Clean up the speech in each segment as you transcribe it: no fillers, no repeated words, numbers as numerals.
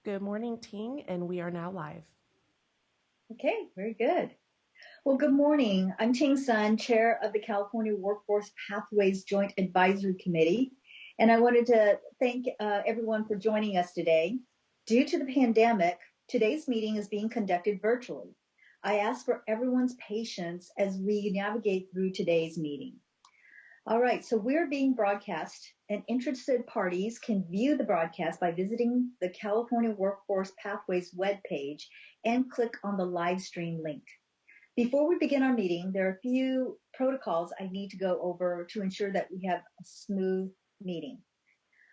Good morning, Ting, and we are now live. Okay, very good. Well, good morning. I'm Ting Sun, Chair of the California Workforce Pathways Joint Advisory Committee, and I wanted to thank everyone for joining us today. Due to the pandemic, today's meeting is being conducted virtually. I ask for everyone's patience as we navigate through today's meeting. All right, so we're being broadcast, and interested parties can view the broadcast by visiting the California Workforce Pathways webpage and click on the live stream link. Before we begin our meeting, there are a few protocols I need to go over to ensure that we have a smooth meeting.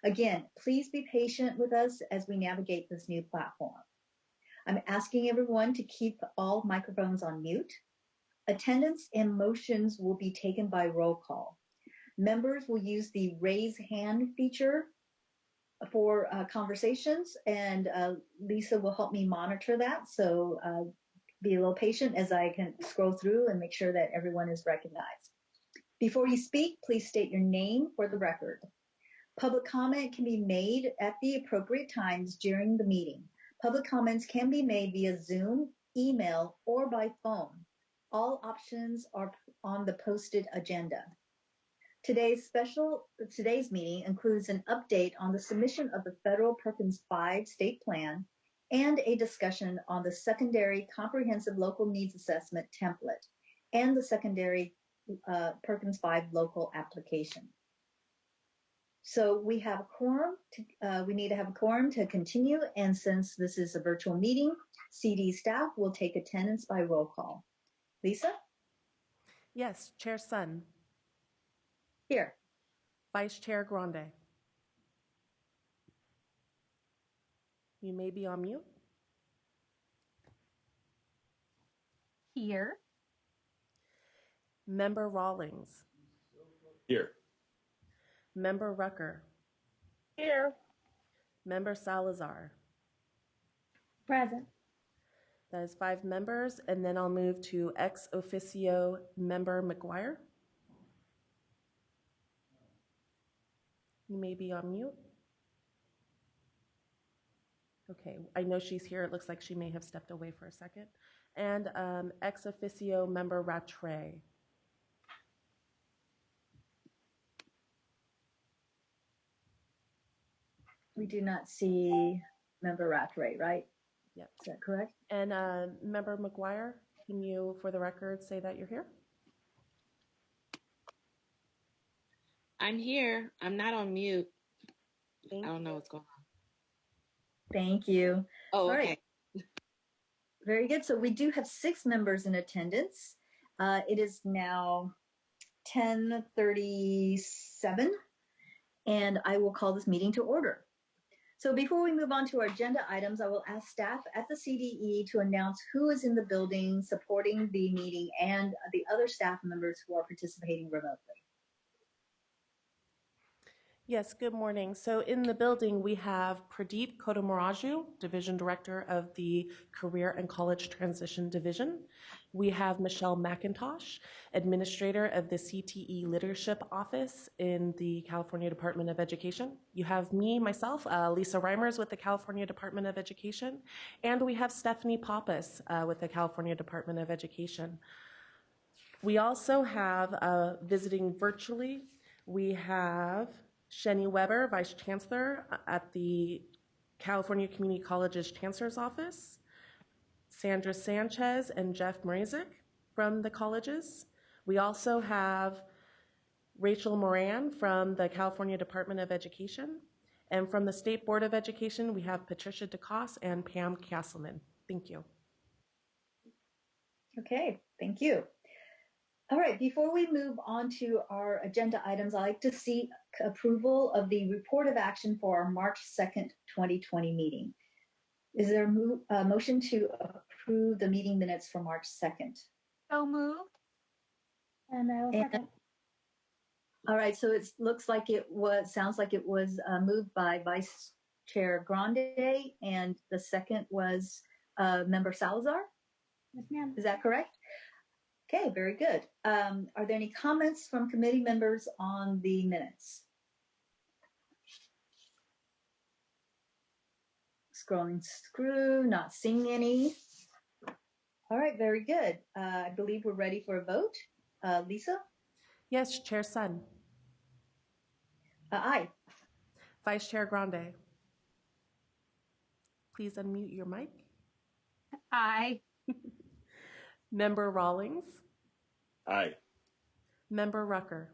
Again, please be patient with us as we navigate this new platform. I'm asking everyone to keep all microphones on mute. Attendance and motions will be taken by roll call. Members will use the raise hand feature for conversations, and Lisa will help me monitor that. So be a little patient as I can scroll through and make sure that everyone is recognized. Before you speak, please state your name for the record. Public comment can be made at the appropriate times during the meeting. Public comments can be made via Zoom, email, or by phone. All options are on the posted agenda. Today's meeting includes an update on the submission of the federal Perkins 5 state plan and a discussion on the secondary comprehensive local needs assessment template and the secondary Perkins 5 local application. So we have a quorum. We need to have a quorum to continue, and since this is a virtual meeting, CD staff will take attendance by roll call. Lisa? Yes, Chair Sun. Here. Vice Chair Grande. You may be on mute. Here. Member Rawlings. Here. Member Rucker. Here. Member Salazar. Present. That is 5 members, and then I'll move to ex officio Member McGuire. You may be on mute. Okay, I know she's here. It looks like she may have stepped away for a second. And ex officio Member Rattray. We do not see Member Rattray, right? Yep. Is that correct? And Member McGuire, can you, for the record, say that you're here? I'm here. I'm not on mute. I don't know what's going on. Thank you. Oh, All okay. right. Very good. So we do have 6 members in attendance. It is now 10:37, and I will call this meeting to order. So before we move on to our agenda items, I will ask staff at the CDE to announce who is in the building supporting the meeting and the other staff members who are participating remotely. Yes, good morning. So in the building, we have Pradeep Kodamaraju, Division Director of the Career and College Transition Division. We have Michelle McIntosh, Administrator of the CTE Leadership Office in the California Department of Education. You have me, myself, Lisa Reimers with the California Department of Education, and we have Stephanie Pappas with the California Department of Education. We also have visiting virtually, we have Sheni Weber, Vice Chancellor at the California Community College's Chancellor's Office, Sandra Sanchez and Jeff Mrazek from the colleges. We also have Rachel Moran from the California Department of Education. And from the State Board of Education, we have Patricia DeCoste and Pam Castleman. Thank you. Okay, thank you. All right, before we move on to our agenda items, I'd like to seek approval of the report of action for our March 2nd, 2020 meeting. Is there a motion to approve the meeting minutes for March 2nd? So moved. And I will second. All right, so it looks like sounds like it was moved by Vice Chair Grande, and the second was Member Salazar? Yes, ma'am. Is that correct? Okay, very good. Are there any comments from committee members on the minutes? Scrolling through, not seeing any. All right, very good. I believe we're ready for a vote. Lisa? Yes, Chair Sun. Aye. Vice Chair Grande. Please unmute your mic. Aye. Member Rawlings. Aye. Member Rucker.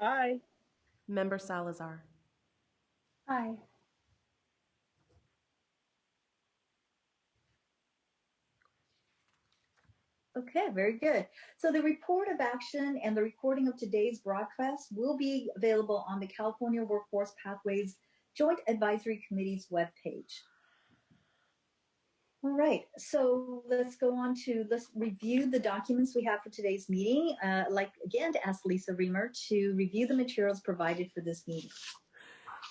Aye. Member Salazar. Aye. Okay, very good. So the report of action and the recording of today's broadcast will be available on the California Workforce Pathways Joint Advisory Committee's webpage. All right, so let's review the documents we have for today's meeting. I'd like again to ask Lisa Reamer to review the materials provided for this meeting.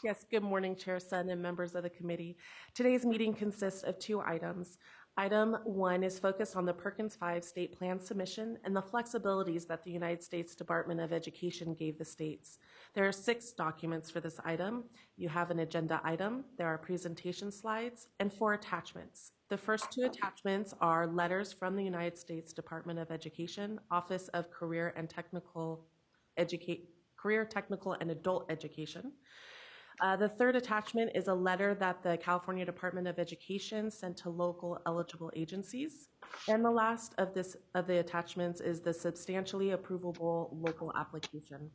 Yes, good morning, Chair Sun and members of the committee. Today's meeting consists of 2 items. Item 1 is focused on the Perkins 5 state plan submission and the flexibilities that the United States Department of Education gave the states. There are 6 documents for this item. You have an agenda item, there are presentation slides, and 4 attachments. The first 2 attachments are letters from the United States Department of Education, Office of Career, Technical, and Adult Education. The third attachment is a letter that the California Department of Education sent to local eligible agencies. And the last of the attachments is the substantially approvable local application.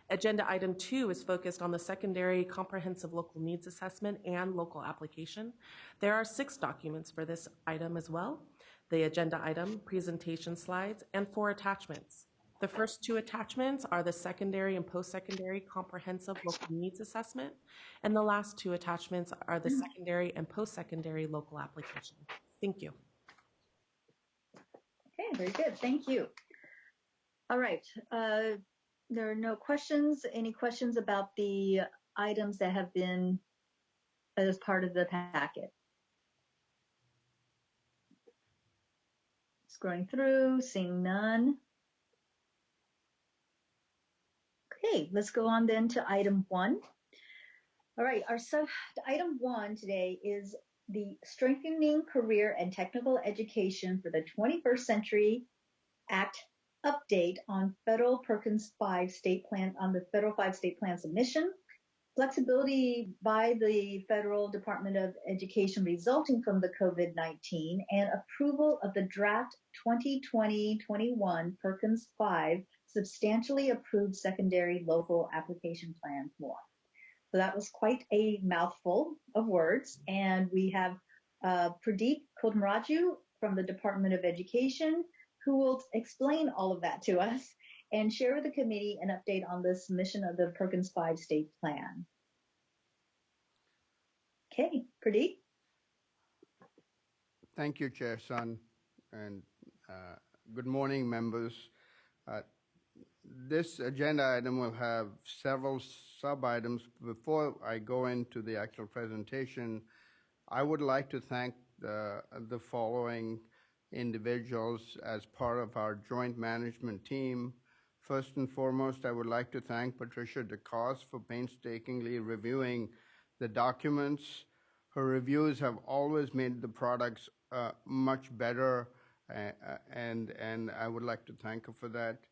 Agenda item 2 is focused on the secondary comprehensive local needs assessment and local application. There are 6 documents for this item as well. The agenda item, presentation slides, and 4 attachments. The first 2 attachments are the secondary and post-secondary comprehensive local needs assessment, and the last 2 attachments are the secondary and post-secondary local application. Thank you. Okay, very good, thank you. All right, there are no questions. Any questions about the items that have been as part of the packet? Scrolling through, seeing none. Okay, let's go on then to item 1. All right, item 1 today is the Strengthening Career and Technical Education for the 21st Century Act update on Federal Perkins 5 state plan, on the Federal 5 state plan submission, flexibility by the Federal Department of Education resulting from the COVID-19, and approval of the draft 2020-21 Perkins 5 substantially approved secondary local application plan form. So that was quite a mouthful of words. And we have Pradeep Kodamaraju from the Department of Education, who will explain all of that to us and share with the committee an update on the submission of the Perkins 5 state plan. Okay, Pradeep. Thank you, Chair Sun, and good morning, members. This agenda item will have several sub-items. Before I go into the actual presentation, I would like to thank the following individuals as part of our joint management team. First and foremost, I would like to thank Patricia DeCoste for painstakingly reviewing the documents. Her reviews have always made the products much better, and I would like to thank her for that.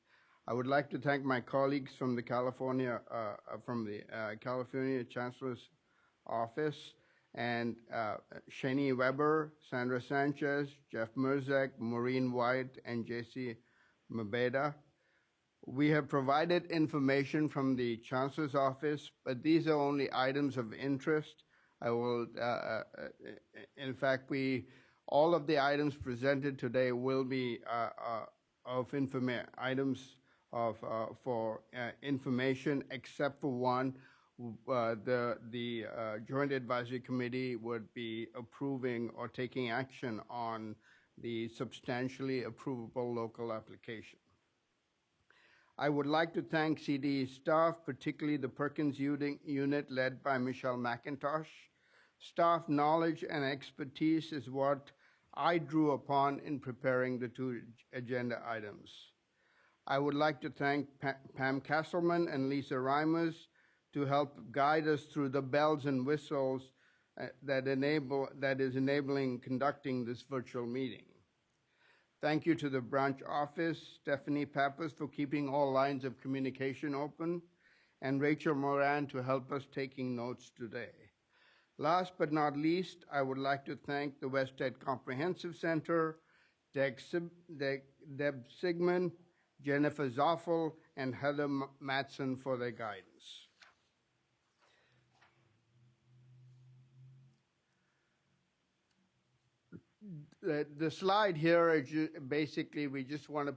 I would like to thank my colleagues from the California Chancellor's Office, and Shani Weber, Sandra Sanchez, Jeff Merzek, Maureen White, and JC Mabeda. We have provided information from the Chancellor's Office, but these are only items of interest. I will, in fact, all of the items presented today will be items for information, except for one. The Joint Advisory Committee would be approving or taking action on the substantially approvable local application. I would like to thank CDE staff, particularly the Perkins unit led by Michelle McIntosh. Staff knowledge and expertise is what I drew upon in preparing the 2 agenda items. I would like to thank Pam Castleman and Lisa Reimers to help guide us through the bells and whistles that is enabling conducting this virtual meeting. Thank you to the branch office, Stephanie Pappas, for keeping all lines of communication open, and Rachel Moran to help us taking notes today. Last but not least, I would like to thank the Westhead Comprehensive Center, Deb Sigmund, Jennifer Zoffel, and Heather Matson for their guidance. The slide here is basically we just want to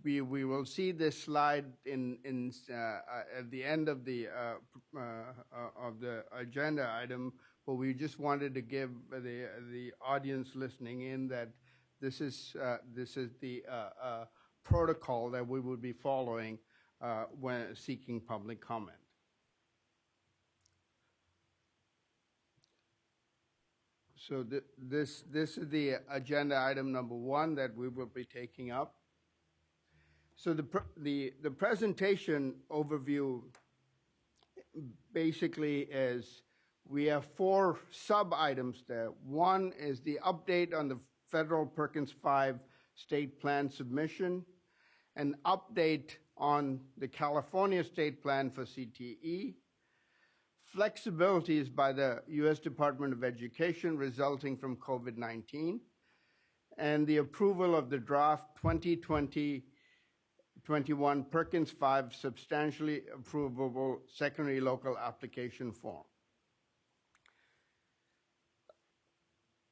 we will see this slide at the end of the agenda item, but we just wanted to give the audience listening in that this is the protocol that we would be following when seeking public comment. So this is the agenda item number 1 that we will be taking up. So the presentation overview basically is we have 4 sub-items there. One is the update on the federal Perkins 5 state plan submission, an update on the California state plan for CTE, flexibilities by the U.S. Department of Education resulting from COVID-19, and the approval of the draft 2020-21 Perkins 5 substantially approvable secondary local application form.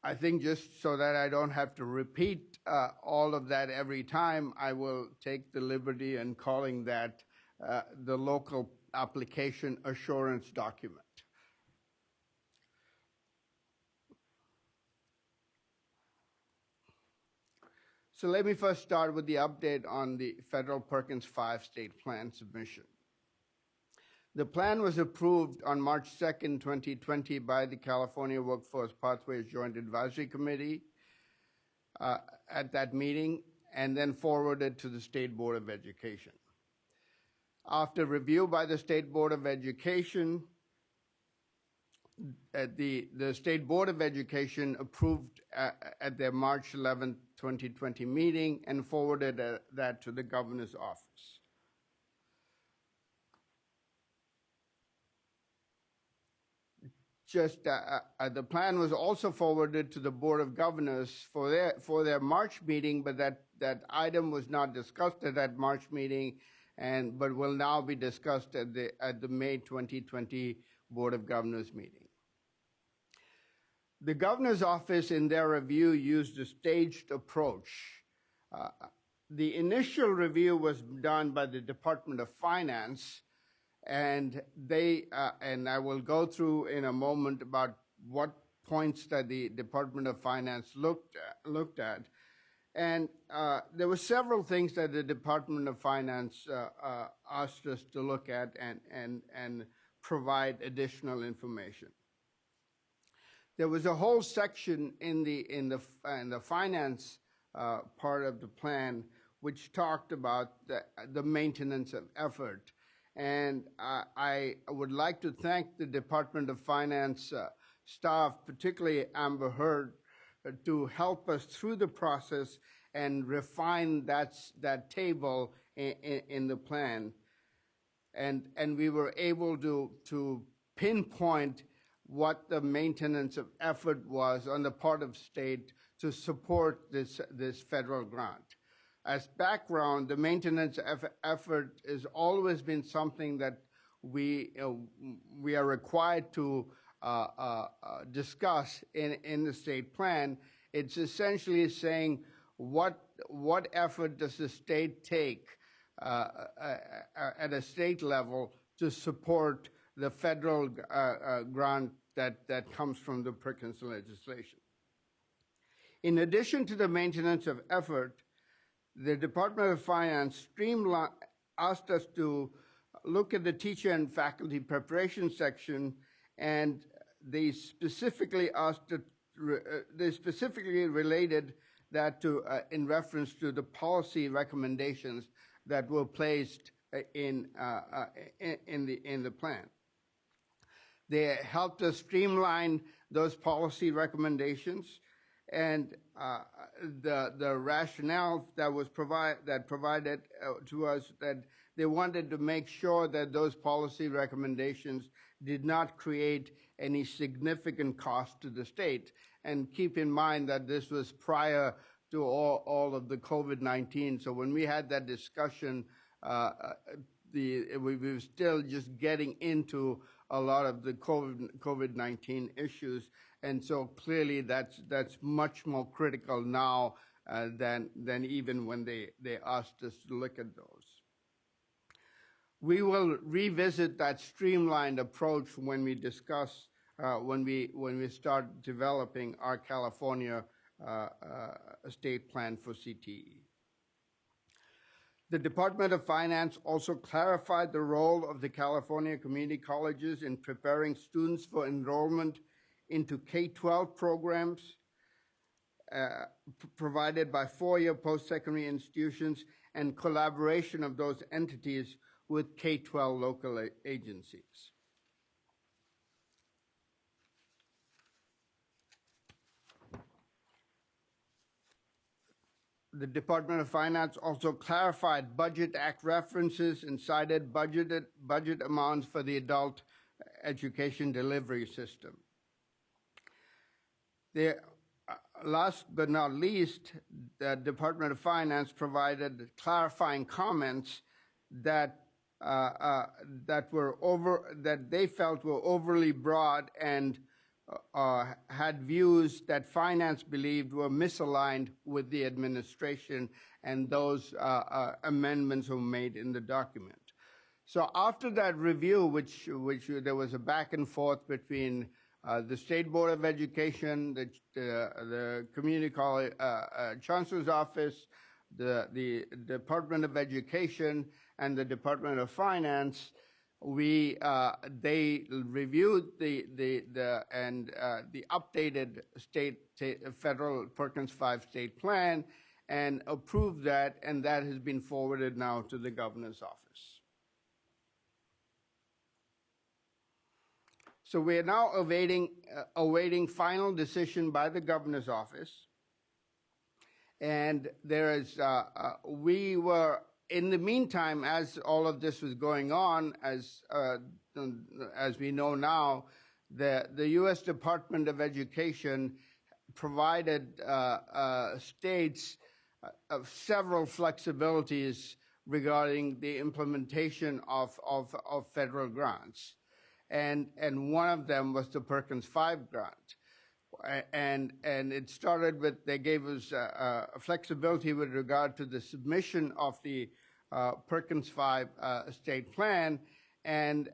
I think just so that I don't have to repeat all of that every time, I will take the liberty in calling that the local application assurance document. So let me first start with the update on the federal Perkins 5 state plan submission. The plan was approved on March 2nd, 2020 by the California Workforce Pathways Joint Advisory Committee at that meeting, and then forwarded to the State Board of Education. After review by the State Board of Education, the State Board of Education approved at their March 11th, 2020 meeting and forwarded that to the governor's office. The plan was also forwarded to the Board of Governors for their March meeting, but that item was not discussed at that March meeting, but will now be discussed at the May 2020 Board of Governors meeting. The governor's office, in their review, used a staged approach. The initial review was done by the Department of Finance, and and I will go through in a moment about what points that the Department of Finance looked at. And there were several things that the Department of Finance asked us to look at and provide additional information. There was a whole section in the finance part of the plan which talked about the maintenance of effort. And I would like to thank the Department of Finance staff, particularly Amber Heard, to help us through the process and refine that table in the plan. And we were able to pinpoint what the maintenance of effort was on the part of state to support this federal grant. As background, the maintenance effort has always been something that we are required to discuss in the state plan. It's essentially saying what effort does the state take at a state level to support the federal grant that comes from the Perkins legislation. In addition to the maintenance of effort, the Department of Finance asked us to look at the teacher and faculty preparation section, and they specifically related that to in reference to the policy recommendations that were placed in the plan. They helped us streamline those policy recommendations, and the rationale that was provided to us, that they wanted to make sure that those policy recommendations did not create any significant cost to the state. And keep in mind that this was prior to all of the COVID-19. So when we had that discussion, we were still just getting into a lot of the COVID-19 issues, and so clearly that's much more critical now than even when they asked us to look at those. We will revisit that streamlined approach when we discuss when we start developing our California state plan for CTE. The Department of Finance also clarified the role of the California community colleges in preparing students for enrollment into K-12 programs provided by four-year post-secondary institutions and collaboration of those entities with K-12 local agencies. The Department of Finance also clarified Budget Act references and cited budget amounts for the adult education delivery system. Last but not least, the Department of Finance provided clarifying comments that they felt were overly broad and had views that finance believed were misaligned with the administration, and those amendments were made in the document. So after that review, which there was a back and forth between the State Board of Education, the Community College Chancellor's Office, the Department of Education, and the Department of Finance, they reviewed the updated federal Perkins 5 state plan and approved that, and that has been forwarded now to the governor's office. So we are now awaiting final decision by the governor's office, and there is we were. In the meantime, as all of this was going on, as we know now, the U.S. Department of Education provided states several flexibilities regarding the implementation of federal grants, and one of them was the Perkins 5 grant. And it started with, they gave us flexibility with regard to the submission of the Perkins 5 state plan, and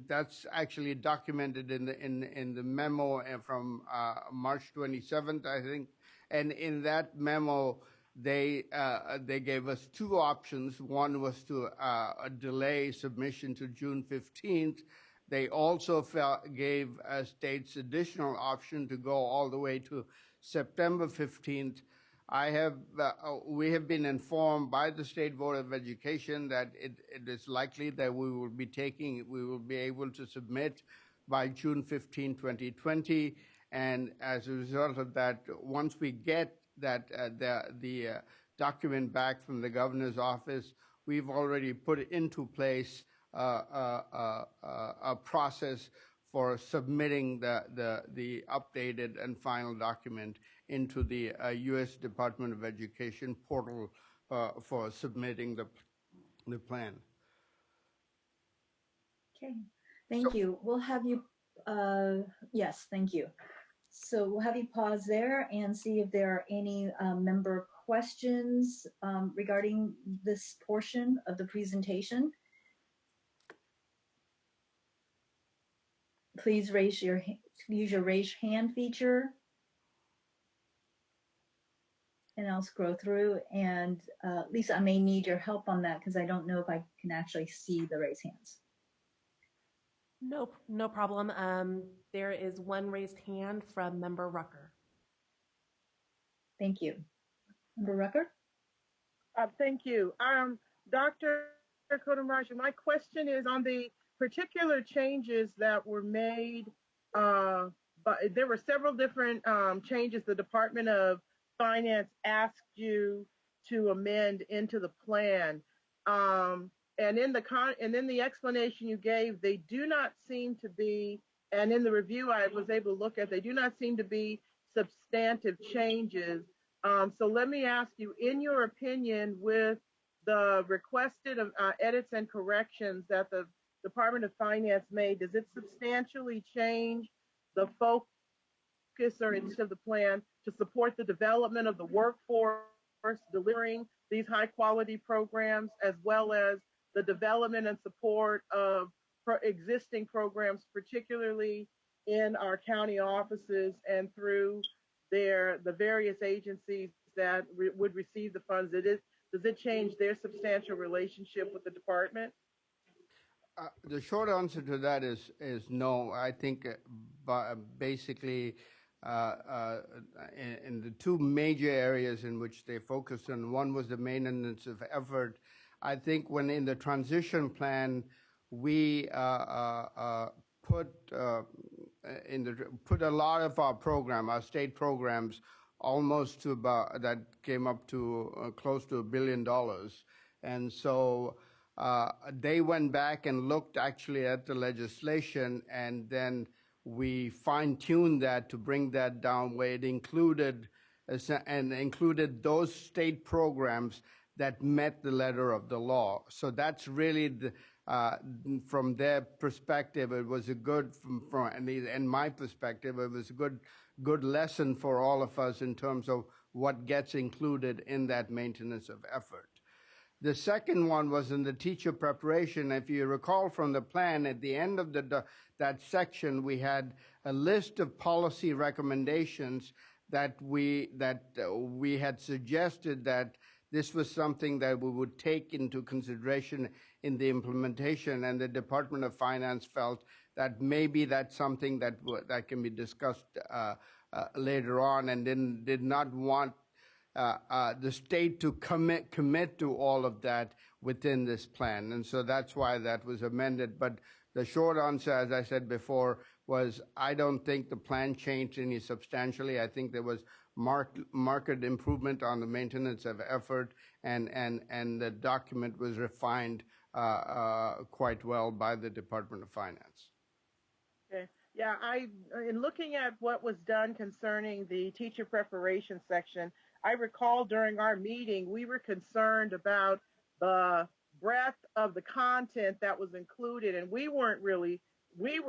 that's actually documented in the memo from March 27th, I think. And in that memo, they gave us two options. One was to delay submission to June 15th. They also gave states additional option to go all the way to September 15th. We have been informed by the State Board of Education that it is likely that we will be able to submit by June 15, 2020. And as a result of that, once we get that the document back from the governor's office, we've already put into place a process for submitting the updated and final document into the U.S. Department of Education portal for submitting the plan. Okay, thank you. We'll have you, yes, thank you. So we'll have you pause there and see if there are any member questions regarding this portion of the presentation. Please use your raise hand feature, and I'll scroll through. And Lisa, I may need your help on that because I don't know if I can actually see the raise hands. No problem. There is one raised hand from Member Rucker. Thank you. Member Rucker? Thank you. Dr. Kodamraju, my question is on the particular changes that were made, but there were several different changes the Department of Finance asked you to amend into the plan. And in the explanation you gave, they do not seem to be, and in the review I was able to look at, they do not seem to be substantive changes. So let me ask you, in your opinion, with the requested edits and corrections that the Department of Finance made, does it substantially change the focus or intent of the plan to support the development of the workforce delivering these high quality programs, as well as the development and support of existing programs, particularly in our county offices and through the various agencies that would receive the funds? Does it change their substantial relationship with the department? The short answer to that is no. I think basically in the two major areas in which they focused on, one was the maintenance of effort. I think when in the transition plan, we put a lot of our state programs, almost to about, that came up to close to $1 billion. And so they went back and looked actually at the legislation, and then we fine-tuned that to bring that down where it included those state programs that met the letter of the law. So that's really from their perspective, it was a good, and my perspective, it was a good lesson for all of us in terms of what gets included in that maintenance of effort. The second one was in the teacher preparation. If you recall from the plan, at the end of that section, we had a list of policy recommendations that we had suggested that this was something that we would take into consideration in the implementation, and the Department of Finance felt that maybe that's something that can be discussed later on, and then did not want the state to commit to all of that within this plan. And so that's why that was amended. But the short answer, as I said before, was I don't think the plan changed any substantially. I think there was marked improvement on the maintenance of effort, and the document was refined quite well by the Department of Finance. Okay. Yeah, in looking at what was done concerning the teacher preparation section, I recall during our meeting, we were concerned about the breadth of the content that was included, and we were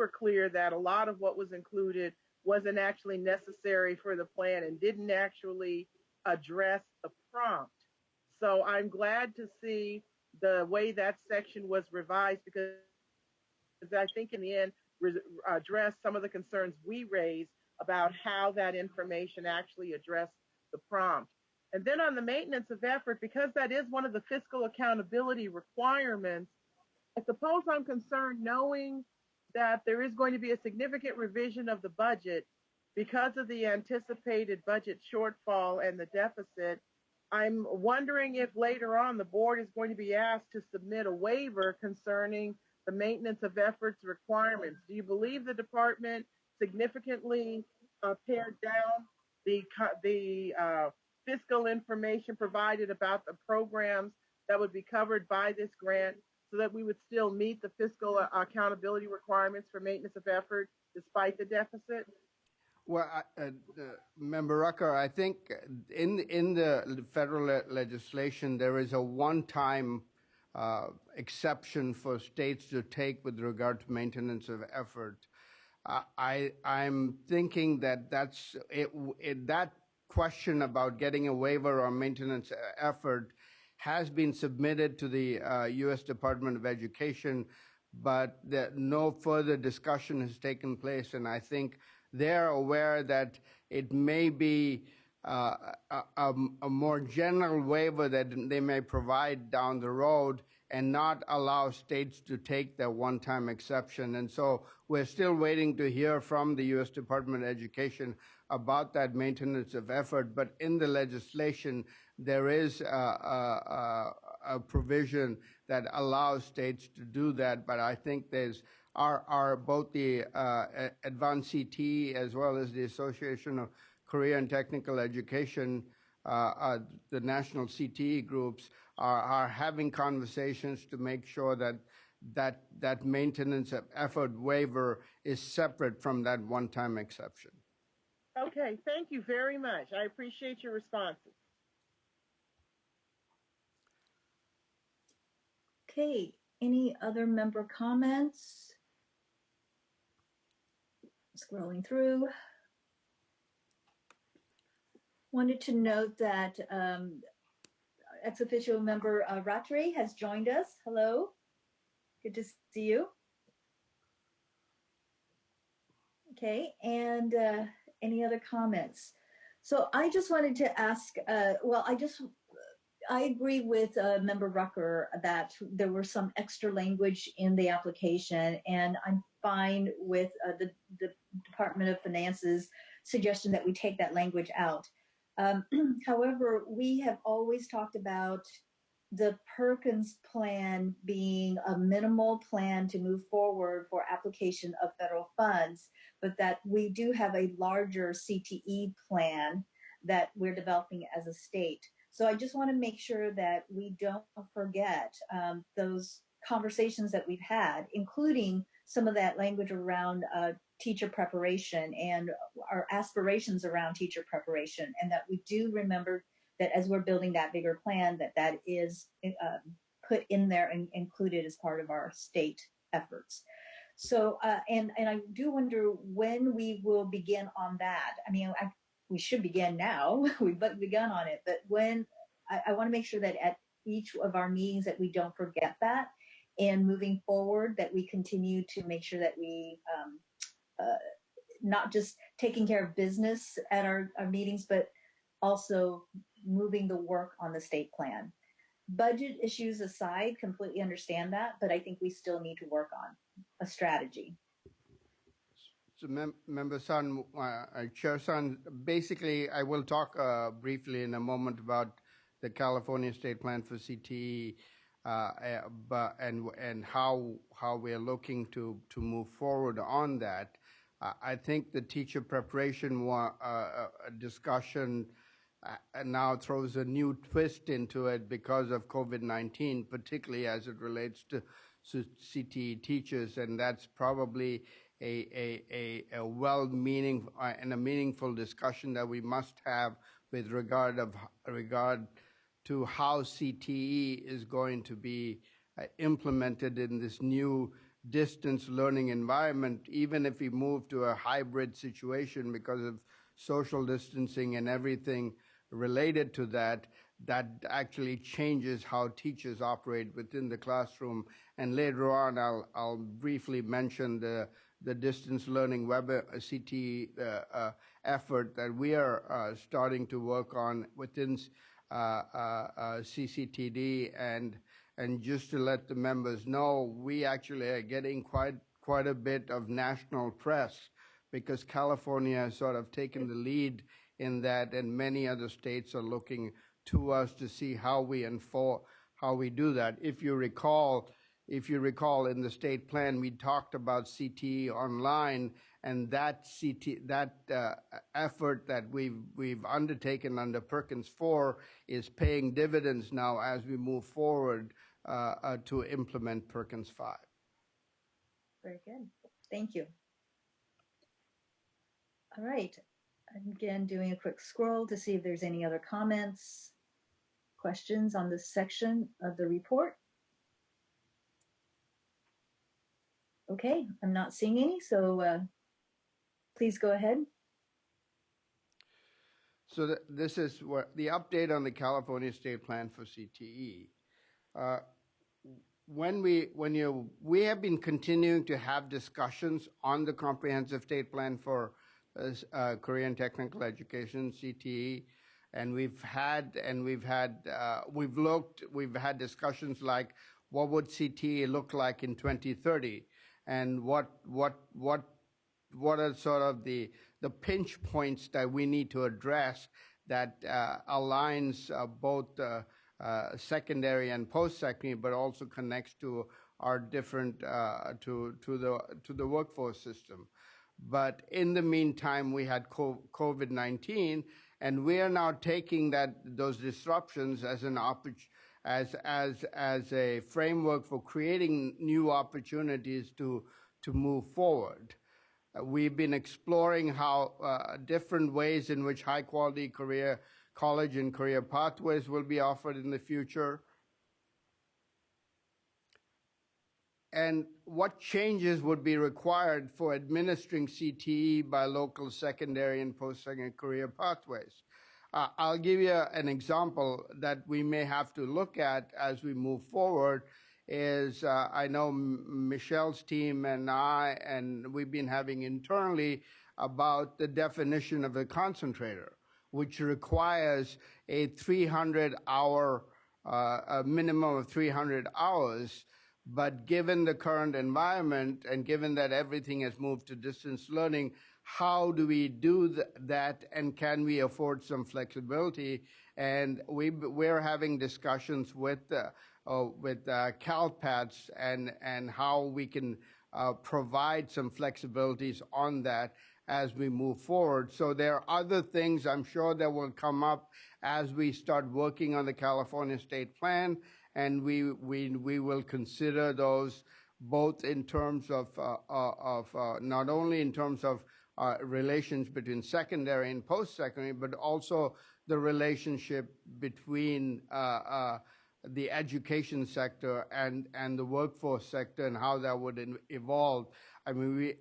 clear that a lot of what was included wasn't actually necessary for the plan and didn't actually address the prompt. So I'm glad to see the way that section was revised, because I think in the end addressed some of the concerns we raised about how that information actually addressed the prompt. And then on the maintenance of effort, because that is one of the fiscal accountability requirements, I suppose I'm concerned knowing that there is going to be a significant revision of the budget because of the anticipated budget shortfall and the deficit. I'm wondering if later on the board is going to be asked to submit a waiver concerning the maintenance of efforts requirements. Do you believe the department significantly pared down the fiscal information provided about the programs that would be covered by this grant, so that we would still meet the fiscal accountability requirements for maintenance of effort despite the deficit? Well, Member Rucker, I think in the federal legislation, there is a one-time exception for states to take with regard to maintenance of effort. I'm thinking that that question about getting a waiver on maintenance effort has been submitted to the U.S. Department of Education, but no further discussion has taken place, and I think they're aware that it may be a more general waiver that they may provide down the road and not allow states to take that one-time exception. And so we're still waiting to hear from the U.S. Department of Education about that maintenance of effort. But in the legislation, there is a provision that allows states to do that. But I think there's both the Advanced CTE as well as the Association of Career and Technical Education, the national CTE groups are having conversations to make sure that maintenance of effort waiver is separate from that one-time exception. Okay, thank you very much. I appreciate your responses. Okay, any other member comments? Scrolling through. Wanted to note that ex officio member Ratri has joined us. Hello, good to see you. Okay, and any other comments? So I just wanted to ask, I agree with Member Rucker that there were some extra language in the application, and I'm fine with the Department of Finance's suggestion that we take that language out. However, we have always talked about the Perkins plan being a minimal plan to move forward for application of federal funds, but that we do have a larger CTE plan that we're developing as a state. So I just want to make sure that we don't forget those conversations that we've had, including some of that language around teacher preparation and our aspirations around teacher preparation, and that we do remember that as we're building that bigger plan, that is put in there and included as part of our state efforts. So, and I do wonder when we will begin on that. I mean, we should begin now. We've begun on it, but when I want to make sure that at each of our meetings that we don't forget that, and moving forward that we continue to make sure that we not just taking care of business at our meetings, but also moving the work on the state plan. Budget issues aside, completely understand that, but I think we still need to work on a strategy. So, Member Sun, Chair Sun, basically, I will talk briefly in a moment about the California State Plan for CTE, and how we are looking to move forward on that. I think the teacher preparation discussion now throws a new twist into it because of COVID-19, particularly as it relates to CTE teachers, and that's probably a well-meaning and a meaningful discussion that we must have with regard to how CTE is going to be implemented in this new distance learning environment, even if we move to a hybrid situation because of social distancing and everything related to that, that actually changes how teachers operate within the classroom. And later on, I'll briefly mention the distance learning web CTE effort that we are starting to work on within CCTD, and just to let the members know, we actually are getting quite a bit of national press because California has sort of taken the lead in that, and many other states are looking to us to see how we do that. If you recall, in the state plan, we talked about CTE online, and that effort that we've undertaken under Perkins 4 is paying dividends now as we move forward to implement Perkins 5. Very good. Thank you. All right. I'm again doing a quick scroll to see if there's any other comments, questions on this section of the report. Okay, I'm not seeing any, so please go ahead. So this is what the update on the California State Plan for CTE. We have been continuing to have discussions on the Comprehensive State Plan for Career and Technical Education, CTE, and we've had discussions like what would CTE look like in 2030, and what are sort of the pinch points that we need to address that aligns both secondary and post-secondary, but also connects to our different to the workforce system. But in the meantime, we had COVID-19, and we are now taking those disruptions as an as a framework for creating new opportunities to move forward. We've been exploring how different ways in which high-quality college and career pathways will be offered in the future, and what changes would be required for administering CTE by local secondary and post-secondary career pathways. I'll give you an example that we may have to look at as we move forward. I know Michelle's team and we've been having internally about the definition of a concentrator, which requires a 300-hour, a minimum of 300 hours. But given the current environment and given that everything has moved to distance learning, how do we do that, and can we afford some flexibility? And we're having discussions with CalPATS and how we can provide some flexibilities on that as we move forward. So there are other things I'm sure that will come up as we start working on the California State Plan, and we will consider those both in terms of not only in terms of relations between secondary and post-secondary, but also the relationship between the education sector and the workforce sector, and how that would evolve. I mean,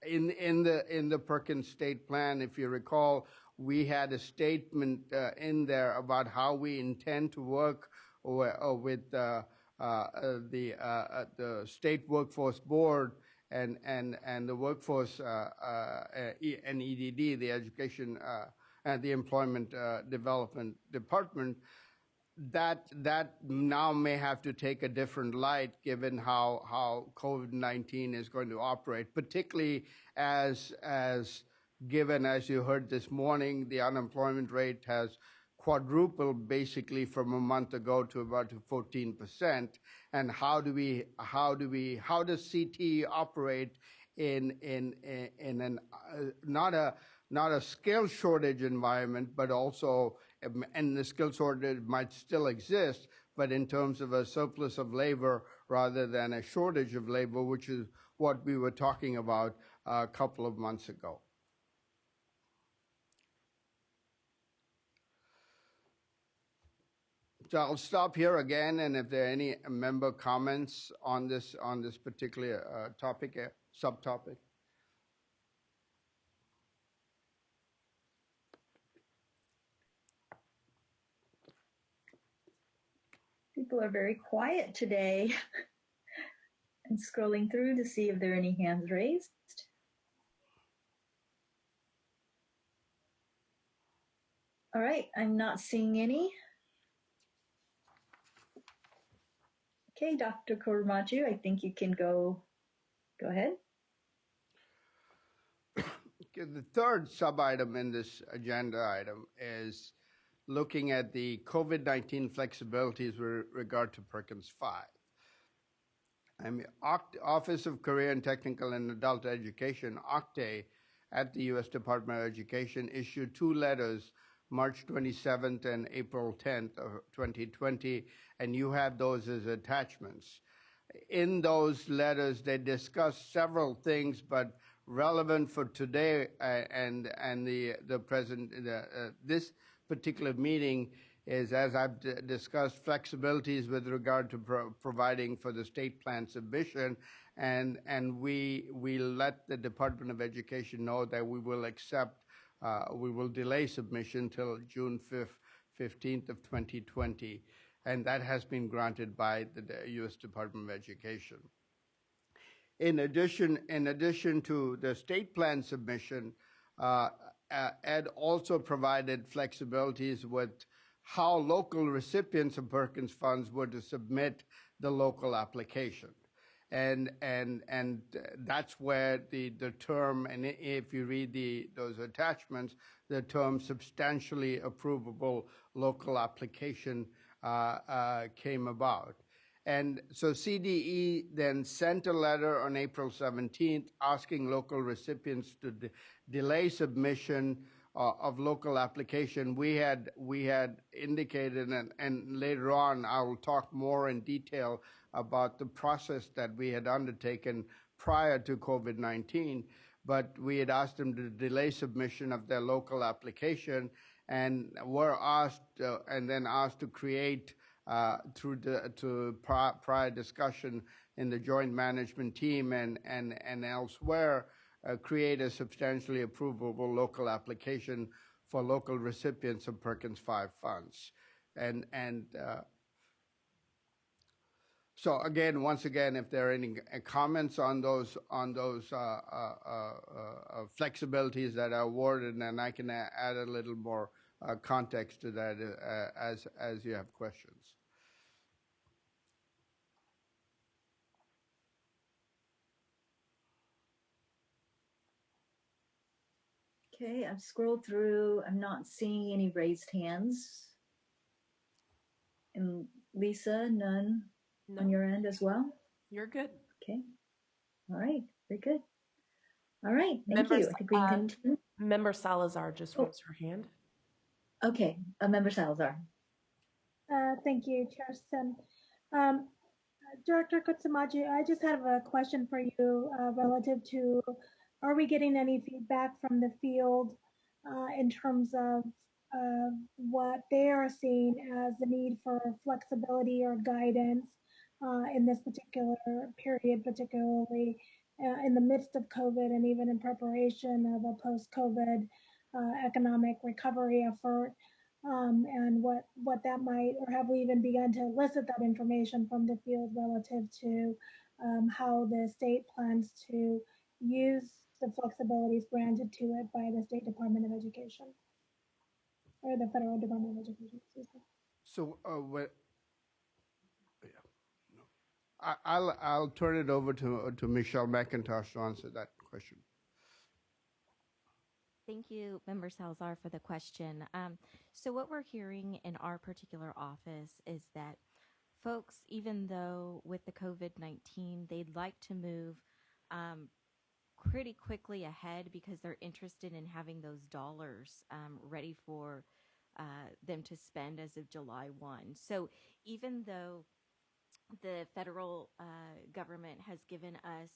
in the Perkins State Plan, if you recall, we had a statement in there about how we intend to work with the State Workforce Board and the Workforce and EDD, the Education and the Employment Development Department. That now may have to take a different light given how COVID-19 is going to operate, particularly as given, as you heard this morning, the unemployment rate has quadrupled basically from a month ago to about 14%. And how does CTE operate in an not a skill shortage environment, but also, and the skill shortage might still exist, but in terms of a surplus of labor rather than a shortage of labor, which is what we were talking about a couple of months ago. So I'll stop here again, and if there are any member comments on this particular topic, subtopic. People are very quiet today. I'm scrolling through to see if there are any hands raised. All right, I'm not seeing any. Okay, Dr. Korimaju, I think you can go ahead. Okay, the third sub-item in this agenda item is looking at the COVID-19 flexibilities with regard to Perkins 5. I mean, Office of Career and Technical and Adult Education, OCTE, at the U.S. Department of Education issued two letters, March 27th and April 10th of 2020, and you have those as attachments. In those letters, they discussed several things, but relevant for today and the present this particular meeting is, as I've discussed, flexibilities with regard to providing for the state plan submission, and we let the Department of Education know that we will we will delay submission till June 15th of 2020, and that has been granted by the U.S. Department of Education. In addition to the state plan submission, Ed also provided flexibilities with how local recipients of Perkins funds were to submit the local application. And that's where the term, and if you read those attachments, the term substantially approvable local application came about. And so CDE then sent a letter on April 17th asking local recipients to delay submission of local application. We had indicated, and later on I will talk more in detail about the process that we had undertaken prior to COVID-19, but we had asked them to delay submission of their local application, and were asked and then asked to create to prior discussion in the joint management team and elsewhere, create a substantially approvable local application for local recipients of Perkins 5 funds. So again, once again, if there are any comments on those flexibilities that are awarded, and I can add a little more context to that as you have questions. Okay, I've scrolled through. I'm not seeing any raised hands. And Lisa, none No, on your end as well? you're good. Okay. All right. Very good. All right. Thank Member you. I think we can continue. Member Salazar just raised her hand. Okay. Member Salazar. Thank you, Chair Sun. Director Kutsumaju, I just have a question for you relative to, are we getting any feedback from the field in terms of what they are seeing as the need for flexibility or guidance in this particular period, particularly in the midst of COVID and even in preparation of a post-COVID economic recovery effort? And what that might, or have we even begun to elicit that information from the field relative to how the state plans to use the flexibilities granted to it by the State Department of Education, or the Federal Department of Education, excuse me. So I'll turn it over to Michelle McIntosh to answer that question. Thank you, Member Salazar, for the question. So what we're hearing in our particular office is that folks, even though with the COVID-19, they'd like to move pretty quickly ahead because they're interested in having those dollars ready for them to spend as of July 1. So even though the federal government has given us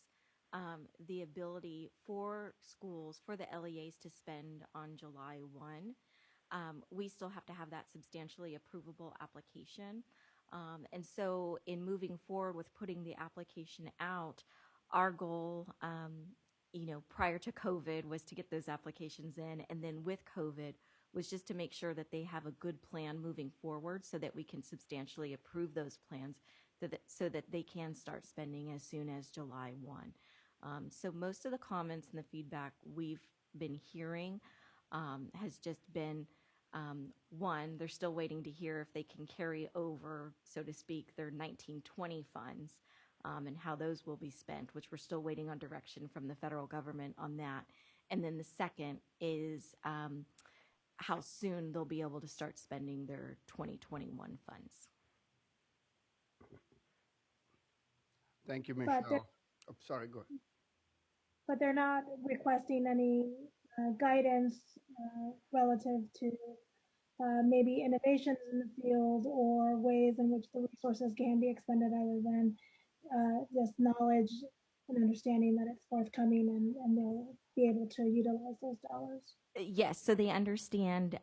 the ability for schools, for the LEAs to spend on July 1, we still have to have that substantially approvable application. And so in moving forward with putting the application out, our goal, prior to COVID was to get those applications in, and then with COVID was just to make sure that they have a good plan moving forward so that we can substantially approve those plans so that they can start spending as soon as July 1. So most of the comments and the feedback we've been hearing has just been, one, they're still waiting to hear if they can carry over, so to speak, their 1920 funds and how those will be spent, which we're still waiting on direction from the federal government on that. And then the second is how soon they'll be able to start spending their 2021 funds. Thank you, Michelle. Oh, sorry, go ahead. But they're not requesting any guidance relative to maybe innovations in the field or ways in which the resources can be expended other than just knowledge and understanding that it's forthcoming and they'll be able to utilize those dollars. Yes, so they understand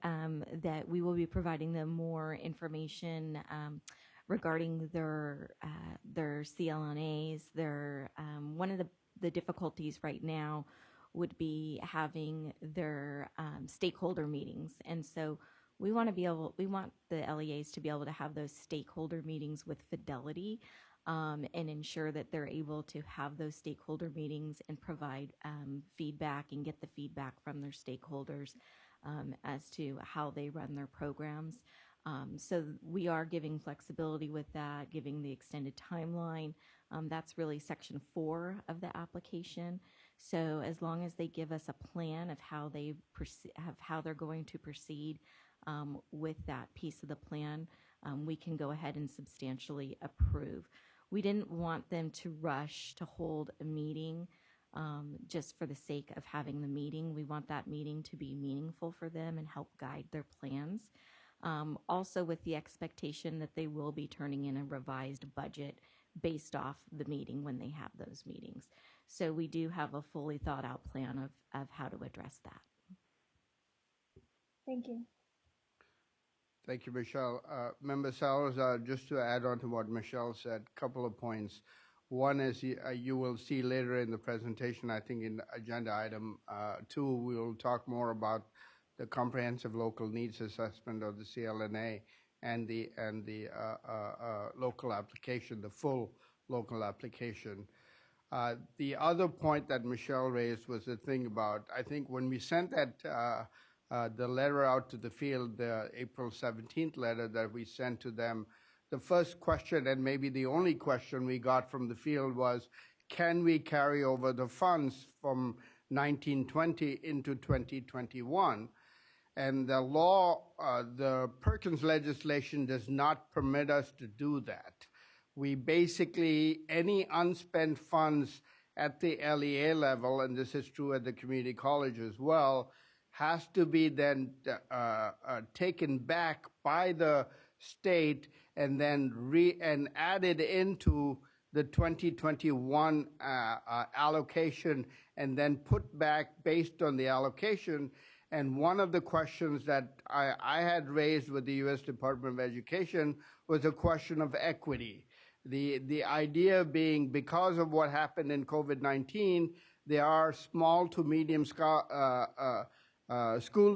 that we will be providing them more information regarding their CLNAs. Their one of the difficulties right now would be having their stakeholder meetings, and so we want the LEAs to be able to have those stakeholder meetings with fidelity. And ensure that they're able to have those stakeholder meetings and provide feedback and get the feedback from their stakeholders as to how they run their programs. So we are giving flexibility with that, giving the extended timeline. That's really section 4 of the application. So as long as they give us a plan of how they're going to proceed with that piece of the plan, we can go ahead and substantially approve. We didn't want them to rush to hold a meeting just for the sake of having the meeting. We want that meeting to be meaningful for them and help guide their plans. Also with the expectation that they will be turning in a revised budget based off the meeting when they have those meetings. So we do have a fully thought out plan of how to address that. Thank you. Thank you, Michelle. Member Salazar, just to add on to what Michelle said, a couple of points. One is you will see later in the presentation, I think in agenda item 2, we will talk more about the comprehensive local needs assessment of the CLNA and the local application, the full local application. The other point that Michelle raised was the thing about, I think when we sent that the letter out to the field, the April 17th letter that we sent to them, the first question and maybe the only question we got from the field was, can we carry over the funds from 1920 into 2021? And the law, the Perkins legislation does not permit us to do that. We basically, any unspent funds at the LEA level, and this is true at the community college as well, has to be then taken back by the state and then added into the 2021 allocation and then put back based on the allocation. And one of the questions that I had raised with the U.S. Department of Education was a question of equity. The idea being, because of what happened in COVID-19, there are small to medium school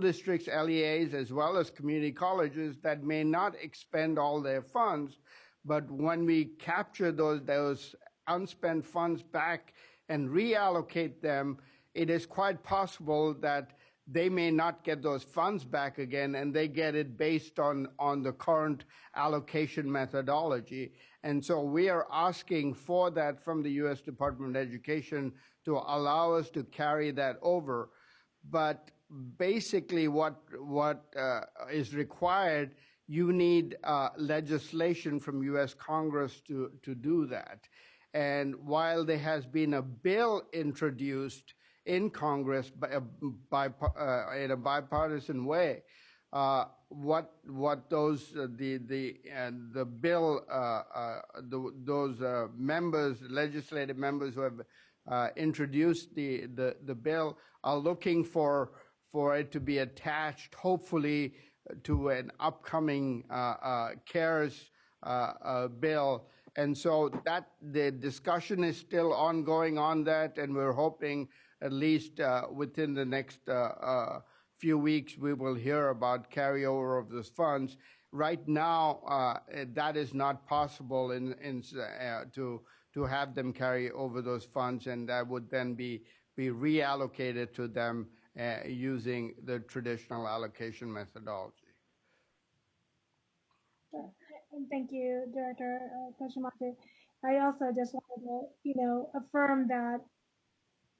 districts, LEAs, as well as community colleges that may not expend all their funds, but when we capture those unspent funds back and reallocate them, it is quite possible that they may not get those funds back again, and they get it based on the current allocation methodology. And so we are asking for that from the U.S. Department of Education to allow us to carry that over. But basically what is required, you need legislation from U.S. Congress to do that. And while there has been a bill introduced in Congress in a bipartisan way, what those the bill those members, legislative members who have introduced the bill are looking for it to be attached, hopefully, to an upcoming CARES bill. And so that the discussion is still ongoing on that, and we're hoping at least within the next few weeks we will hear about carryover of those funds. Right now, that is not possible to have them carry over those funds, and that would then be reallocated to them using the traditional allocation methodology. And thank you, Director Kochimate. I also just wanted to, affirm that,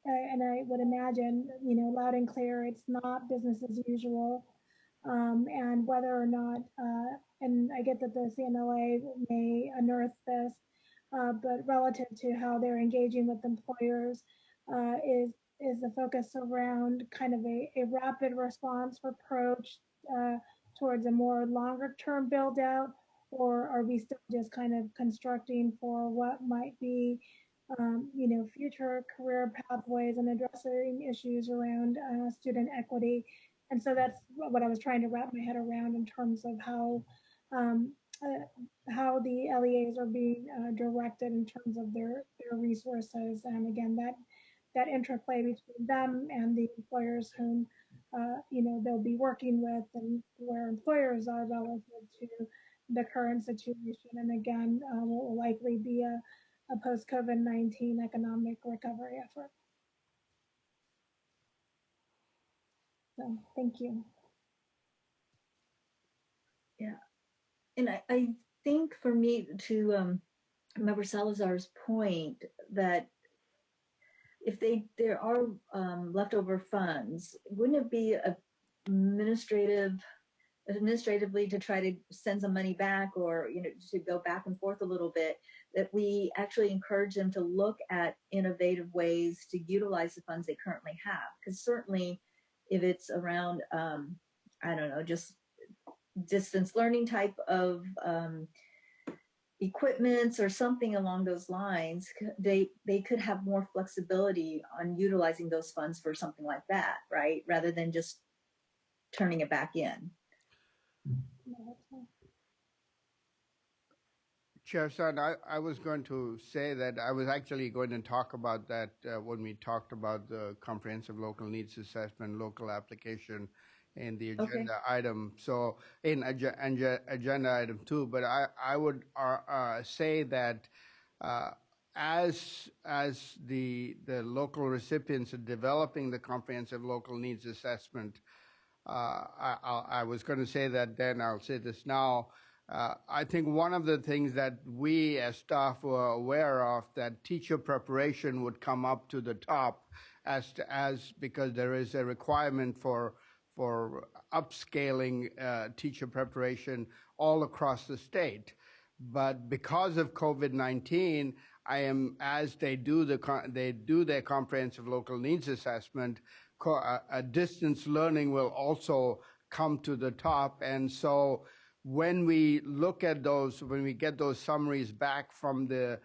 and I would imagine, loud and clear, it's not business as usual. And whether or not, and I get that the CNLA may unearth this, but relative to how they're engaging with employers, is the focus around kind of a rapid response approach towards a more longer term build out, or are we still just kind of constructing for what might be future career pathways and addressing issues around student equity? And so that's what I was trying to wrap my head around in terms of how the LEAs are being directed in terms of their resources, and again that interplay between them and the employers whom they'll be working with, and where employers are relative to the current situation. And again, will likely be a post-COVID-19 economic recovery effort. So thank you. Yeah, and I think for me, to Member Salazar's point, that if there are leftover funds, wouldn't it be administrative administratively to try to send some money back, or to go back and forth a little bit, that we actually encourage them to look at innovative ways to utilize the funds they currently have. Because certainly if it's around I don't know, just distance learning type of equipments or something along those lines, they could have more flexibility on utilizing those funds for something like that, right? Rather than just turning it back in. Chair Son, I was going to say that I was actually going to talk about that when we talked about the comprehensive local needs assessment, local application in the agenda item. So in agenda item 2, but I would say that as the local recipients are developing the comprehensive local needs assessment, I was going to say that then, I'll say this now. I think one of the things that we as staff were aware of, that teacher preparation would come up to the top because there is a requirement for upscaling teacher preparation all across the state. But because of COVID-19, as they do their comprehensive local needs assessment, distance learning will also come to the top. And so when we look at those, when we get those summaries back from the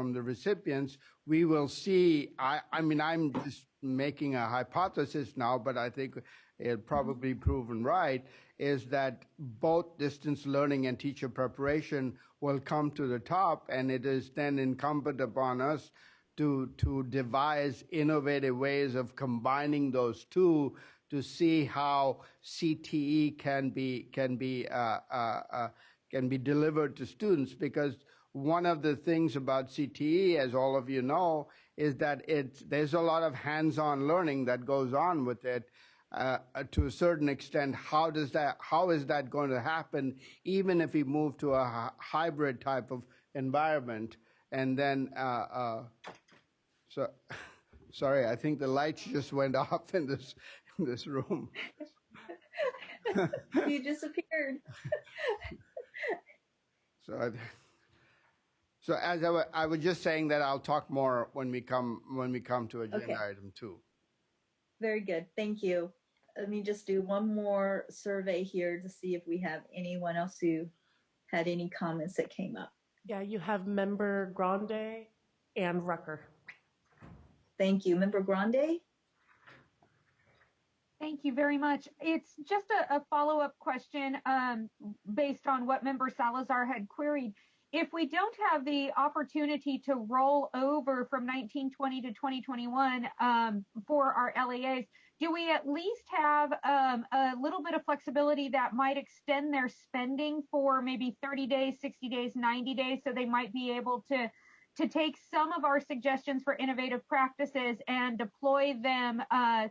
recipients, we will see. I mean, I'm just making a hypothesis now, but I think it'll probably proven right, is that both distance learning and teacher preparation will come to the top, and it is then incumbent upon us to devise innovative ways of combining those two to see how CTE can be delivered to students. Because one of the things about CTE, as all of you know, is that there's a lot of hands-on learning that goes on with it. To a certain extent, how is that going to happen, even if we move to a hybrid type of environment? And then, so sorry, I think the lights just went off in this room. You disappeared. So as I was just saying that I'll talk more when we come to agenda item 2. Very good. Thank you. Let me just do one more survey here to see if we have anyone else who had any comments that came up. Yeah, you have Member Grande and Rucker. Thank you. Member Grande? Thank you very much. It's just a follow-up question based on what Member Salazar had queried. If we don't have the opportunity to roll over from 1920 to 2021 for our LEAs, do we at least have a little bit of flexibility that might extend their spending for maybe 30 days, 60 days, 90 days, so they might be able to take some of our suggestions for innovative practices and deploy them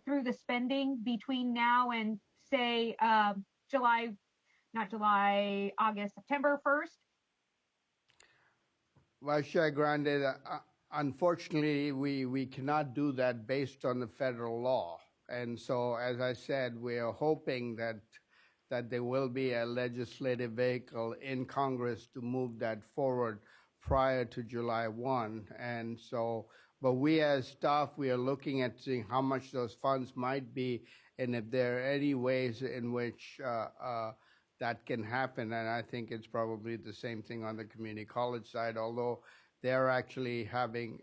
through the spending between now and, say, August, September 1st? Well, Shai Grande, unfortunately, we cannot do that based on the federal law. And so, as I said, we are hoping that there will be a legislative vehicle in Congress to move that forward prior to July 1. And so, but we as staff, we are looking at seeing how much those funds might be, and if there are any ways in which that can happen. And I think it's probably the same thing on the community college side, although they're actually having,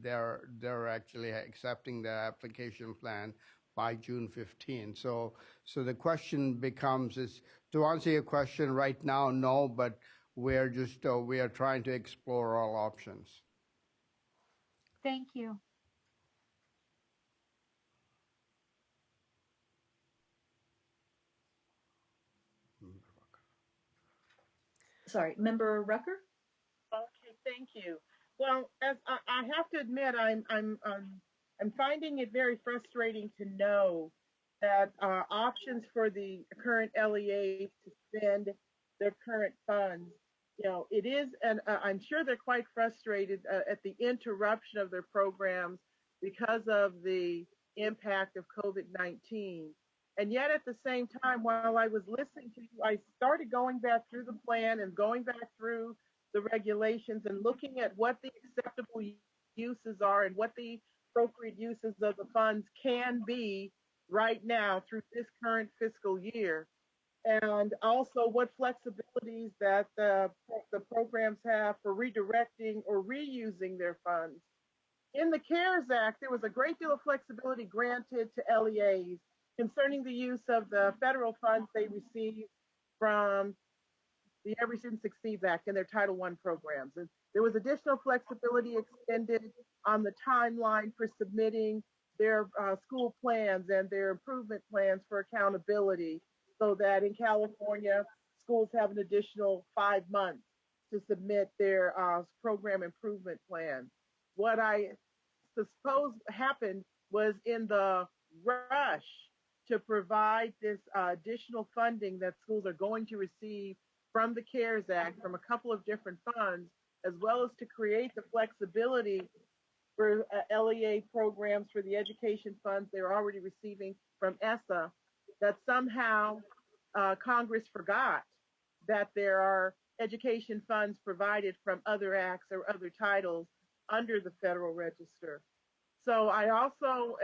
they're actually accepting their application plan by June 15. So the question becomes, is to answer your question right now, no, but we are trying to explore all options. Thank you. Sorry, Member Rucker? Okay, thank you. Well, as I have to admit, I'm finding it very frustrating to know that options for the current LEA to spend their current funds, it is, and I'm sure they're quite frustrated at the interruption of their programs because of the impact of COVID-19. And yet at the same time, while I was listening to you, I started going back through the plan and going back through the regulations and looking at what the acceptable uses are and what the appropriate uses of the funds can be right now through this current fiscal year. And also what flexibilities that the programs have for redirecting or reusing their funds. In the CARES Act, there was a great deal of flexibility granted to LEAs concerning the use of the federal funds they receive from the Every Student Succeeds Act and their Title I programs. And there was additional flexibility extended on the timeline for submitting their school plans and their improvement plans for accountability, so that in California, schools have an additional 5 months to submit their program improvement plan. What I suppose happened was in the rush to provide this additional funding that schools are going to receive from the CARES Act, from a couple of different funds, as well as to create the flexibility for LEA programs for the education funds they're already receiving from ESSA, that somehow Congress forgot that there are education funds provided from other acts or other titles under the Federal Register. So I also,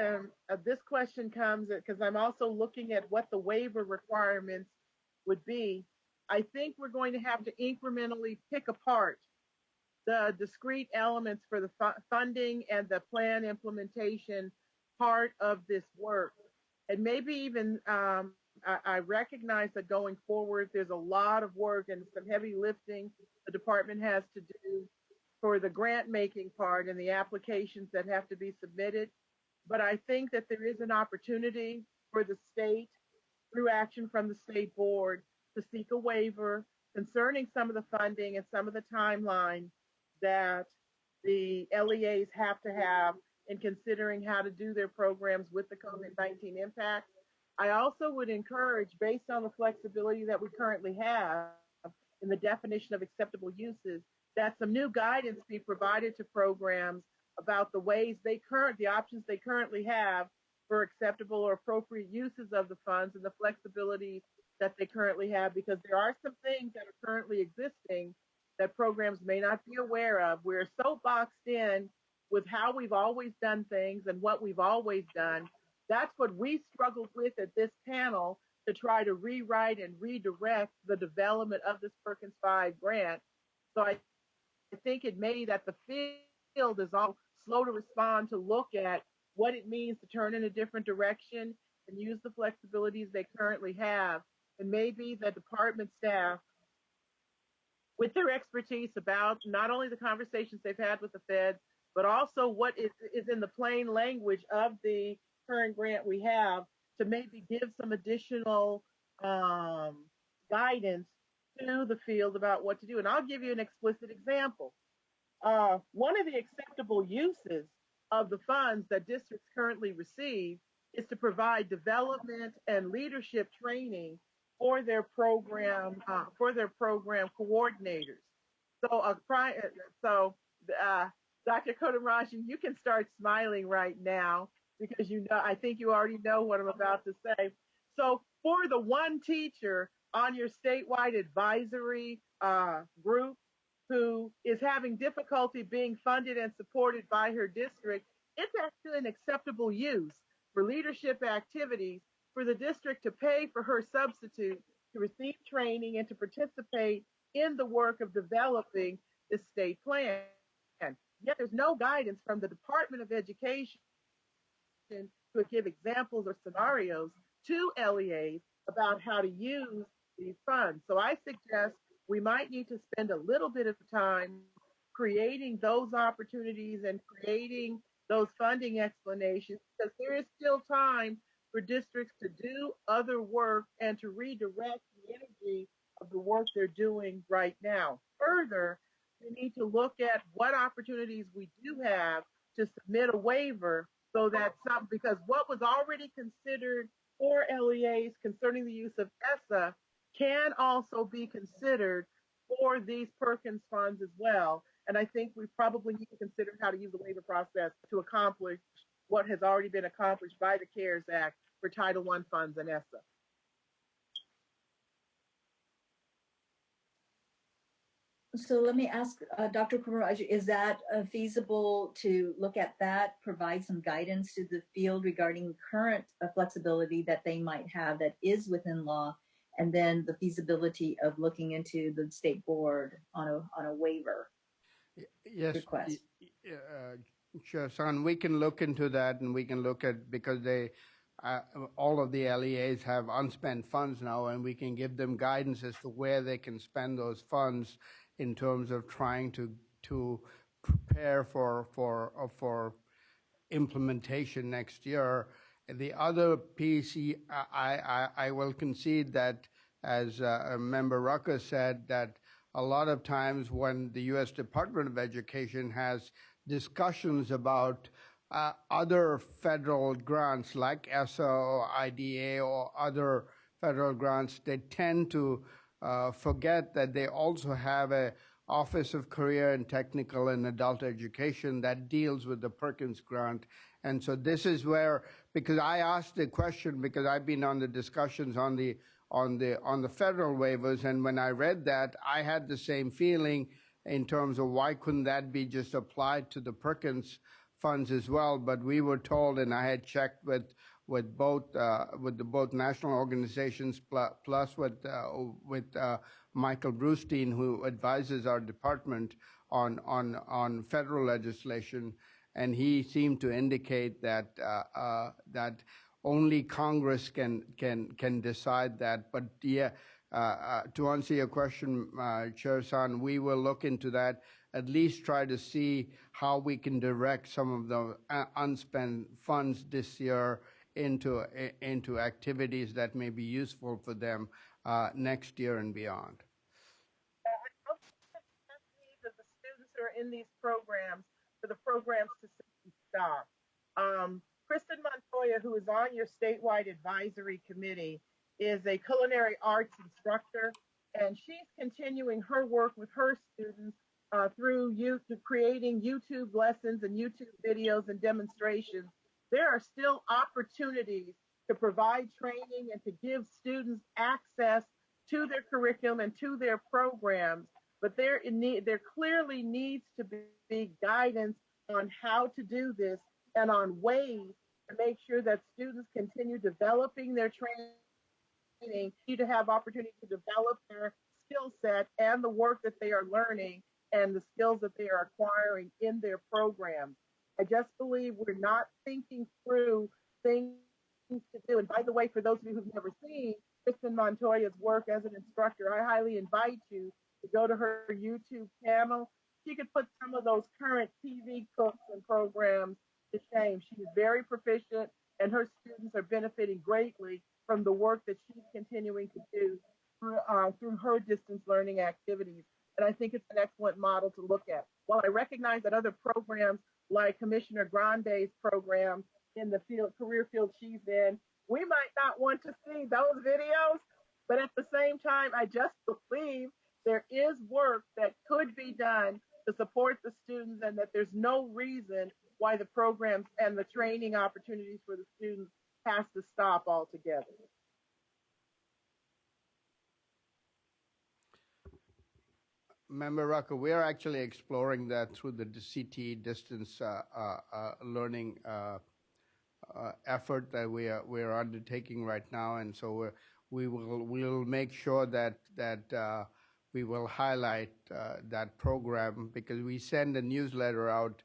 this question comes because I'm also looking at what the waiver requirements would be. I think we're going to have to incrementally pick apart the discrete elements for the funding and the plan implementation part of this work. And maybe even, I recognize that going forward, there's a lot of work and some heavy lifting the department has to do for the grant making part and the applications that have to be submitted. But I think that there is an opportunity for the state, through action from the state board, to seek a waiver concerning some of the funding and some of the timeline that the LEAs have to have in considering how to do their programs with the COVID-19 impact. I also would encourage, based on the flexibility that we currently have in the definition of acceptable uses, that some new guidance be provided to programs about the ways the options they currently have for acceptable or appropriate uses of the funds and the flexibility that they currently have, because there are some things that are currently existing that programs may not be aware of. We're so boxed in with how we've always done things and what we've always done. That's what we struggled with at this panel, to try to rewrite and redirect the development of this Perkins 5 grant. So I think it may that the field is all slow to respond to look at what it means to turn in a different direction and use the flexibilities they currently have. And maybe the department staff, with their expertise about not only the conversations they've had with the feds, but also what is in the plain language of the current grant we have, to maybe give some additional guidance to the field about what to do. And I'll give you an explicit example. One of the acceptable uses of the funds that districts currently receive is to provide development and leadership training for their program coordinators. So, Dr. Kodamarajan, you can start smiling right now, because I think you already know what I'm about to say. So, for the one teacher on your statewide advisory group who is having difficulty being funded and supported by her district, it's actually an acceptable use for leadership activities for the district to pay for her substitute to receive training and to participate in the work of developing this state plan. Yet there's no guidance from the Department of Education to give examples or scenarios to LEAs about how to use these funds. So I suggest we might need to spend a little bit of time creating those opportunities and creating those funding explanations, because there is still time for districts to do other work and to redirect the energy of the work they're doing right now. Further, we need to look at what opportunities we do have to submit a waiver, so that because what was already considered for LEAs concerning the use of ESSA can also be considered for these Perkins funds as well. And I think we probably need to consider how to use the waiver process to accomplish what has already been accomplished by the CARES Act for Title I funds and ESSA. So let me ask Dr. Kumaraj, is that feasible to look at that, provide some guidance to the field regarding current flexibility that they might have that is within law, and then the feasibility of looking into the state board on a waiver Yes, request? sure, son. We can look into that, and we can look at, because they, all of the LEAs have unspent funds now, and we can give them guidance as to where they can spend those funds in terms of trying to prepare for implementation next year. The other piece, I will concede that, as Member Rucker said, that a lot of times when the U.S. Department of Education has discussions about other federal grants like ESSA or IDA or other federal grants, they tend to forget that they also have a Office of Career and Technical and Adult Education that deals with the Perkins grant. And so this is where, because I asked the question because I've been on the discussions on the federal waivers, and when I read that, I had the same feeling in terms of why couldn't that be just applied to the Perkins funds as well. But we were told, and I had checked with both national organizations plus with Michael Brustein, who advises our department on federal legislation, and he seemed to indicate that that only Congress can decide that. But yeah, to answer your question, Chair San, we will look into that. At least try to see how we can direct some of the unspent funds this year into activities that may be useful for them next year and beyond. Needs of the students who are in these programs for the programs to stop. Kristen Montoya, who is on your statewide advisory committee, is a culinary arts instructor, and she's continuing her work with her students through creating YouTube lessons and YouTube videos and demonstrations. There are still opportunities to provide training and to give students access to their curriculum and to their programs, but there clearly needs to be guidance on how to do this and on ways to make sure that students continue developing their training, need to have opportunity to develop their skill set and the work that they are learning and the skills that they are acquiring in their programs. I just believe we're not thinking through things to do. And by the way, for those of you who've never seen Kristen Montoya's work as an instructor, I highly invite you to go to her YouTube channel. She could put some of those current TV cooks and programs to shame. She is very proficient, and her students are benefiting greatly from the work that she's continuing to do through her distance learning activities. And I think it's an excellent model to look at. While I recognize that other programs like Commissioner Grande's program in the career field she's in, we might not want to see those videos, but at the same time, I just believe there is work that could be done to support the students, and that there's no reason why the programs and the training opportunities for the students has to stop altogether. Member Rucker, we are actually exploring that through the CTE distance learning effort that we are undertaking right now, and so we'll make sure that we will highlight that program, because we send a newsletter out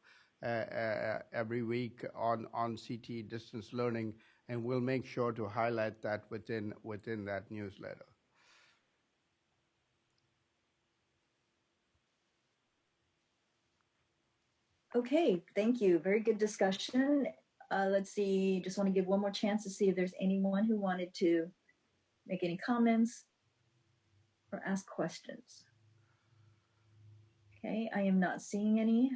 every week on CTE distance learning, and we'll make sure to highlight that within that newsletter. Okay, thank you. Very good discussion. Let's see, just want to give one more chance to see if there's anyone who wanted to make any comments or ask questions. Okay, I am not seeing any.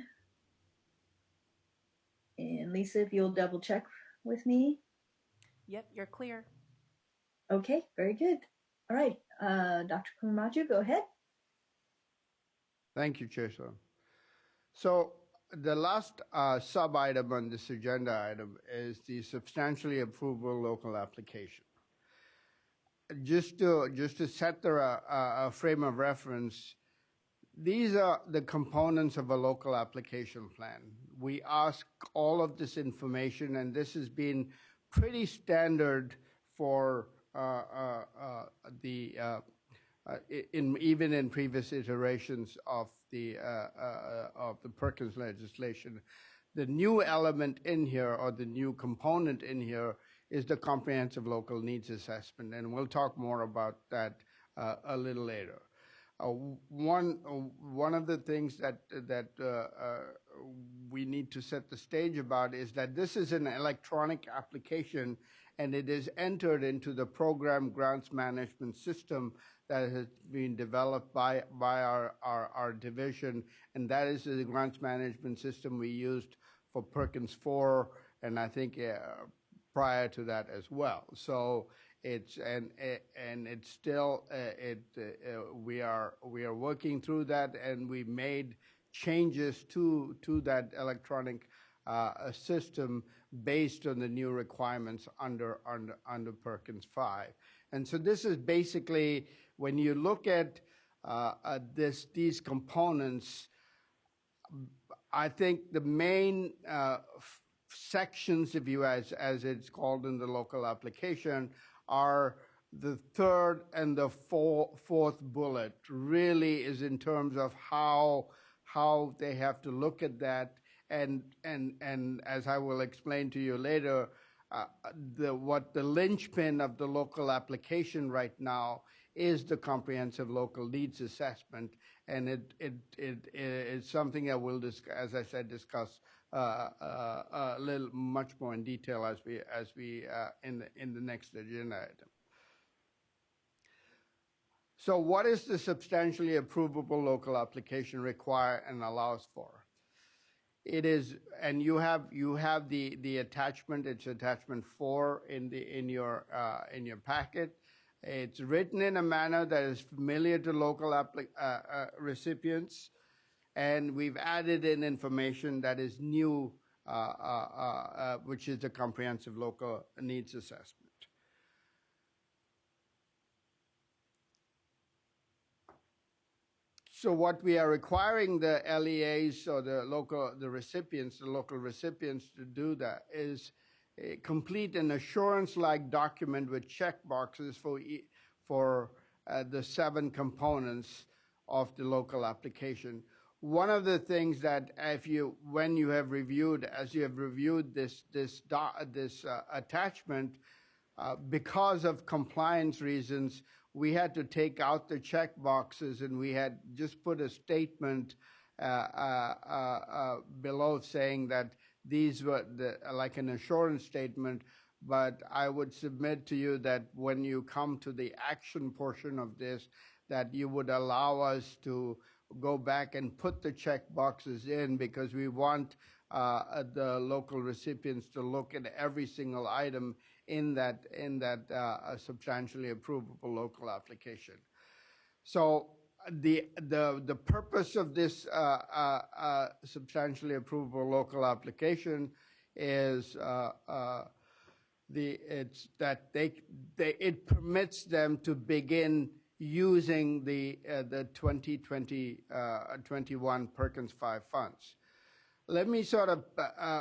And Lisa, if you'll double check with me. Yep, you're clear. Okay, very good. All right, Dr. Kumaraju, go ahead. Thank you, Chair. So the last sub-item on this agenda item is the substantially approvable local application. Just to set the frame of reference, these are the components of a local application plan. We ask all of this information, and this has been pretty standard for even in previous iterations of the Perkins legislation. The new element in here, or the new component in here, is the comprehensive local needs assessment, and we'll talk more about that a little later. One of the things that we need to set the stage about is that this is an electronic application, and it is entered into the program grants management system that has been developed by our division, and that is the grants management system we used for Perkins 4, and I think prior to that as well. So it's it's still we are working through that, and we made changes to that electronic system based on the new requirements under Perkins 5. And so this is basically, when you look at these components, I think the main sections, if you as it's called in the local application, are the third and the fourth bullet. Really is in terms of how they have to look at that, and as I will explain to you later, what the linchpin of the local application right now is the comprehensive local needs assessment, and it is something that we'll discuss, as I said, discuss a little much more in detail as we in the next agenda item. So what is the substantially approvable local application require and allows for? It is, and you have the attachment. It's attachment 4 in your packet. It's written in a manner that is familiar to local recipients, and we've added in information that is new, which is the comprehensive local needs assessment. So what we are requiring the LEAs or the local recipients to do that is complete an assurance-like document with check boxes for the 7 components of the local application. One of the things that when you have reviewed, as you have reviewed this attachment, because of compliance reasons, we had to take out the check boxes, and we had just put a statement below saying that these were like an assurance statement. But I would submit to you that when you come to the action portion of this, that you would allow us to go back and put the check boxes in, because we want the local recipients to look at every single item in that substantially approvable local application. So the purpose of this substantially approvable local application is it permits them to begin using the 2021 Perkins 5 funds. Let me sort of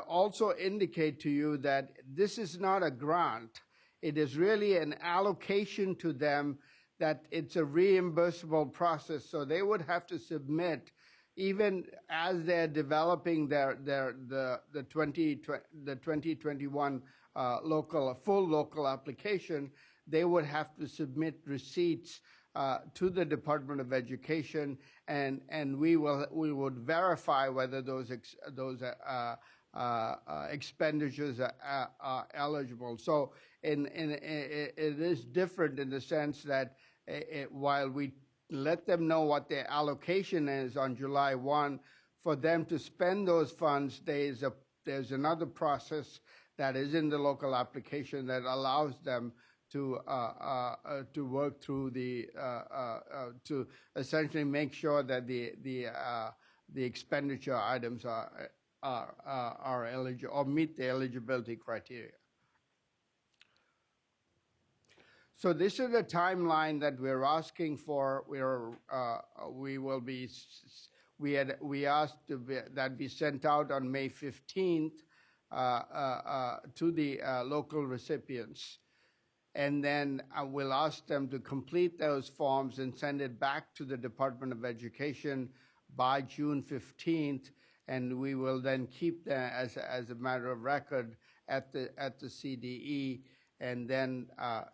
also indicate to you that this is not a grant. It is really an allocation to them, that it's a reimbursable process. So they would have to submit, even as they're developing the 2021 full local application, they would have to submit receipts to the Department of Education, and we would verify whether those expenditures are eligible. So it is different in the sense that while we let them know what their allocation is on July 1, for them to spend those funds, there's another process that is in the local application that allows them to work through to essentially make sure that the expenditure items are are eligible or meet the eligibility criteria. So this is the timeline that we're asking for. We asked that be sent out on May 15th to the local recipients. And then we'll ask them to complete those forms and send it back to the Department of Education by June 15th. And we will then keep that as a matter of record at the CDE. And then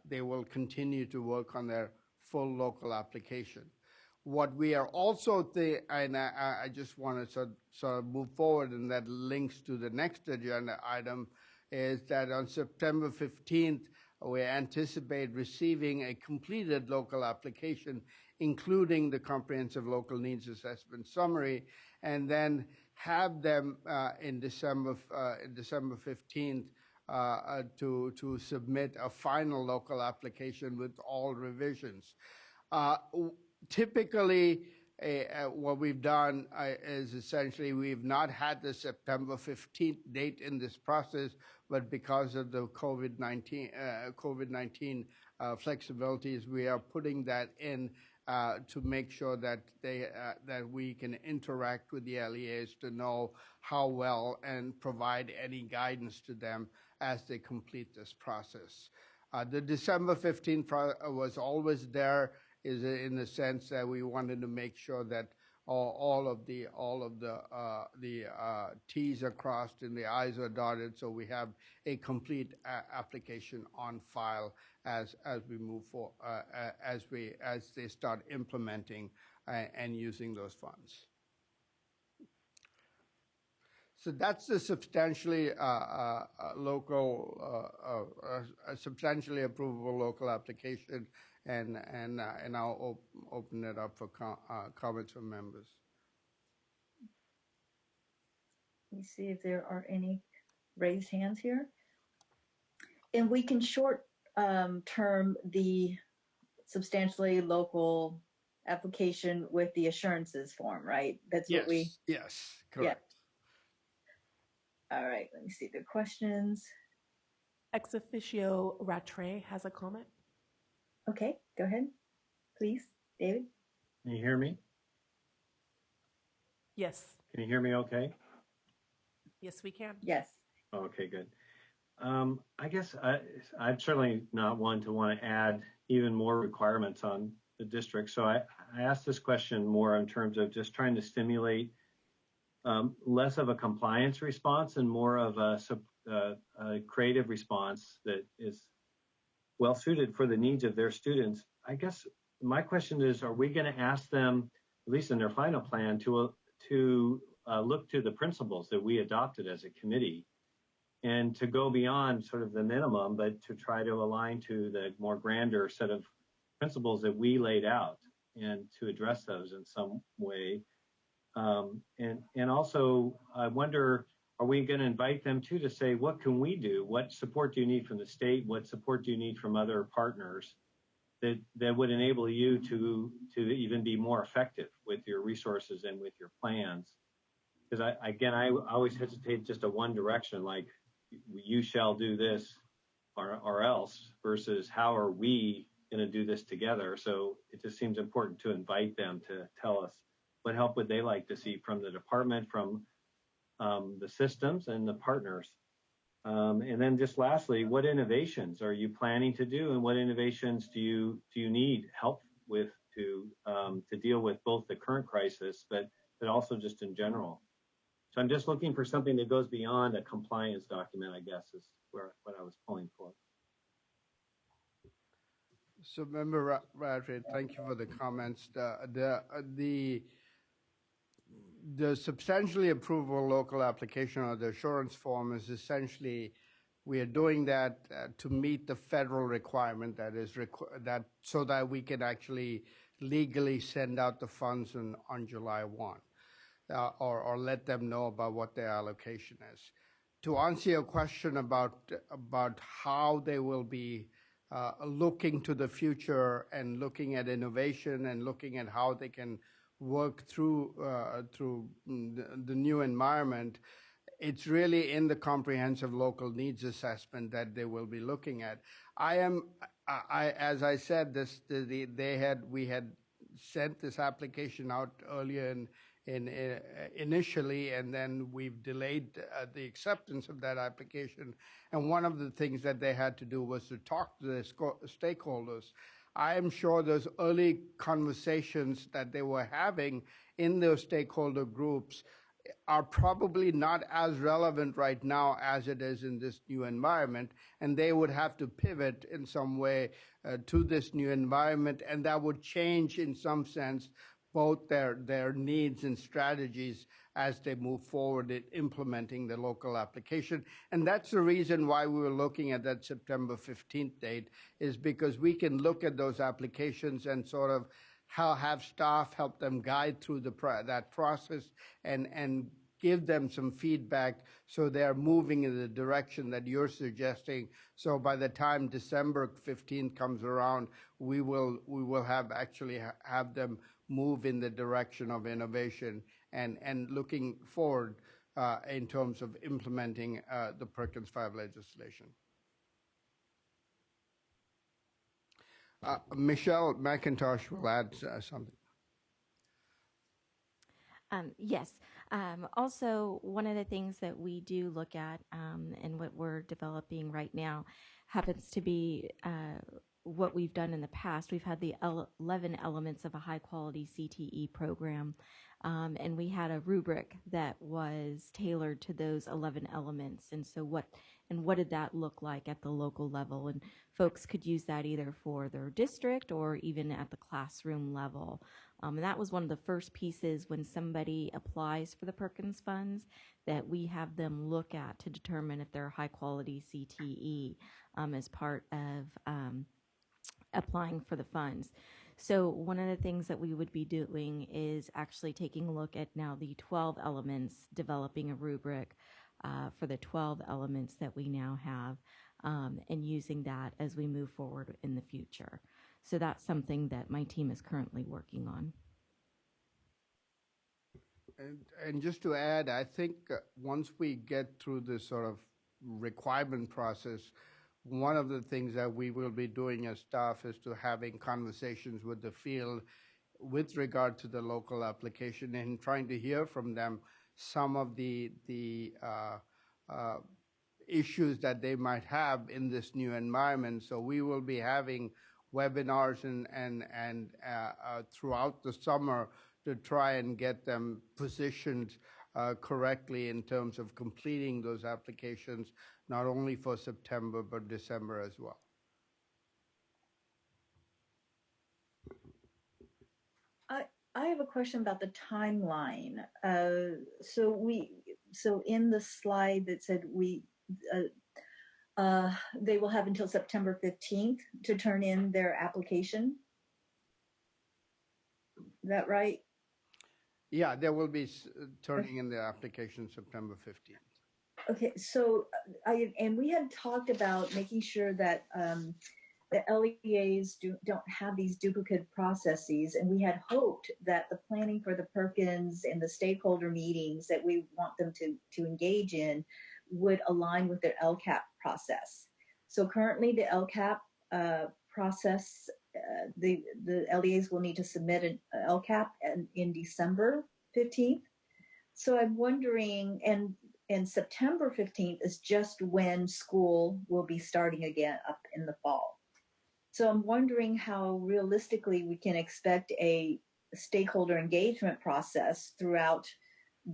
they will continue to work on their full local application. What we are also, and I just want to sort of move forward, and that links to the next agenda item, is that on September 15th, we anticipate receiving a completed local application, including the comprehensive local needs assessment summary, and then have them in December 15th to submit a final local application with all revisions. Typically, what we've done is essentially we've not had the September 15th date in this process, but because of the COVID-19 flexibilities, we are putting that in to make sure that that we can interact with the LEAs to know how well and provide any guidance to them as they complete this process. The December 15th was always there, is in the sense that we wanted to make sure that all of the T's are crossed and the I's are dotted, so we have a complete application on file as we move forward, as they start implementing and using those funds. So that's the substantially substantially approvable local application, and I'll open it up for comments from members. Let me see if there are any raised hands here. And we can short term the substantially local application with the assurances form, right? That's what we. Yes, correct. Yeah. All right, let me see the questions. Ex officio Rattray has a comment. Okay, go ahead, please, David. Can you hear me? Yes. Can you hear me okay? Yes, we can. Yes. Okay, good. I guess I'm certainly not one to want to add even more requirements on the district. So I asked this question more in terms of just trying to stimulate less of a compliance response and more of a creative response that is well suited for the needs of their students. I guess my question is, are we going to ask them, at least in their final plan, to look to the principles that we adopted as a committee and to go beyond sort of the minimum, but to try to align to the more grander set of principles that we laid out and to address those in some way? And also, I wonder, are we going to invite them too to say, what can we do? What support do you need from the state? What support do you need from other partners that would enable you to even be more effective with your resources and with your plans? Because I always hesitate just a one direction, like you shall do this or else, versus how are we going to do this together? So it just seems important to invite them to tell us what help would they like to see from the department, from the systems and the partners. And then just lastly, what innovations are you planning to do, and what innovations do you need help with to deal with both the current crisis, but also just in general? So I'm just looking for something that goes beyond a compliance document, I guess, is what I was pulling for. So, Member Radford, thank you for the comments. The substantially approvable local application, or the assurance form, is essentially, we are doing that to meet the federal requirement that is so that we can actually legally send out the funds on July 1. Or let them know about what their allocation is. To answer your question about how they will be looking to the future and looking at innovation and looking at how they can work through the new environment, it's really in the comprehensive local needs assessment that they will be looking at. As I said, we had sent this application out earlier initially, and then we've delayed the acceptance of that application. And one of the things that they had to do was to talk to the stakeholders. I am sure those early conversations that they were having in those stakeholder groups are probably not as relevant right now as it is in this new environment, and they would have to pivot in some way to this new environment, and that would change in some sense both their needs and strategies as they move forward in implementing the local application. And that's the reason why we were looking at that September 15th date, is because we can look at those applications and sort of have staff help them guide through that process and give them some feedback so they're moving in the direction that you're suggesting. So by the time December 15th comes around, we will have them move in the direction of innovation and looking forward in terms of implementing the Perkins 5 legislation. Michelle McIntosh will add something. Yes. Also, one of the things that we do look at and what we're developing right now happens to be what we've done in the past. We've had the 11 elements of a high-quality CTE program, and we had a rubric that was tailored to those 11 elements. And so what did that look like at the local level? And folks could use that either for their district or even at the classroom level. And that was one of the first pieces when somebody applies for the Perkins funds that we have them look at to determine if they're high quality CTE as part of applying for the funds. So one of the things that we would be doing is actually taking a look at now the 12 elements, developing a rubric for the 12 elements that we now have, and using that as we move forward in the future. So that's something that my team is currently working on. And just to add, I think once we get through this sort of requirement process, one of the things that we will be doing as staff is to having conversations with the field with regard to the local application and trying to hear from them some of the issues that they might have in this new environment. So we will be having webinars and throughout the summer to try and get them positioned correctly in terms of completing those applications, not only for September, but December as well. I have a question about the timeline. So in the slide that said they will have until September 15th to turn in their application. Is that right? Yeah, they will be turning in the application September 15th. Okay, so and we had talked about making sure that the LEAs don't have these duplicate processes, and we had hoped that the planning for the Perkins and the stakeholder meetings that we want them to engage in would align with their LCAP process. So currently the LCAP process, the LEAs will need to submit an LCAP in December 15th. So I'm wondering, and September 15th is just when school will be starting again up in the fall. So I'm wondering how realistically we can expect a stakeholder engagement process throughout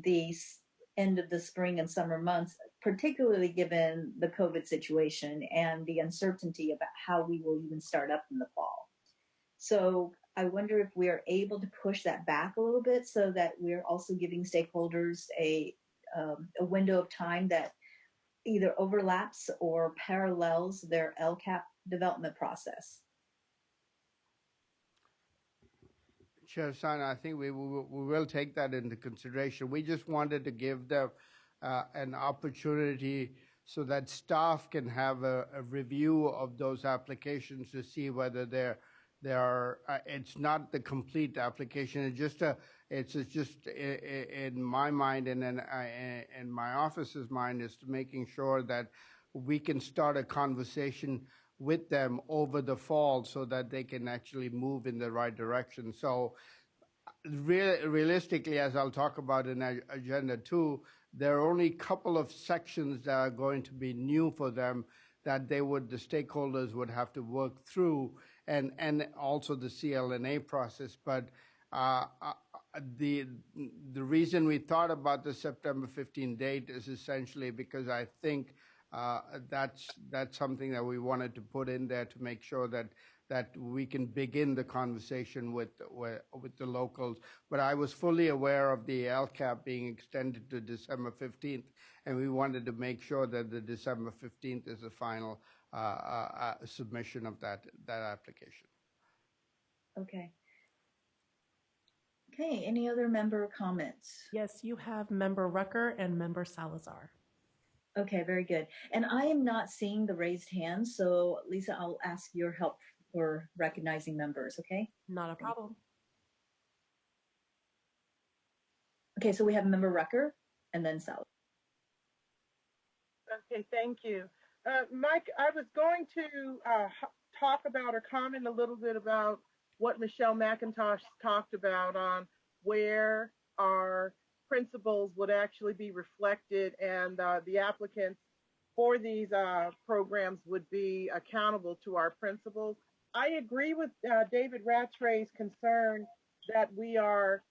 the end of the spring and summer months, particularly given the COVID situation and the uncertainty about how we will even start up in the fall. So I wonder if we are able to push that back a little bit so that we're also giving stakeholders a window of time that either overlaps or parallels their LCAP development process. Chair Sana, I think we will take that into consideration. We just wanted to give them an opportunity so that staff can have a review of those applications to see whether it's not the complete application, it's just It's just in my mind and in my office's mind is to making sure that we can start a conversation with them over the fall so that they can actually move in the right direction. So realistically, as I'll talk about in Agenda 2, there are only a couple of sections that are going to be new for them that the stakeholders would have to work through, and also the CLNA process. But uh, uh, the reason we thought about the September 15 date is essentially because I think that's something that we wanted to put in there to make sure that we can begin the conversation with the locals. But I was fully aware of the LCAP being extended to December 15th, and we wanted to make sure that the December 15th is the final submission of that application. Okay. Okay, any other member comments? Yes, you have Member Rucker and Member Salazar. Okay, very good. And I am not seeing the raised hands, so Lisa, I'll ask your help for recognizing members, okay? Not a problem. Okay, so we have Member Rucker and then Sal. Okay, thank you. Mike, I was going to talk about or comment a little bit about what Michelle McIntosh talked about on where our principles would actually be reflected and the applicants for these programs would be accountable to our principals. I agree with David Rattray's concern that we are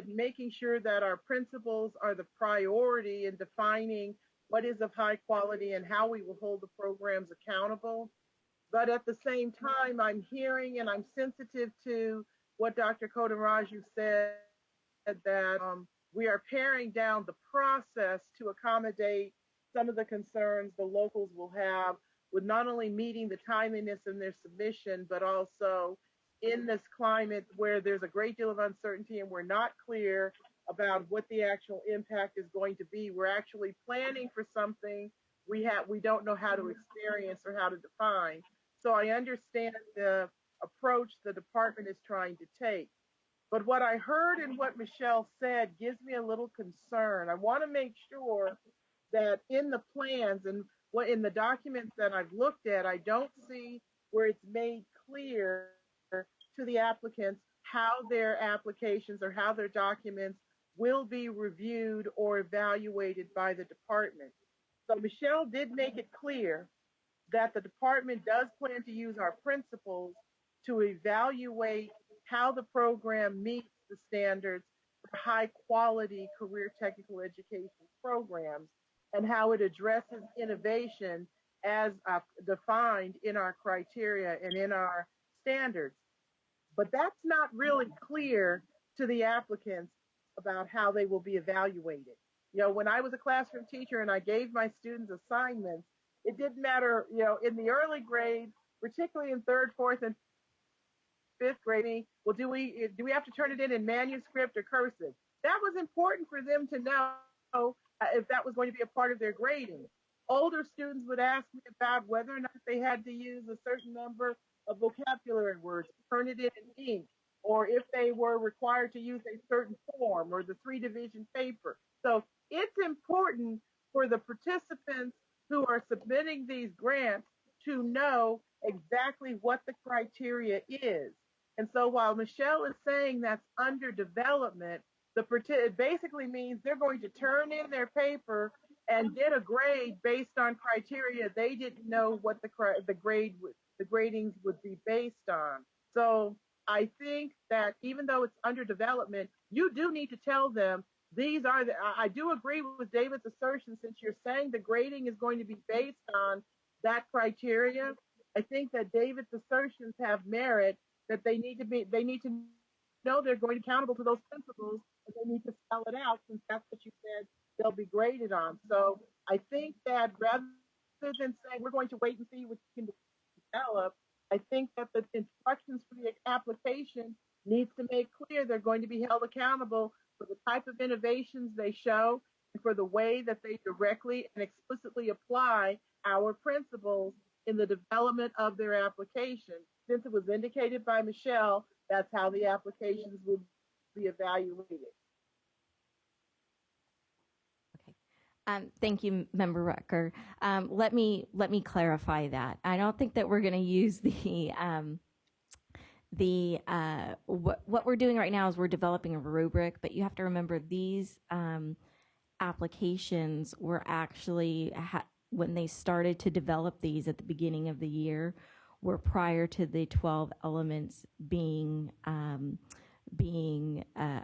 making sure that our principles are the priority in defining what is of high quality and how we will hold the programs accountable. But at the same time, I'm hearing and I'm sensitive to what Dr. Kodaraju said, that we are paring down the process to accommodate some of the concerns the locals will have with not only meeting the timeliness in their submission, but also in this climate where there's a great deal of uncertainty and we're not clear about what the actual impact is going to be. We're actually planning for something we don't know how to experience or how to define. So I understand the approach the department is trying to take. But what I heard and what Michelle said gives me a little concern. I want to make sure that in the plans and what in the documents that I've looked at, I don't see where it's made clear to the applicants how their applications or how their documents will be reviewed or evaluated by the department. So Michelle did make it clear that the department does plan to use our principles to evaluate how the program meets the standards for high quality career technical education programs and how it addresses innovation as defined in our criteria and in our standards. But that's not really clear to the applicants about how they will be evaluated. You know, when I was a classroom teacher and I gave my students assignments, it didn't matter, you know, in the early grades, particularly in third, fourth, and fifth grade, well, do we have to turn it in manuscript or cursive? That was important for them to know if that was going to be a part of their grading. Older students would ask me about whether or not they had to use a certain number of vocabulary words, turn it in ink, or if they were required to use a certain form or the 3-division paper. So it's important for the participants who are submitting these grants to know exactly what the criteria is. And so while Michelle is saying that's under development, it basically means they're going to turn in their paper and get a grade based on criteria they didn't know what the gradings would be based on. So I think that even though it's under development, you do need to tell them these are I do agree with David's assertion, since you're saying the grading is going to be based on that criteria. I think that David's assertions have merit, that they need to know they're going to be accountable to those principles, and they need to spell it out, since that's what you said they'll be graded on. So I think that rather than saying we're going to wait and see what you can develop, I think that the instructions for the application needs to make clear they're going to be held accountable for the type of innovations they show and for the way that they directly and explicitly apply our principles in the development of their application. Since it was indicated by Michelle, that's how the applications will be evaluated. Thank you, Member Rucker. Let me clarify that. I don't think that we're going to use what we're doing right now is we're developing a rubric, but you have to remember these applications were actually when they started to develop these at the beginning of the year were prior to the 12 elements being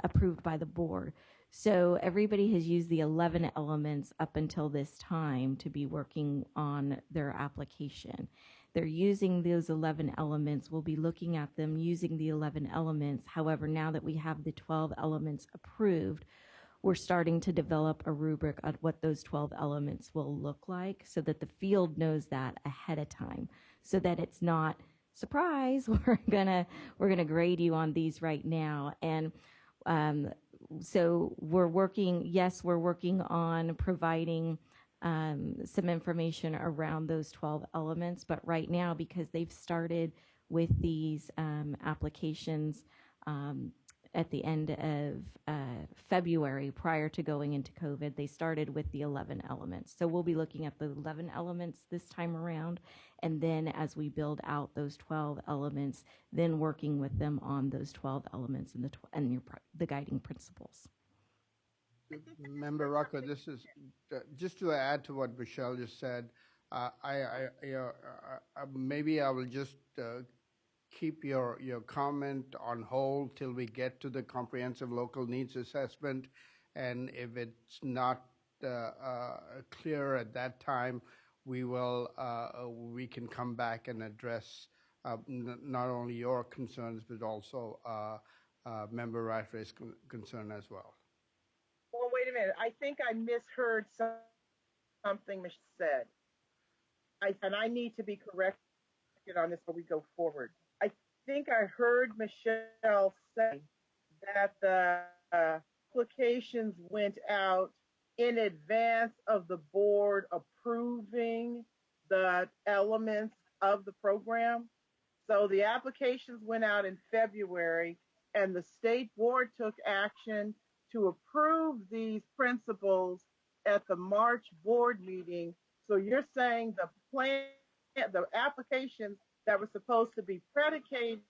approved by the board. So everybody has used the 11 elements up until this time to be working on their application. They're using those 11 elements. We'll be looking at them using the 11 elements. However, now that we have the 12 elements approved, we're starting to develop a rubric on what those 12 elements will look like so that the field knows that ahead of time, so that it's not, surprise, we're gonna grade you on these right now. And so we're working on providing some information around those 12 elements, but right now, because they've started with these applications at the end of February, prior to going into COVID, they started with the 11 elements. So we'll be looking at the 11 elements this time around, and then as we build out those 12 elements, then working with them on those 12 elements and the guiding principles. Member Rucker, this is just to add to what Michelle just said. Maybe I will just keep your comment on hold till we get to the comprehensive local needs assessment, and if it's not clear at that time, we can come back and address not only your concerns but also Member Rafferty's concern as well. Well, wait a minute. I think I misheard something Michelle said. I need to be corrected on this before we go forward. I think I heard Michelle say that the applications went out in advance of the board approving the elements of the program. So the applications went out in February, and the state board took action to approve these principles at the March board meeting. So you're saying the applications that were supposed to be predicated,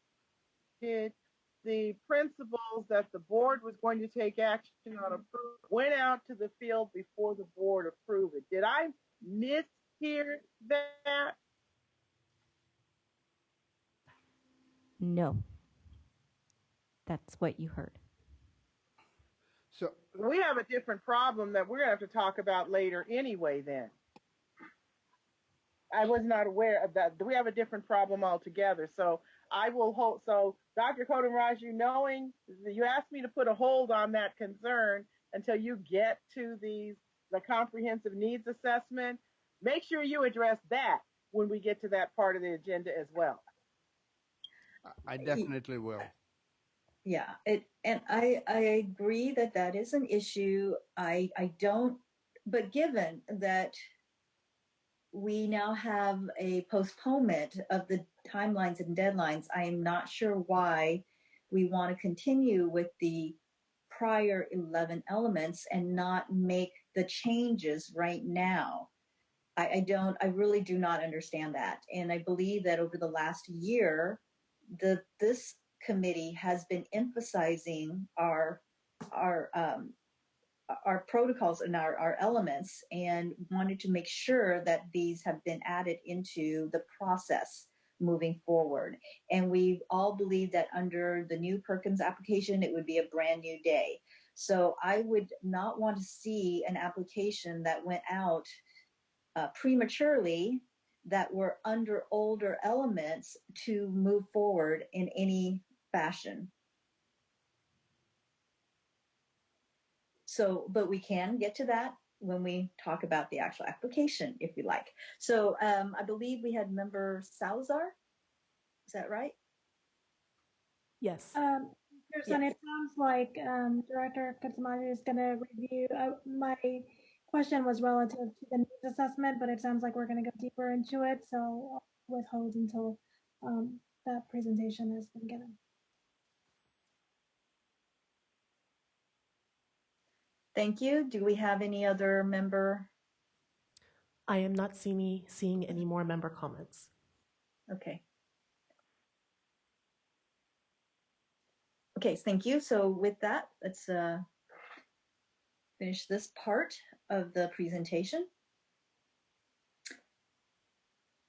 the principles that the board was going to take action on approve, went out to the field before the board approved it. Did I mishear that? No, that's what you heard. So we have a different problem that we're going to have to talk about later anyway then. I was not aware of that. We have a different problem altogether. So I will hold. So Dr. Kodamaraju, knowing you asked me to put a hold on that concern until you get to the comprehensive needs assessment, make sure you address that when we get to that part of the agenda as well. I definitely will. Yeah, and I agree that that is an issue. I don't, but given that we now have a postponement of the timelines and deadlines, I am not sure why we want to continue with the prior 11 elements and not make the changes right now. I really do not understand that. And I believe that over the last year, this committee has been emphasizing our protocols and our elements, and wanted to make sure that these have been added into the process moving forward. And we all believe that under the new Perkins application, it would be a brand new day. So I would not want to see an application that went out prematurely that were under older elements to move forward in any fashion. So, but we can get to that when we talk about the actual application, if you like. So I believe we had Member Salazar. Is that right? Yes. Yes. And it sounds like Director Katsumaki is going to review. My question was relative to the needs assessment, but it sounds like we're going to go deeper into it. So I'll withhold until that presentation has been given. Thank you. Do we have any other member? I am not seeing any more member comments. Okay. Okay, thank you. So with that, let's finish this part of the presentation.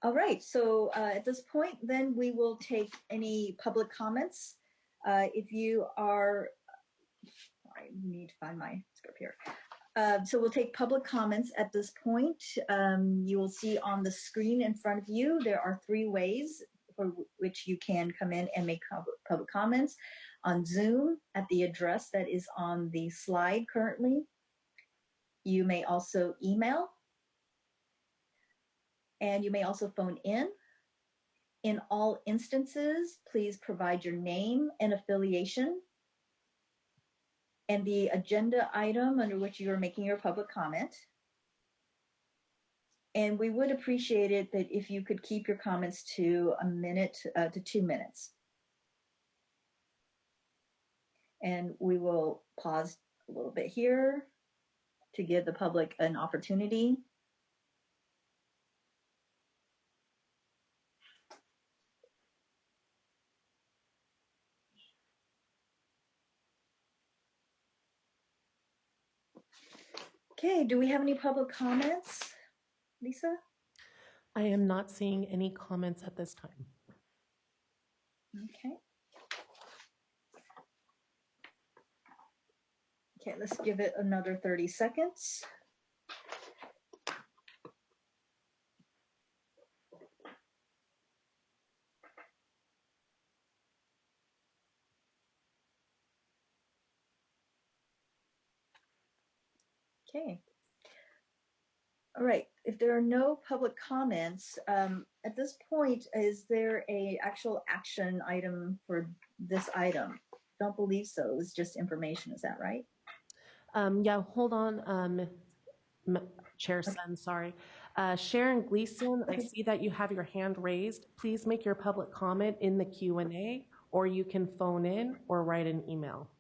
All right, so at this point, then we will take any public comments. If you are, I need to find my script here. So we'll take public comments at this point. You will see on the screen in front of you, there are 3 ways for which you can come in and make public comments. On Zoom at the address that is on the slide currently. You may also email, and you may also phone in. In all instances, please provide your name and affiliation and the agenda item under which you are making your public comment. And we would appreciate it that if you could keep your comments to 1 minute to 2 minutes. And we will pause a little bit here to give the public an opportunity. Okay, do we have any public comments, Lisa? I am not seeing any comments at this time. Okay. Okay, let's give it another 30 seconds. Okay. All right, if there are no public comments, at this point, is there a actual action item for this item? Don't believe so, it was just information, is that right? Yeah, hold on, Chair Sun, sorry. Sharon Gleason, I see that you have your hand raised. Please make your public comment in the Q&A, or you can phone in or write an email.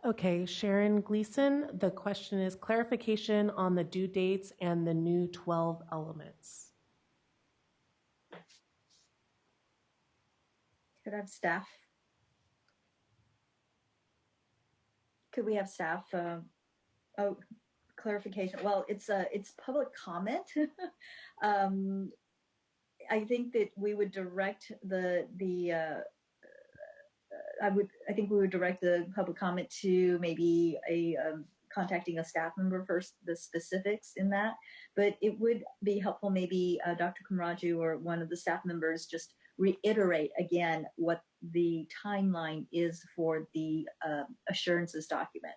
Okay, Sharon Gleason, the question is clarification on the due dates and the new 12 elements. Could I have staff? Could we have staff? Oh, clarification. Well, it's public comment. I think that we would direct I think we would direct the public comment to maybe contacting a staff member for the specifics in that. But it would be helpful maybe Dr. Kumraju or one of the staff members just reiterate again what the timeline is for the assurances document.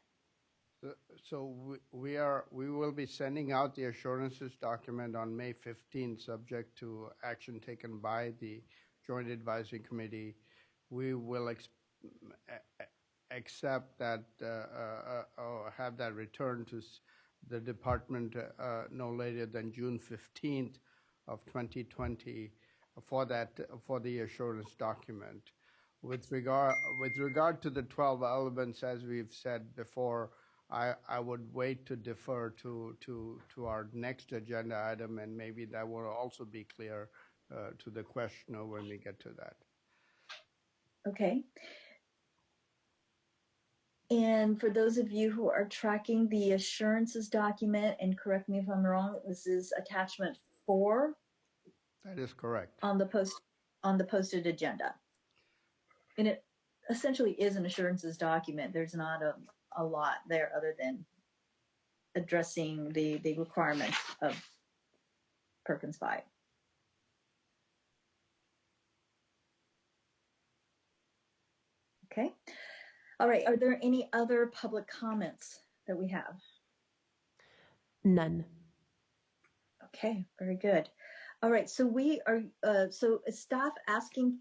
So we will be sending out the assurances document on May 15th, subject to action taken by the Joint Advisory Committee. We will accept that or have that returned to the department no later than June 15th of 2020 for the assurance document. With regard to the 12 elements, as we've said before, I would wait to defer to our next agenda item, and maybe that will also be clear to the questioner when we get to that. Okay. And for those of you who are tracking the assurances document, and correct me if I'm wrong, this is attachment 4. That is correct. On the posted agenda. And it essentially is an assurances document. There's not a lot there other than addressing the requirements of Perkins 5. Okay. All right. Are there any other public comments that we have? None. Okay, very good. All right, so we are, so is staff asking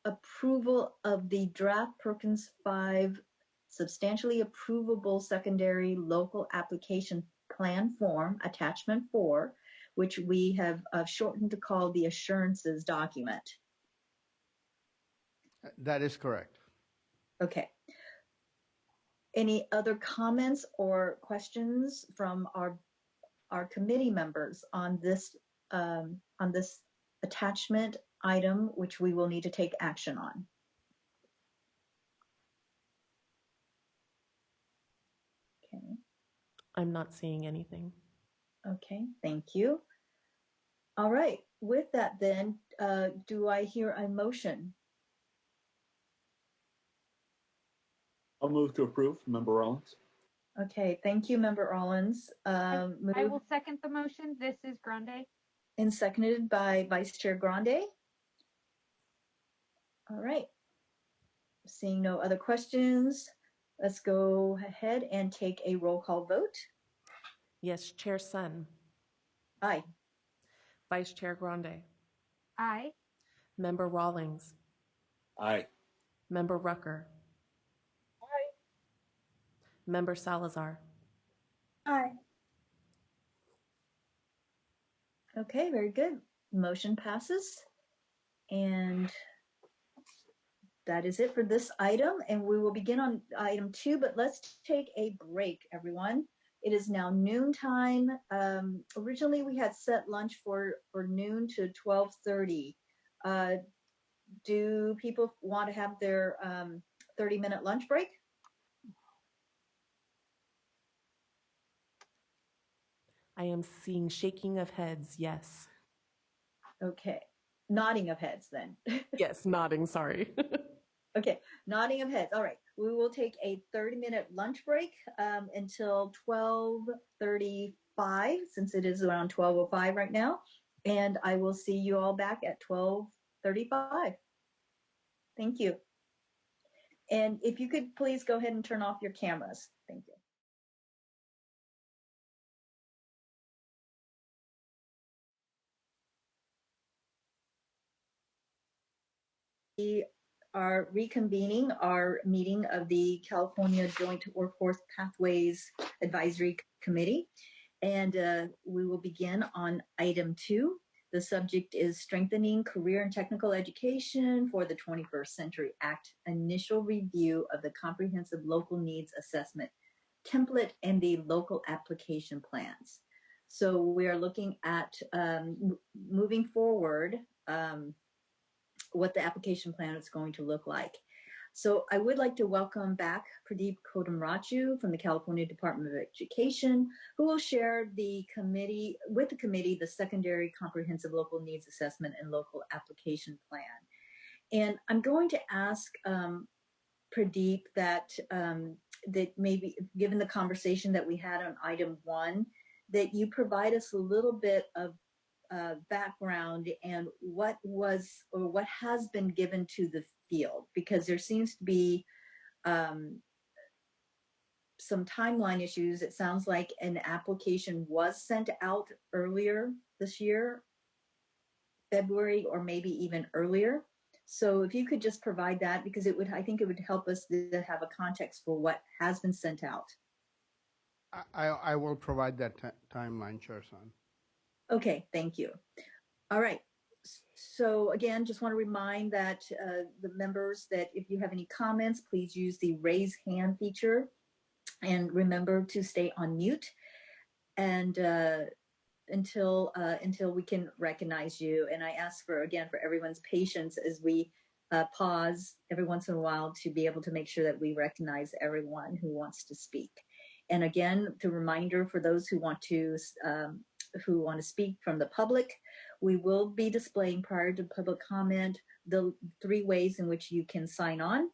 approval of the draft Perkins 5 substantially approvable secondary local application plan form, attachment 4, which we have shortened to call the assurances document. That is correct. Okay. Any other comments or questions from our committee members on this attachment item, which we will need to take action on? Okay. I'm not seeing anything. Okay, thank you. All right, with that then, do I hear a motion? I'll move to approve, Member Rollins. Okay, thank you, Member Rollins. I will second the motion. This is Grande. And seconded by Vice Chair Grande. All right. Seeing no other questions, let's go ahead and take a roll call vote. Yes, Chair Sun. Aye. Vice Chair Grande. Aye. Member Rawlings. Aye. Member Rucker. Aye. Member Salazar. Aye. Okay, very good. Motion passes. And that is it for this item. And we will begin on item 2, but let's take a break, everyone. It is now noontime. Originally, we had set lunch for noon to 12:30. Do people want to have their 30-minute lunch break? I am seeing shaking of heads, yes. Okay, nodding of heads then. Yes, nodding, sorry. Okay, nodding of heads. All right, we will take a 30-minute lunch break until 12:35, since it is around 12:05 right now. And I will see you all back at 12:35. Thank you. And if you could please go ahead and turn off your cameras. Thank you. We are reconvening our meeting of the California Joint Workforce Pathways Advisory Committee, and we will begin on item 2. The subject is strengthening career and technical education for the 21st Century Act, initial review of the comprehensive local needs assessment template and the local application plans. So we are looking at moving forward what the application plan is going to look like. So I would like to welcome back Pradeep Kodamraju from the California Department of Education, who will share with the committee the secondary comprehensive local needs assessment and local application plan. And I'm going to ask Pradeep that maybe, given the conversation that we had on item 1, that you provide us a little bit of background and what has been given to the field, because there seems to be some timeline issues. It sounds like an application was sent out earlier this year, February, or maybe even earlier. So if you could just provide that, because I think it would help us to have a context for what has been sent out. I will provide that timeline, Chair Sun. Okay, thank you. All right. So again, just want to remind that the members that if you have any comments, please use the raise hand feature, and remember to stay on mute and until we can recognize you. And I ask for everyone's patience as we pause every once in a while to be able to make sure that we recognize everyone who wants to speak. And again, the reminder for those who want to speak from the public, we will be displaying prior to public comment the 3 ways in which you can sign on.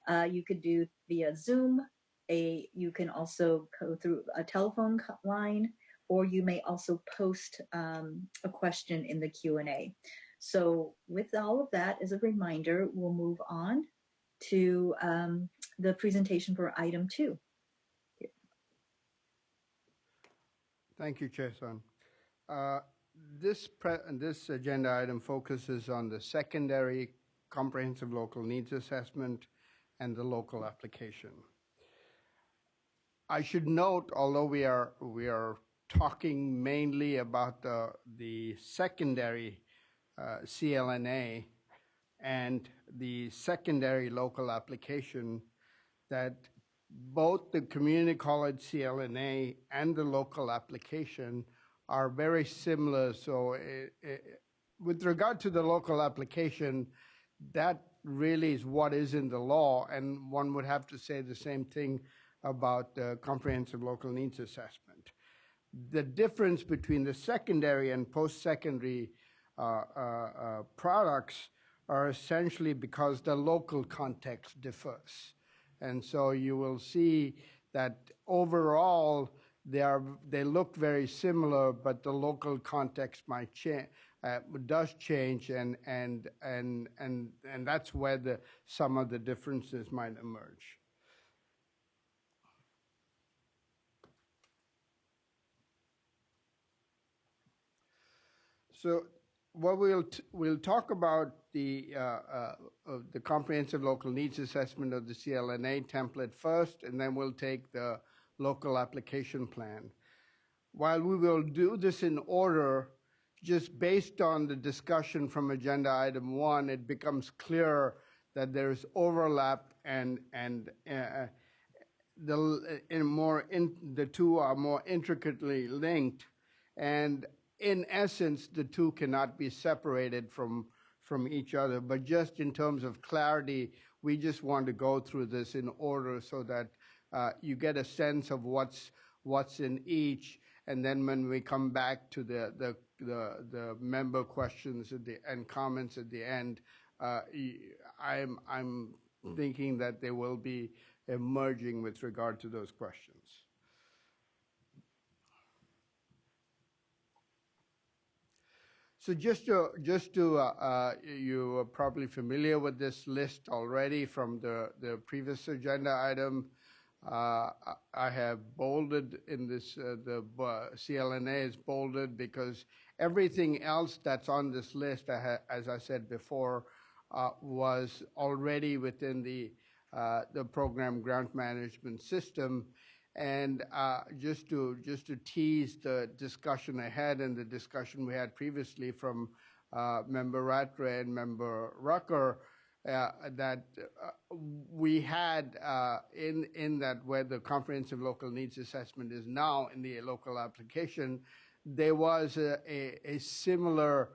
You could do via Zoom, you can also go through a telephone line, or you may also post a question in the Q&A. So with all of that as a reminder, we'll move on to the presentation for item 2. Thank you, Chair-son. This agenda item focuses on the secondary comprehensive local needs assessment and the local application. I should note, although we are talking mainly about the secondary CLNA and the secondary local application, that both the community college CLNA and the local application are very similar. So with regard to the local application, that really is what is in the law, and one would have to say the same thing about the comprehensive local needs assessment. The difference between the secondary and post-secondary products are essentially because the local context differs. And so you will see that overall they look very similar, but the local context might change, does change, and that's where some of the differences might emerge. So what we'll talk about the comprehensive local needs assessment of the CLNA template first, and then we'll take the local application plan. While we will do this in order, just based on the discussion from agenda item 1, it becomes clear that there's overlap and the two are more intricately linked, and in essence, the two cannot be separated from each other. But just in terms of clarity, we just want to go through this in order so that you get a sense of what's in each, and then when we come back to the member questions and comments at the end, I'm thinking that they will be emerging with regard to those questions. So just to you are probably familiar with this list already from the previous agenda item. I have bolded in this, the CLNA is bolded because everything else that's on this list, as I said before, was already within the program grant management system. And just to tease the discussion ahead and the discussion we had previously from Member Rattray and Member Rucker, that we had in that where the comprehensive local needs assessment is now in the local application, there was a similar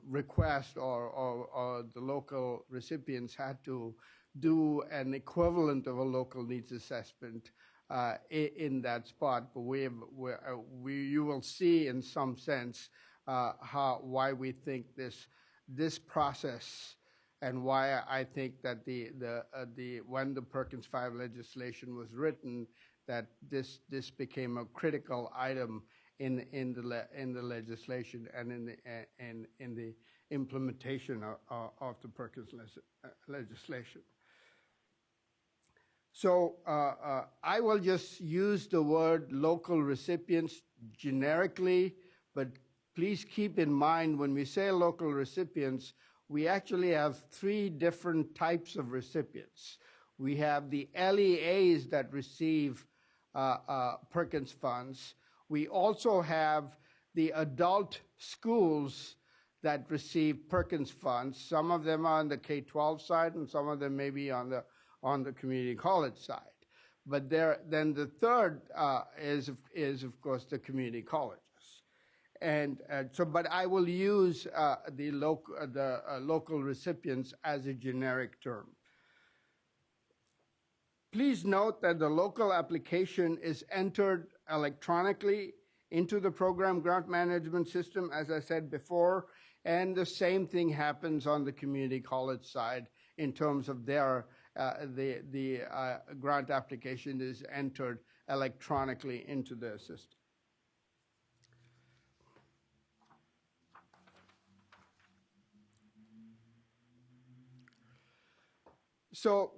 request or the local recipients had to do an equivalent of a local needs assessment in that spot. But you will see in some sense why we think this process and why I think that when the Perkins 5 legislation was written, that this became a critical item in the legislation and in the implementation of the Perkins legislation. So I will just use the word local recipients generically, but please keep in mind when we say local recipients, we actually have 3 different types of recipients. We have the LEAs that receive Perkins funds. We also have the adult schools that receive Perkins funds. Some of them are on the K-12 side, and some of them may be on the community college side. But then the third is of course the community colleges. And but I will use the local recipients as a generic term. Please note that the local application is entered electronically into the program grant management system, as I said before, and the same thing happens on the community college side in terms of their the grant application is entered electronically into the system. So,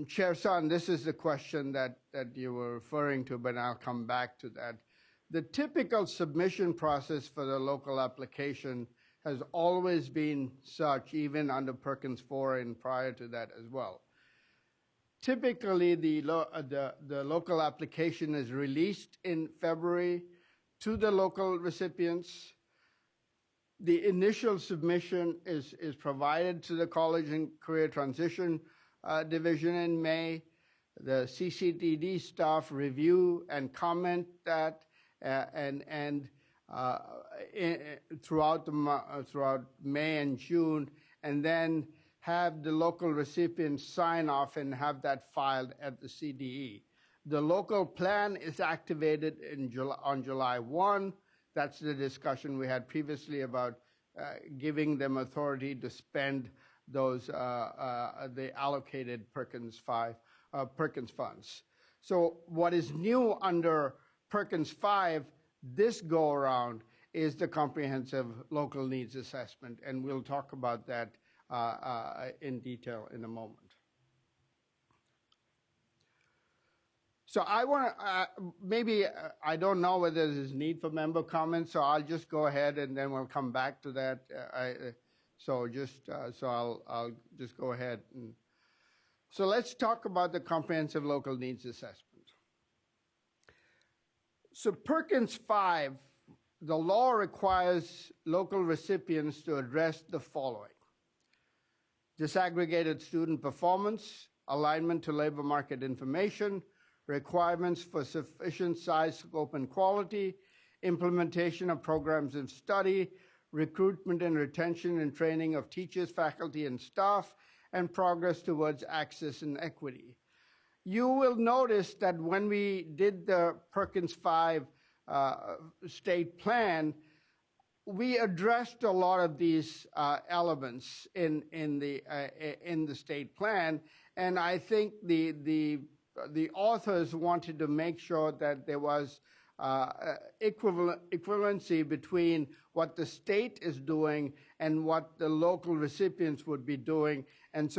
Chair Son, this is the question that you were referring to, but I'll come back to that. The typical submission process for the local application has always been such, even under Perkins 4 and prior to that as well. Typically, the local application is released in February to the local recipients. The initial submission is provided to the College and Career Transition Division in May. The CCTD staff review and comment that throughout May and June, and then have the local recipients sign off and have that filed at the CDE. The local plan is activated on July 1. That's the discussion we had previously about giving them authority to spend those the allocated Perkins funds. So what is new under Perkins 5 this go around is the comprehensive local needs assessment, and we'll talk about that in detail in a moment. So I want to, I don't know whether there's need for member comments, so I'll just go ahead and then we'll come back to that. So I'll just go ahead. So let's talk about the comprehensive local needs assessment. So Perkins 5, the law requires local recipients to address the following: disaggregated student performance, alignment to labor market information, requirements for sufficient size, scope, and quality, implementation of programs of study, recruitment and retention and training of teachers, faculty, and staff, and progress towards access and equity. You will notice that when we did the Perkins 5 state plan, we addressed a lot of these elements in the state plan, and I think the authors wanted to make sure that there was equivalency between what the state is doing and what the local recipients would be doing, and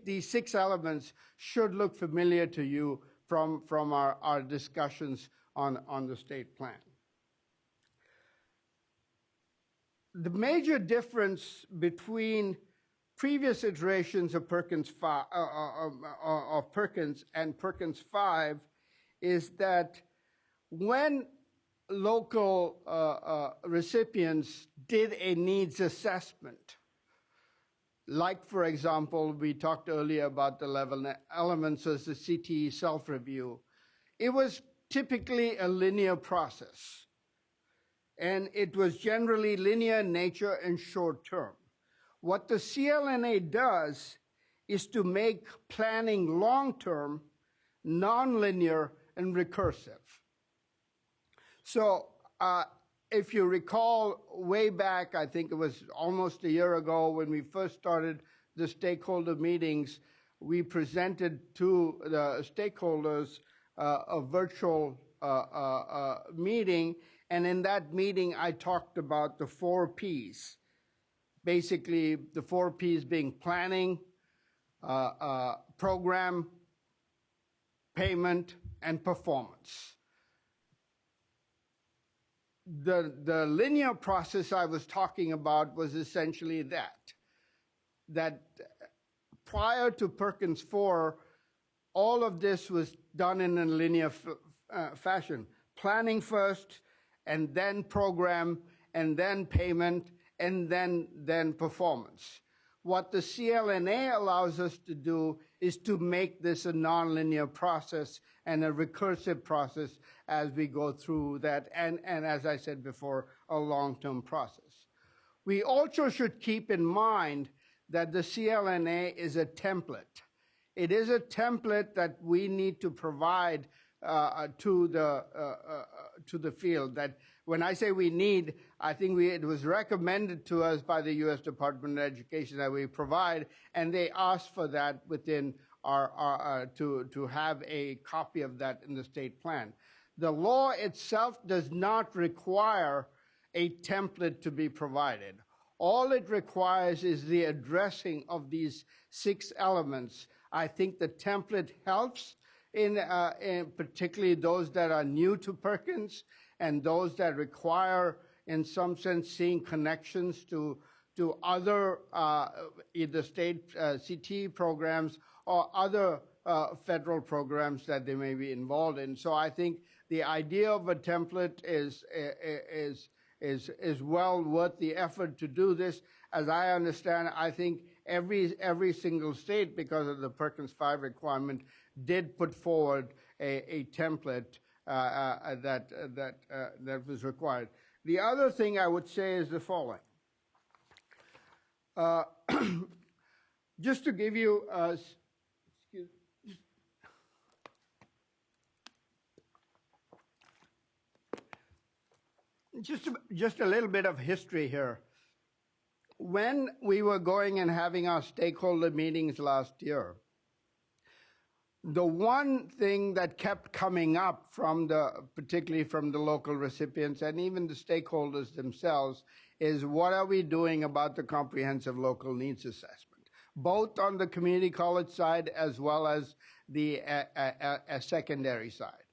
these six elements should look familiar to you from our discussions on the state plan. The major difference between previous iterations of Perkins and Perkins 5 is that when local recipients did a needs assessment, like, for example, we talked earlier about the 11 elements as the CTE self-review, it was typically a linear process, and it was generally linear in nature and short-term. What the CLNA does is to make planning long-term, non-linear, and recursive. So if you recall way back, I think it was almost a year ago when we first started the stakeholder meetings, we presented to the stakeholders a virtual meeting, and in that meeting I talked about the 4 Ps. Basically, the 4 Ps being planning, program, payment, and performance. The linear process I was talking about was essentially that prior to Perkins 4, all of this was done in a linear fashion. Planning first, and then program, and then payment, and then performance. What the CLNA allows us to do is to make this a nonlinear process and a recursive process as we go through that, and as I said before, a long-term process. We also should keep in mind that the CLNA is a template. It is a template that we need to provide to the field. That when I say we need, I think it was recommended to us by the U.S. Department of Education that we provide, and they asked for that within to have a copy of that in the state plan. The law itself does not require a template to be provided. All it requires is the addressing of these 6 elements. I think the template helps in particularly those that are new to Perkins and those that require, in some sense, seeing connections to other either state CTE programs or other federal programs that they may be involved in. So I think the idea of a template is well worth the effort to do this. As I understand, I think every single state, because of the Perkins 5 requirement, did put forward a template that was required. The other thing I would say is the following. Just to give you, just a little bit of history here. When we were going and having our stakeholder meetings last year, the one thing that kept coming up particularly from the local recipients and even the stakeholders themselves, is what are we doing about the comprehensive local needs assessment, both on the community college side as well as the secondary side.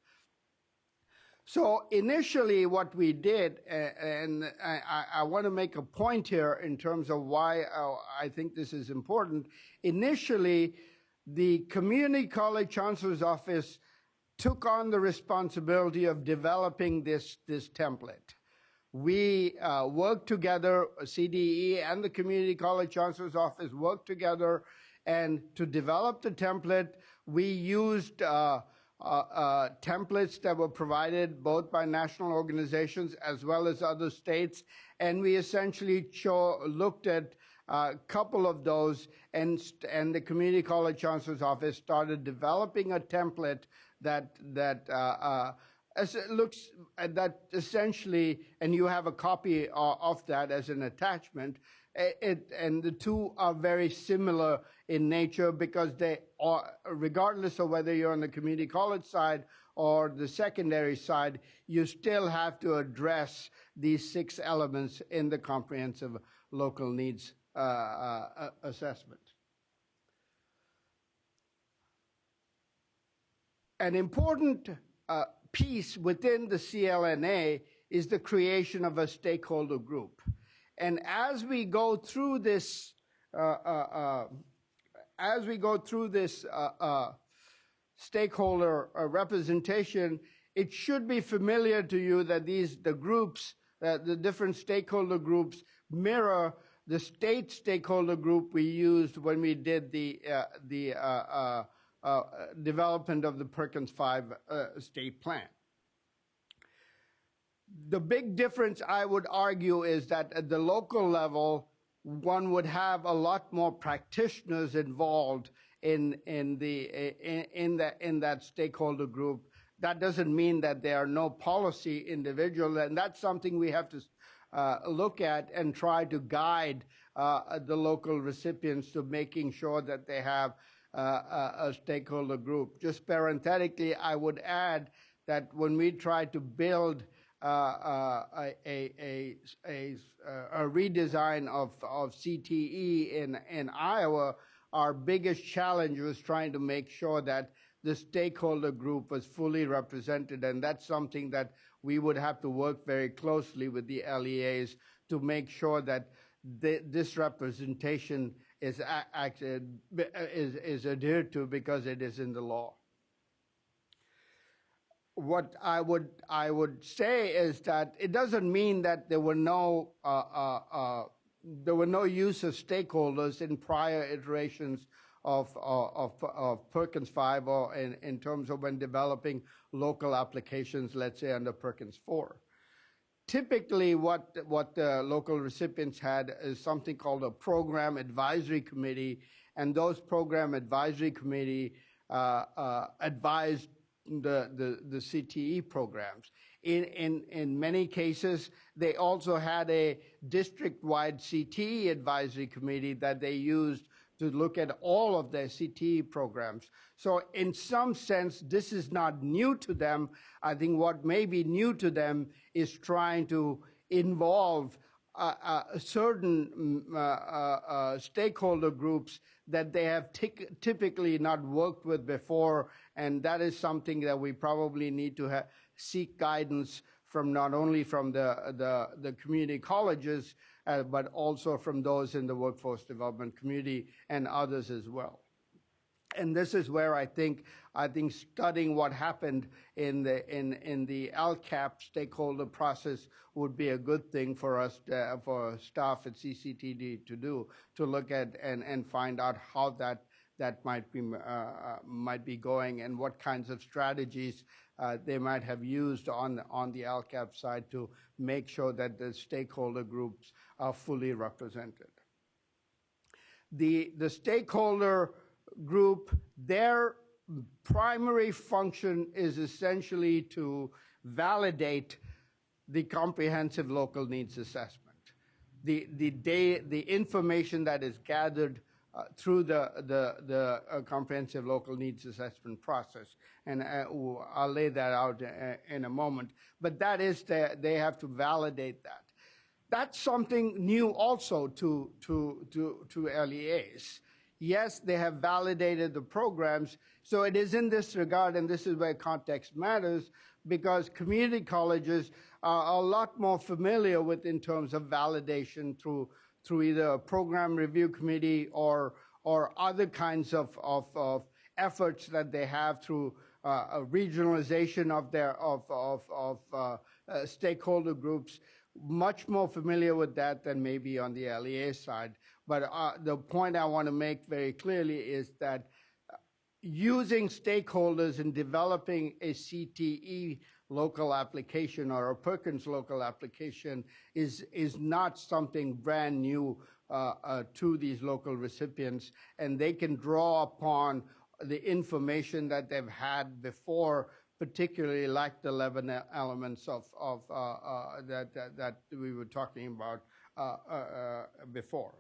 So initially what we did, and I want to make a point here in terms of why I think this is important. Initially, the Community College Chancellor's Office took on the responsibility of developing this template. We worked together, CDE and the Community College Chancellor's Office worked together, and to develop the template, we used templates that were provided both by national organizations as well as other states, and we essentially looked at a couple of those, and the Community College Chancellor's Office started developing a template that looks that essentially, and you have a copy of that as an attachment. And the two are very similar in nature because they are, regardless of whether you're on the community college side or the secondary side, you still have to address these 6 elements in the comprehensive local needs assessment. An important piece within the CLNA is the creation of a stakeholder group. And as we go through this, stakeholder representation, it should be familiar to you that the different stakeholder groups mirror the state stakeholder group we used when we did the development of the Perkins 5 state plan. The big difference, I would argue, is that at the local level, one would have a lot more practitioners involved in that stakeholder group. That doesn't mean that there are no policy individuals, and that's something we have to look at and try to guide the local recipients to making sure that they have a stakeholder group. Just parenthetically, I would add that when we try to build a redesign of CTE in Iowa, our biggest challenge was trying to make sure that the stakeholder group was fully represented, and that's something that we would have to work very closely with the LEAs to make sure that this representation is adhered to because it is in the law. What I would say is that it doesn't mean that there were no use of stakeholders in prior iterations of Perkins 5 or in terms of when developing local applications, let's say under Perkins 4. Typically, what the local recipients had is something called a program advisory committee, and those program advisory committee advised the CTE programs. In many cases, they also had a district-wide CTE advisory committee that they used to look at all of their CTE programs. So in some sense, this is not new to them. I think what may be new to them is trying to involve certain stakeholder groups that they have typically not worked with before, and that is something that we probably need to seek guidance from, not only from the community colleges, but also from those in the workforce development community and others as well. And this is where I think studying what happened in the LCAP stakeholder process would be a good thing for us, for staff at CCTD to do, to look at and find out how that might be going, and what kinds of strategies they might have used on the LCAP side to make sure that the stakeholder groups are fully represented. The stakeholder group, their primary function is essentially to validate the comprehensive local needs assessment. The information that is gathered through the comprehensive local needs assessment process, and I'll lay that out in a moment. But that is they have to validate that. That's something new also to LEAs. Yes, they have validated the programs, so it is in this regard, and this is where context matters, because community colleges are a lot more familiar with in terms of validation through either a program review committee or other kinds of efforts that they have through a regionalization of their stakeholder groups. Much more familiar with that than maybe on the LEA side. But the point I want to make very clearly is that using stakeholders in developing a CTE local application or a Perkins local application is not something brand new to these local recipients, and they can draw upon the information that they've had before, particularly like the 11 elements that we were talking about before.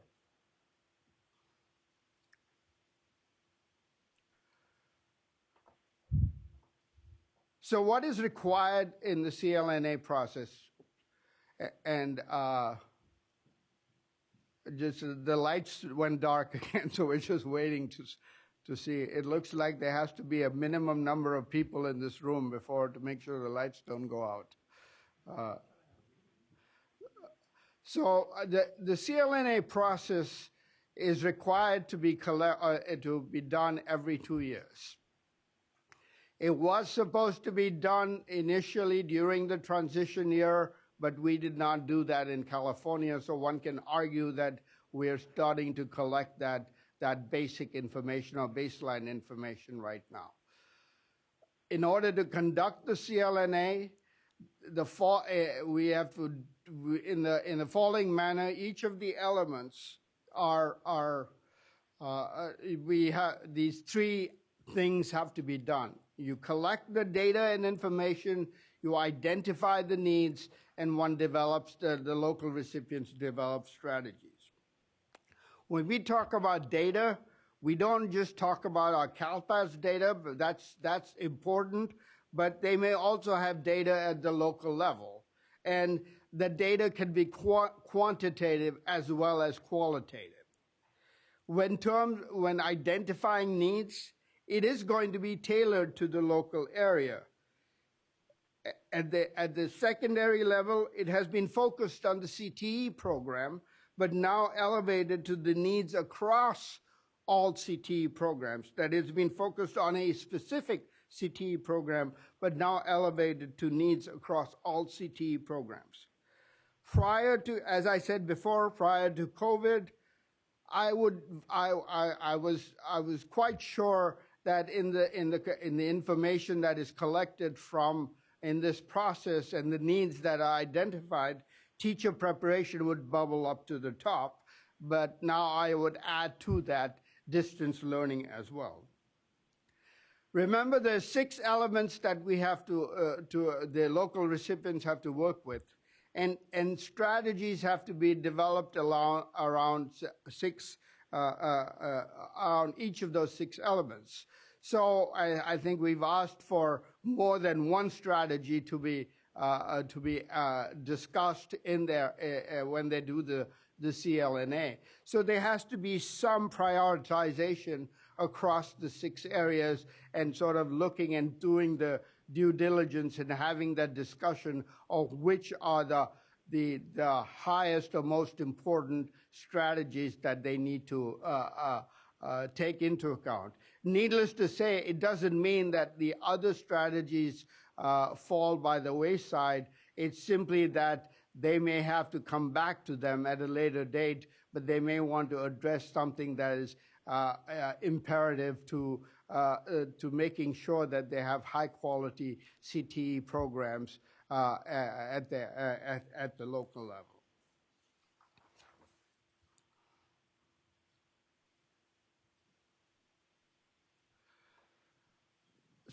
So what is required in the CLNA process? And just the lights went dark again, so we're just waiting to see. It looks like there has to be a minimum number of people in this room to make sure the lights don't go out. So the CLNA process is required to be done every 2 years. It was supposed to be done initially during the transition year, but we did not do that in California, so one can argue that we're starting to collect that basic information or baseline information right now. In order to conduct the CLNA, we have to, in the following manner, each of the elements we have these three things have to be done. You collect the data and information, you identify the needs, and one develops, the local recipients develop strategies. When we talk about data, we don't just talk about our CalPAS data, but that's important, but they may also have data at the local level. And the data can be quantitative as well as qualitative. When identifying needs, it is going to be tailored to the local area. At the secondary level, it has been focused on the CTE program, but now elevated to the needs across all CTE programs. That has been focused on a specific CTE program, but now elevated to needs across all CTE programs. Prior to, as I said before, prior to COVID, I was quite sure that in the information that is collected in this process and the needs that are identified, teacher preparation would bubble up to the top. But now I would add to that distance learning as well. Remember, there's 6 elements that we have the local recipients have to work with. And strategies have to be developed around each of those 6 elements. So I think we've asked for more than one strategy to be to be discussed in their when they do the CLNA. So there has to be some prioritization across the 6 areas and sort of looking and doing the due diligence and having that discussion of which are the highest or most important strategies that they need to take into account. Needless to say, it doesn't mean that the other strategies fall by the wayside. It's simply that they may have to come back to them at a later date, but they may want to address something that is imperative to making sure that they have high quality CTE programs at the local level.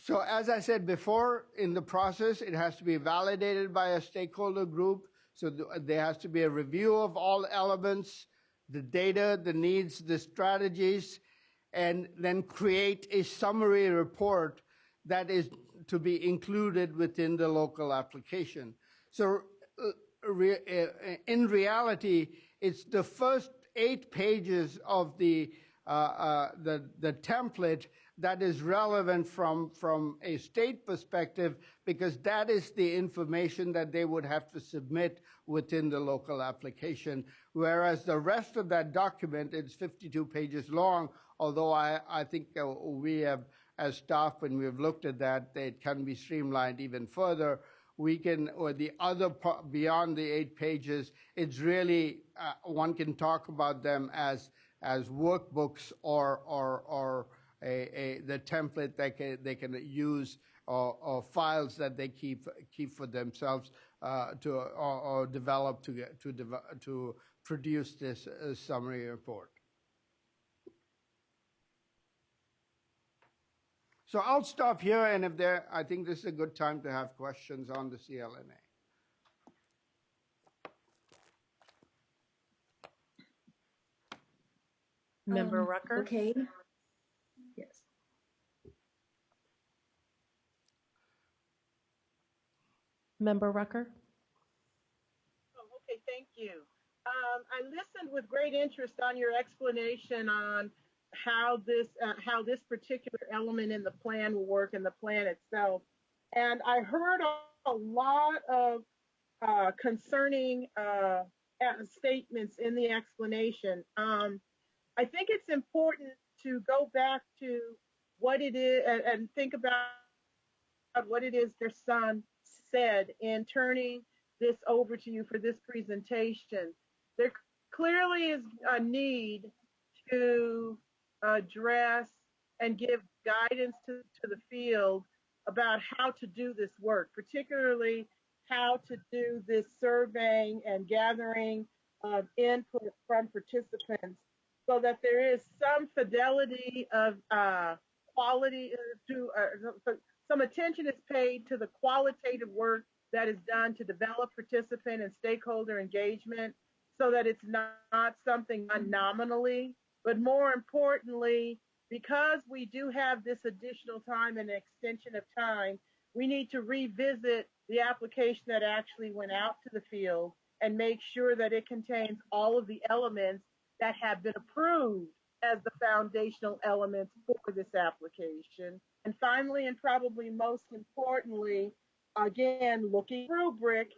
So as I said before, in the process, it has to be validated by a stakeholder group. So there has to be a review of all elements, the data, the needs, the strategies, and then create a summary report that is to be included within the local application. So in reality, it's the first 8 pages of the template that is relevant from a state perspective, because that is the information that they would have to submit within the local application. Whereas the rest of that document is 52 pages long, although I think we have, as staff, when we've looked at that, it can be streamlined even further. We can, or the other part, beyond the 8 pages, it's really, one can talk about them as workbooks or the template they can use, or files that they keep for themselves or develop to produce this summary report. So I'll stop here, and I think this is a good time to have questions on the CLNA. Member Rucker? Okay. Yes. Member Rucker? Oh, okay, thank you. I listened with great interest on your explanation on how this particular element in the plan will work, in the plan itself. And I heard a lot of concerning statements in the explanation. I think it's important to go back to what it is and think about what it is their son said in turning this over to you for this presentation. There clearly is a need to address and give guidance to the field about how to do this work, particularly how to do this surveying and gathering of input from participants, so that there is some fidelity of quality some attention is paid to the qualitative work that is done to develop participant and stakeholder engagement, so that it's not something done nominally, but more importantly, because we do have this additional time and extension of time, we need to revisit the application that actually went out to the field and make sure that it contains all of the elements that have been approved as the foundational elements for this application. And finally, and probably most importantly, again, looking at the rubric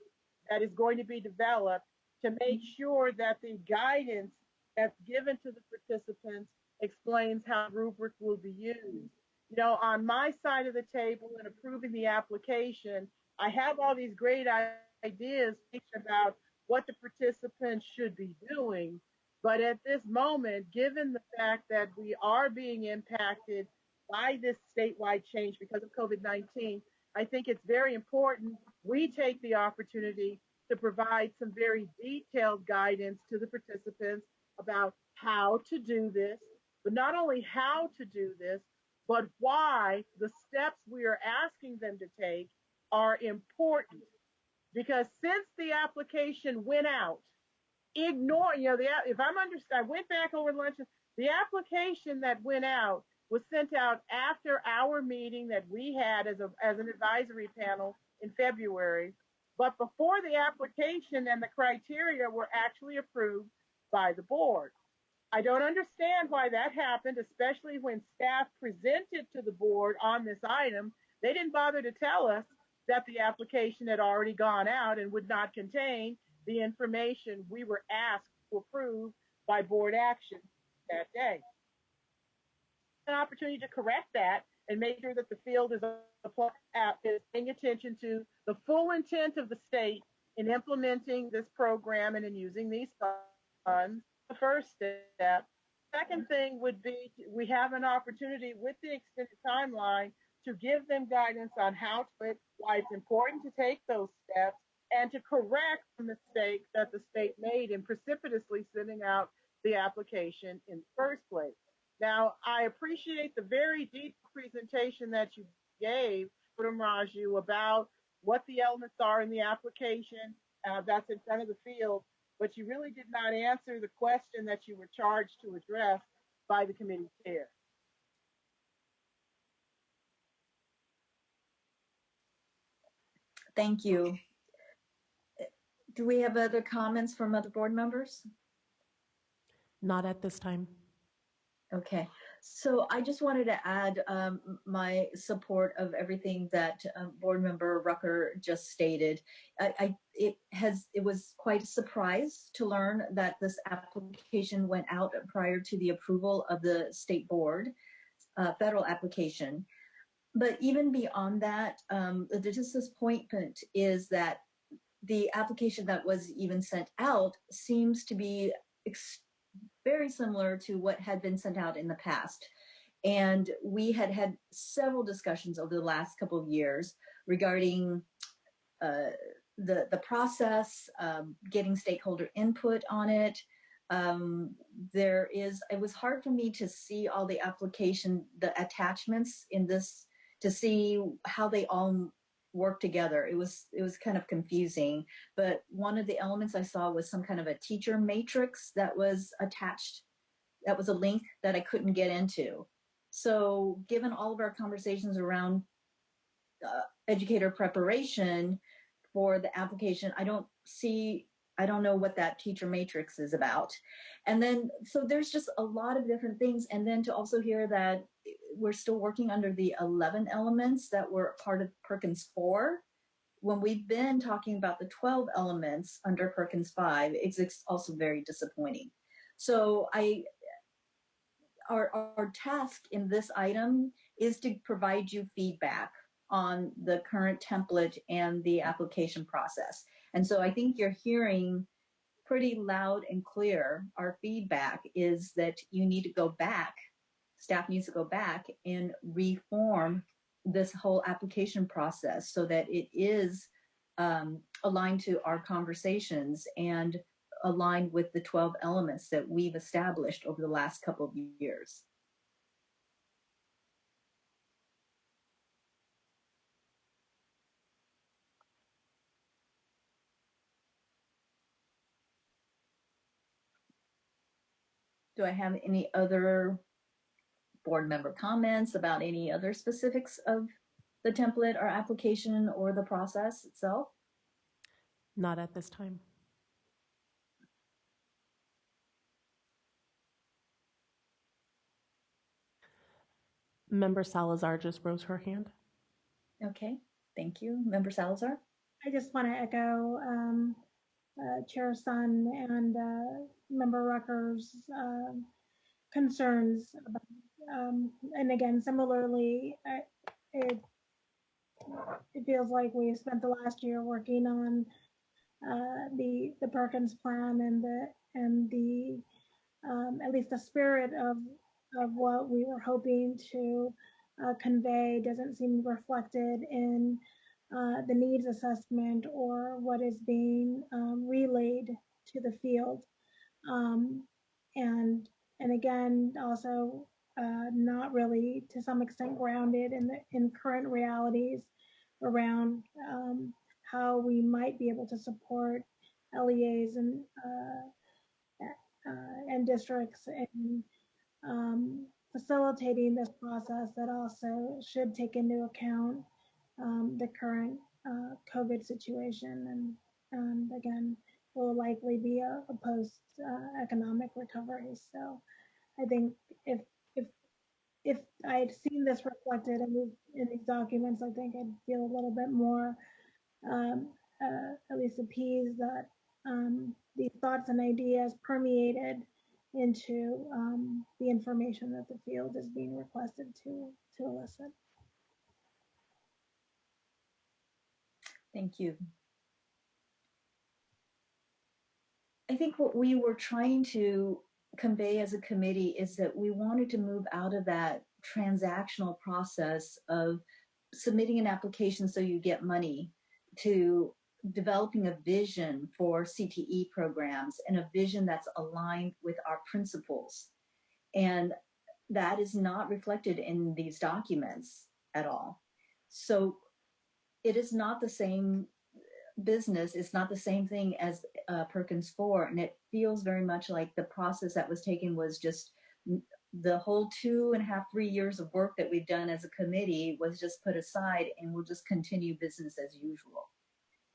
that is going to be developed to make sure that the guidance that's given to the participants explains how rubric will be used. You know, on my side of the table in approving the application, I have all these great ideas about what the participants should be doing. But at this moment, given the fact that we are being impacted by this statewide change because of COVID-19, I think it's very important we take the opportunity to provide some very detailed guidance to the participants about how to do this, but not only how to do this, but why the steps we are asking them to take are important. Because since the application went out, if I'm I went back over lunch, the application that went out was sent out after our meeting that we had as an advisory panel in February. but before the application and the criteria were actually approved by the board. I don't understand why that happened, especially when staff presented to the board on this item. They didn't bother to tell us that the application had already gone out and would not contain the information we were asked to approve by board action that day. An opportunity to correct that and make sure that the field is paying attention to the full intent of the state in implementing this program and in using these funds. The first step. Second thing would be we have an opportunity with the extended timeline to give them guidance on how to, why it's important to take those steps, and to correct the mistakes that the state made in precipitously sending out the application in the first place. Now, I appreciate the very deep presentation that you gave, Raju, about what the elements are in the application that's in front of the field, but you really did not answer the question that you were charged to address by the committee chair. Thank you. Do we have other comments from other board members? Not at this time. Okay, so I just wanted to add my support of everything that board member Rucker just stated. It was quite a surprise to learn that this application went out prior to the approval of the state board, federal application. But even beyond that, the disappointment is that the application that was even sent out seems to be very similar to what had been sent out in the past. And we had had several discussions over the last couple of years regarding the process, getting stakeholder input on it. It was hard for me to see all the application, the attachments in this, to see how they all work together. It was kind of confusing, but one of the elements I saw was some kind of a teacher matrix that was attached. That was a link that I couldn't get into. So given all of our conversations around educator preparation for the application, I don't know what that teacher matrix is about. And then, so there's just a lot of different things. And then to also hear that we're still working under the 11 elements that were part of Perkins 4, when we've been talking about the 12 elements under Perkins 5, it's also very disappointing. So our task in this item is to provide you feedback on the current template and the application process. And so I think you're hearing pretty loud and clear. Our feedback is that you need to go back, staff needs to go back and reform this whole application process so that it is aligned to our conversations and aligned with the 12 elements that we've established over the last couple of years. Do I have any other board member comments about any other specifics of the template or application or the process itself? Not at this time. Member Salazar just rose her hand. Okay, thank you. Member Salazar? I just want to echo Chair Sun and Member Rucker's concerns about, and again, similarly, it feels like we spent the last year working on the Perkins plan and the at least the spirit of what we were hoping to convey doesn't seem reflected in the needs assessment or what is being relayed to the field. And again, also not really to some extent grounded in current realities around how we might be able to support LEAs and districts in facilitating this process that also should take into account the current COVID situation, and again, will likely be a post economic recovery. So I think if if if I'd seen this reflected in these documents, I think I'd feel a little bit more at least appeased that these thoughts and ideas permeated into the information that the field is being requested to elicit. Thank you. I think what we were trying to convey as a committee is that we wanted to move out of that transactional process of submitting an application so you get money to developing a vision for CTE programs and a vision that's aligned with our principles. And that is not reflected in these documents at all. So it is not the same business. It's not the same thing as Perkins 4. And it feels very much like the process that was taken was just the whole 2.5, 3 years of work that we've done as a committee was just put aside, and we'll just continue business as usual.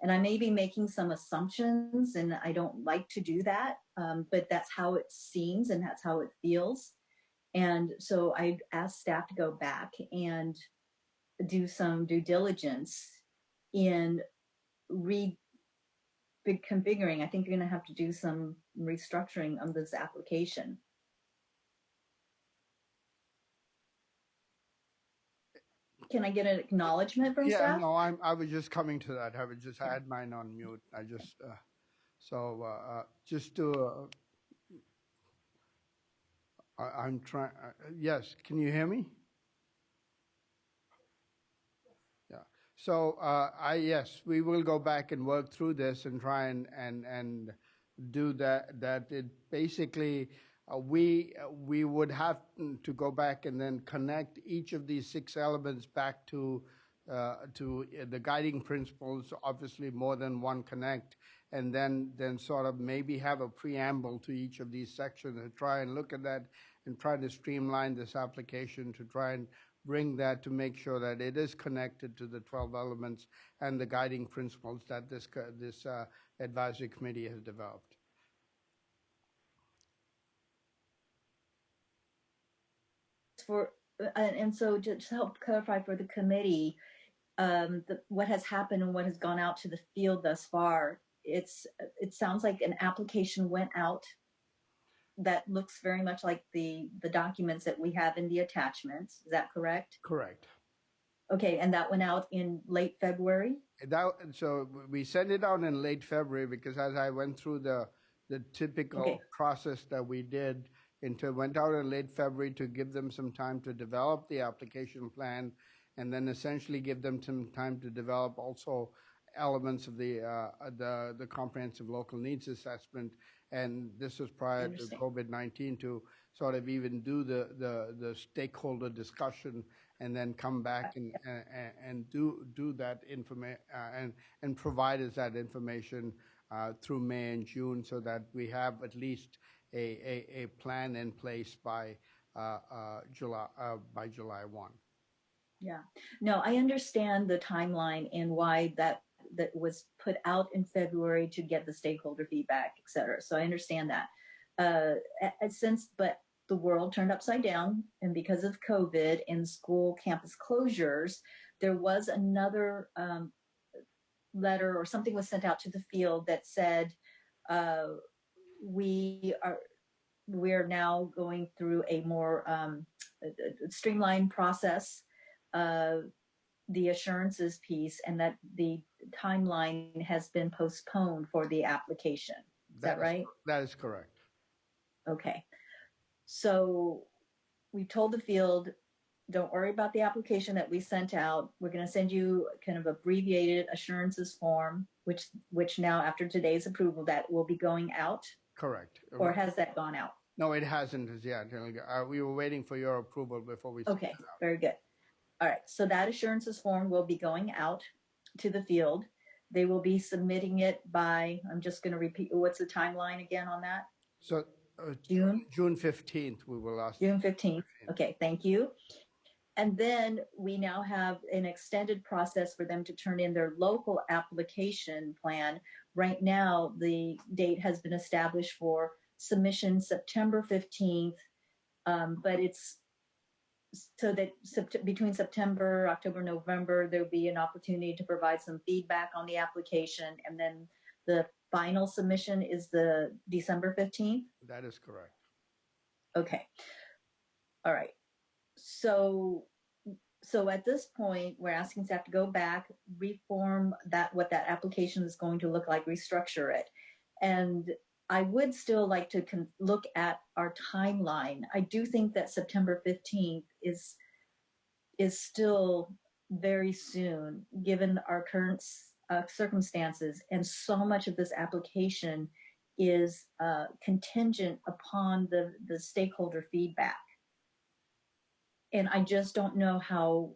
And I may be making some assumptions, and I don't like to do that, but that's how it seems and that's how it feels. And so I asked staff to go back and do some due diligence in reconfiguring. I think you're going to have to do some restructuring of this application. Can I get an acknowledgement from staff? Yeah, no, I was just coming to that. I would just had mine on mute. I just just to I'm trying. Yes, can you hear me? Yeah. So yes, we will go back and work through this and try and do that. That it basically. We would have to go back and then connect each of these 6 elements back to the guiding principles, obviously more than one connect, and then sort of maybe have a preamble to each of these sections and try and look at that and try to streamline this application to try and bring that to make sure that it is connected to the 12 elements and the guiding principles that this advisory committee has developed. And so just to help clarify for the committee, what has happened and what has gone out to the field thus far, it sounds like an application went out that looks very much like the documents that we have in the attachments. Is that correct? Correct. Okay, and that went out in late February? So we sent it out in late February because as I went through the typical process that we did, went out in late February to give them some time to develop the application plan, and then essentially give them some time to develop also elements of the comprehensive local needs assessment. And this was prior to COVID-19 to sort of even do the stakeholder discussion and then come back and do that information and provide us that information through May and June so that we have at least a plan in place by July 1. Yeah, no, I understand the timeline and why that was put out in February to get the stakeholder feedback, et cetera. So I understand that. But the world turned upside down, and because of COVID and school campus closures, there was another letter or something was sent out to the field that said, we're now going through a more streamlined process, the assurances piece, and that the timeline has been postponed for the application. Is that right? That is correct. Okay. So we told the field, don't worry about the application that we sent out. We're going to send you kind of abbreviated assurances form, which now after today's approval, that will be going out. Correct. Or has that gone out? No, it hasn't as yet. We were waiting for your approval before we sent it out. Very good. All right, so that assurances form will be going out to the field. They will be submitting it by, I'm just going to repeat, what's the timeline again on that? So June 15th, we will ask. June 15th. Okay, thank you. And then we now have an extended process for them to turn in their local application plan. Right now, the date has been established for submission September 15th, but it's so that between September, October, November, there'll be an opportunity to provide some feedback on the application. And then the final submission is the December 15th? That is correct. Okay. All right. So at this point, we're asking staff to go back, reform what that application is going to look like, restructure it. And I would still like to look at our timeline. I do think that September 15th is still very soon, given our current circumstances, and so much of this application is contingent upon the stakeholder feedback. And I just don't know how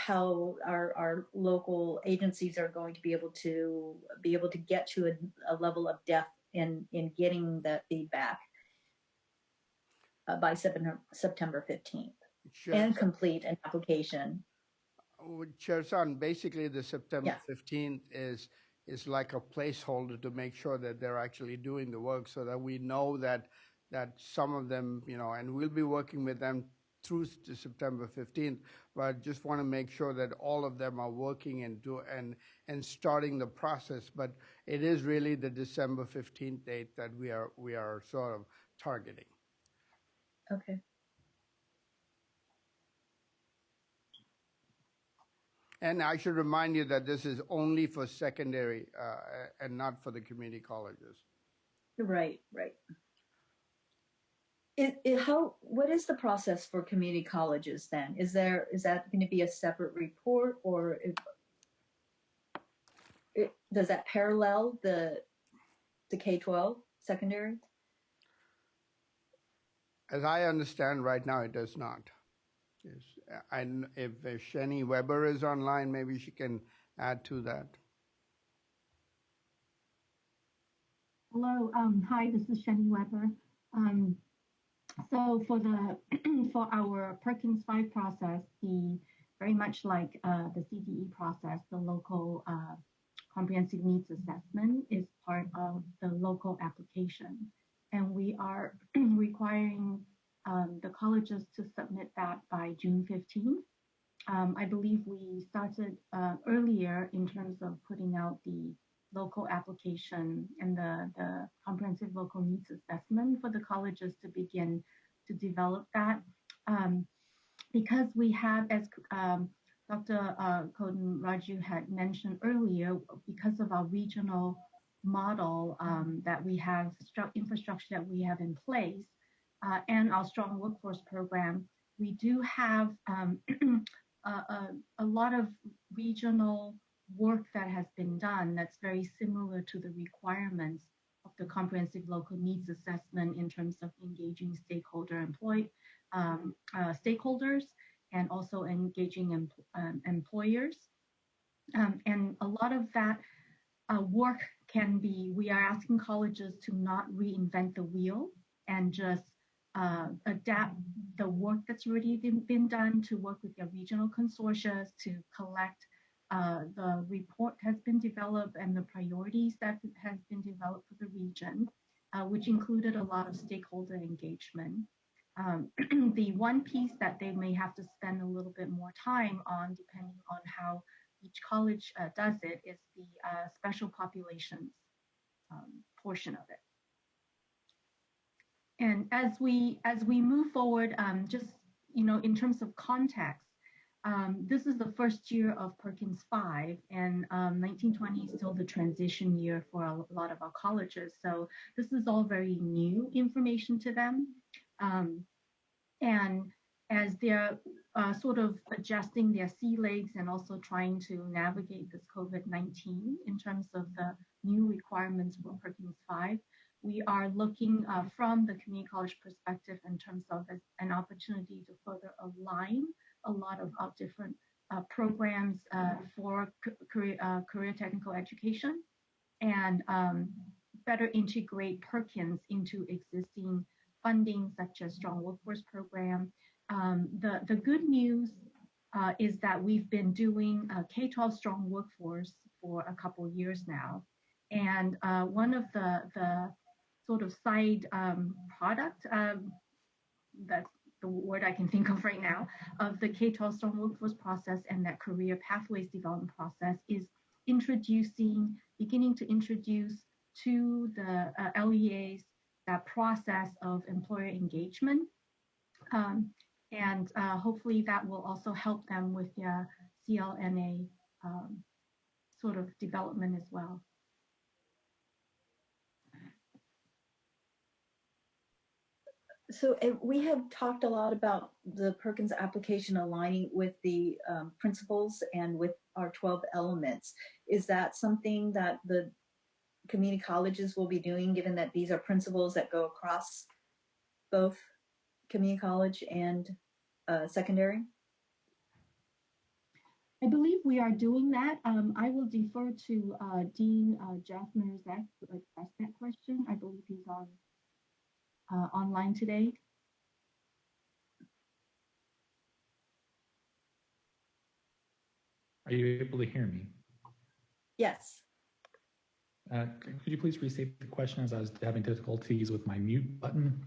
our local agencies are going to be able to get to a level of depth in getting that feedback by September 15th and complete an application. Chair-san, basically the September 15th is like a placeholder to make sure that they're actually doing the work, so that we know that some of them, and we'll be working with them through to September 15th, but just want to make sure that all of them are working and starting the process. But it is really the December 15th date that we are sort of targeting. Okay. And I should remind you that this is only for secondary and not for the community colleges. Right. What is the process for community colleges then? Is that going to be a separate report, or does that parallel the K-12 secondary? As I understand right now, it does not. Yes. And if Shani Weber is online, maybe she can add to that. Hello. Hi, this is Shani Weber. So for our Perkins 5 process, very much like the CDE process, the local comprehensive needs assessment is part of the local application, and we are requiring the colleges to submit that by June 15th. I believe we started earlier in terms of putting out the local application and the comprehensive local needs assessment for the colleges to begin to develop that. Because we have, as Dr. Kodan Raju had mentioned earlier, because of our regional model that we have, infrastructure that we have in place, and our strong workforce program, we do have a lot of regional work that has been done that's very similar to the requirements of the comprehensive local needs assessment in terms of engaging stakeholders and also engaging employers. And a lot of that work we are asking colleges to not reinvent the wheel and just adapt the work that's already been done, to work with their regional consortia to collect the report has been developed and the priorities that has been developed for the region, which included a lot of stakeholder engagement. The one piece that they may have to spend a little bit more time on, depending on how each college does it, is the special populations portion of it. And as we move forward, just in terms of context, this is the first year of Perkins 5, and 1920 is still the transition year for a lot of our colleges. So this is all very new information to them. And as they're sort of adjusting their sea legs and also trying to navigate this COVID-19 in terms of the new requirements for Perkins 5, we are looking from the community college perspective in terms of an opportunity to further align a lot of our different programs for career technical education, and better integrate Perkins into existing funding such as strong workforce program, The good news is that we've been doing a K-12 strong workforce for a couple years now. And one of the sort of side product, that's the word I can think of right now, of the K-12 strong workforce process and that career pathways development process is beginning to introduce to the LEAs that process of employer engagement. And hopefully that will also help them with their CLNA sort of development as well. So we have talked a lot about the Perkins application aligning with the principles and with our 12 elements. Is that something that the community colleges will be doing, given that these are principles that go across both community college and secondary? I believe we are doing that. I will defer to Dean Jeff Merzak to address that question. I believe he's on online today. Are you able to hear me? Yes. Could you please restate the question, as I was having difficulties with my mute button?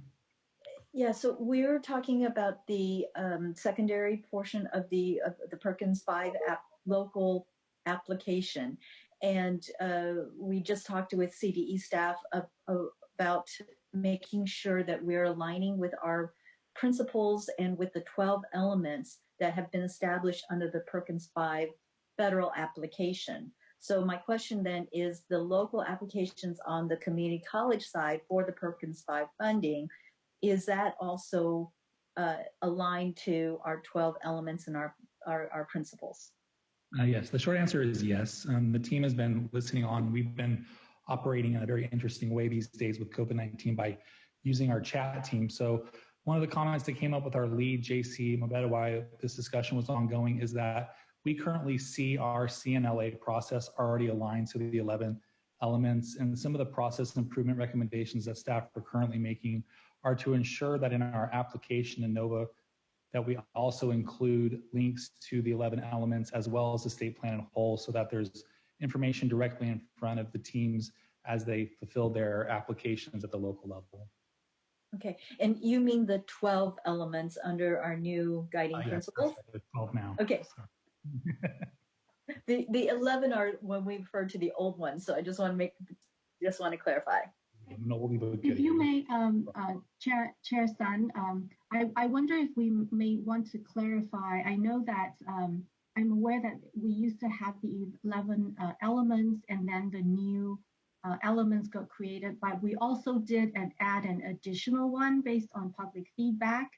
Yeah, so we're talking about the secondary portion of the Perkins 5 local application. And we just talked with CDE staff about making sure that we're aligning with our principles and with the 12 elements that have been established under the Perkins 5 federal application. So my question then is, the local applications on the community college side for the Perkins 5 funding, is that also aligned to our 12 elements and our principles? Yes, the short answer is yes. The team has been listening on. We've been operating in a very interesting way these days with COVID-19 by using our chat team. So one of the comments that came up with our lead, JC Mabeta, while this discussion was ongoing, is that we currently see our CNLA process already aligned to the 11 elements, and some of the process improvement recommendations that staff are currently making are to ensure that in our application in NOVA that we also include links to the 11 elements as well as the state plan in whole, so that there's information directly in front of the teams as they fulfill their applications at the local level. Okay, and you mean the 12 elements under our new guiding principles? Yes, 12 now. Okay. The 11 are when we refer to the old ones, so I just want to clarify. If you may, Chair Sun, I wonder if we may want to clarify. I know that I'm aware that we used to have the 11 elements, and then the new elements got created, but we also did add an additional one based on public feedback.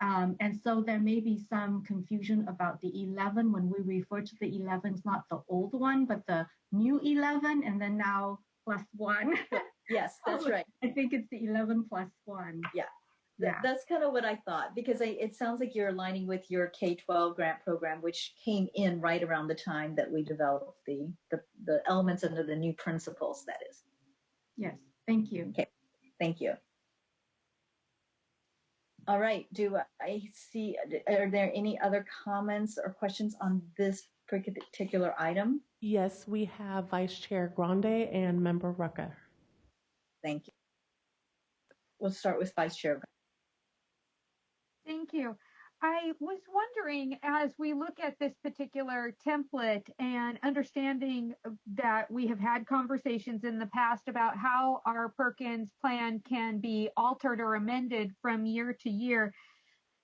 And so there may be some confusion about the 11 when we refer to the 11, it's not the old one, but the new 11, and then now +1. Yes, that's right. I think it's the 11 +1. Yeah. That's kind of what I thought, because it sounds like you're aligning with your K-12 grant program, which came in right around the time that we developed the elements under the new principles, that is. Yes, thank you. Okay, thank you. All right, are there any other comments or questions on this particular item? Yes, we have Vice Chair Grande and Member Rucker. Thank you. We'll start with Vice Chair. Thank you. I was wondering, as we look at this particular template and understanding that we have had conversations in the past about how our Perkins plan can be altered or amended from year to year,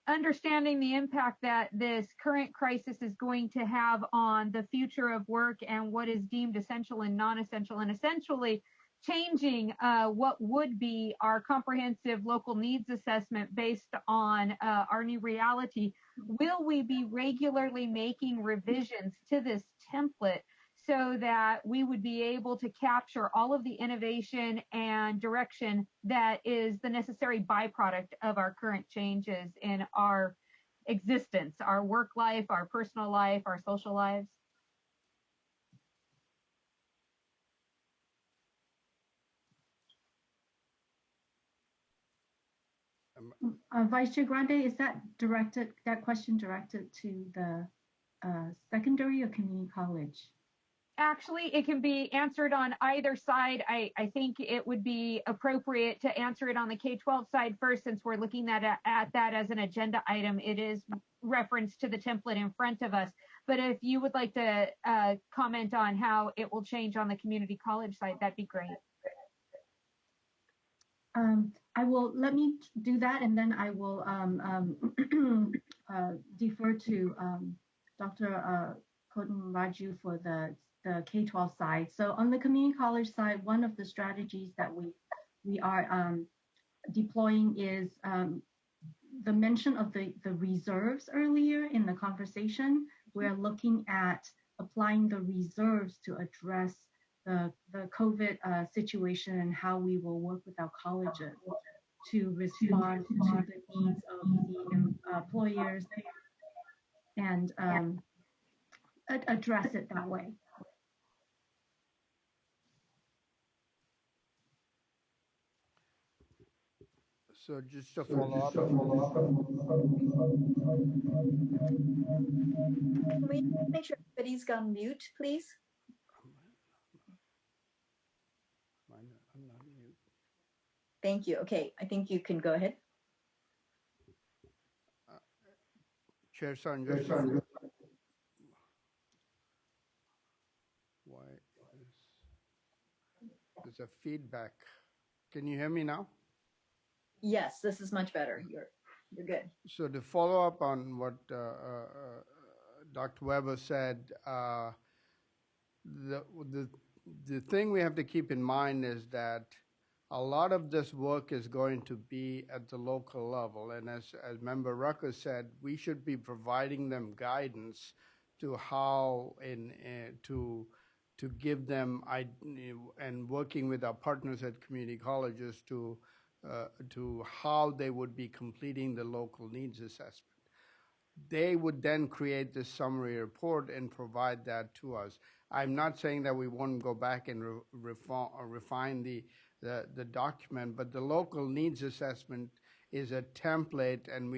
understanding the impact that this current crisis is going to have on the future of work and what is deemed essential and non-essential, and essentially changing what would be our comprehensive local needs assessment based on our new reality. Will we be regularly making revisions to this template so that we would be able to capture all of the innovation and direction that is the necessary byproduct of our current changes in our existence, our work life, our personal life, our social lives? Vice Chair Grande, is that question directed to the secondary or community college? Actually, it can be answered on either side. I think it would be appropriate to answer it on the K-12 side first, since we're looking at that as an agenda item. It is reference to the template in front of us. But if you would like to comment on how it will change on the community college side, that'd be great. Let me do that, and then I will defer to Dr. Kotan Raju for the K-12 side. So on the community college side, one of the strategies that we are deploying is the mention of the reserves earlier in the conversation. We're looking at applying the reserves to address the COVID situation and how we will work with our colleges to respond to the needs of the employers and address it that way. So just to follow up. Can we make sure everybody's gone mute, please? I'm not mute. Thank you. Okay, I think you can go ahead. Chair Son, why there's a feedback. Can you hear me now? Yes, this is much better. You're good. So to follow up on what Dr. Weber said, the thing we have to keep in mind is that a lot of this work is going to be at the local level. And as Member Rucker said, we should be providing them guidance to how to give them, and working with our partners at community colleges to how they would be completing the local needs assessment. They would then create this summary report and provide that to us. I'm not saying that we won't go back and refine the document, but the local needs assessment is a template, and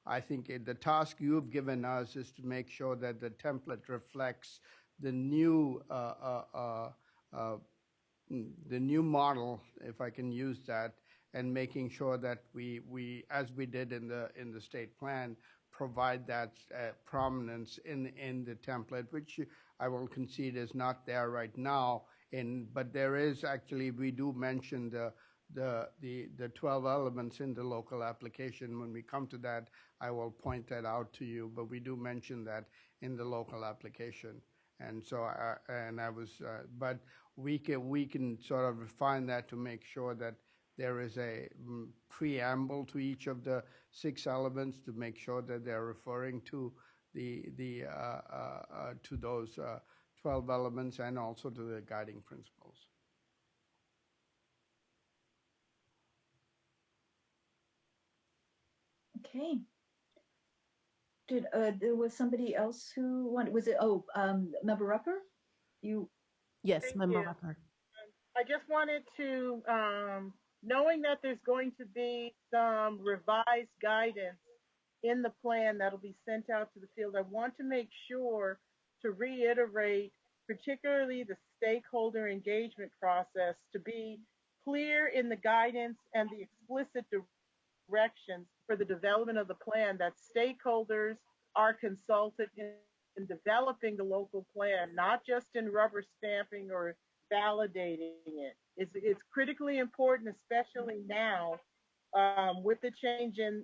I think the task you've given us is to make sure that the template reflects the new model, if I can use that, and making sure that we as we did in the state plan, provide that prominence in the template, which I will concede is not there right now. But there is actually, we do mention the 12 elements in the local application. When we come to that, I will point that out to you. But we do mention that in the local application. And so, but we can sort of refine that to make sure that there is a preamble to each of the 6 elements to make sure that they're referring to to those 12 elements and also to the guiding principles. Okay. There was somebody else who wanted, was it, Member Rucker? Yes, Thank Member you. Rucker. I just wanted to, knowing that there's going to be some revised guidance in the plan that'll be sent out to the field, I want to make sure to reiterate, particularly the stakeholder engagement process, to be clear in the guidance and the explicit directions for the development of the plan, that stakeholders are consulted in developing the local plan, not just in rubber stamping or validating it. It's critically important, especially now, with the change in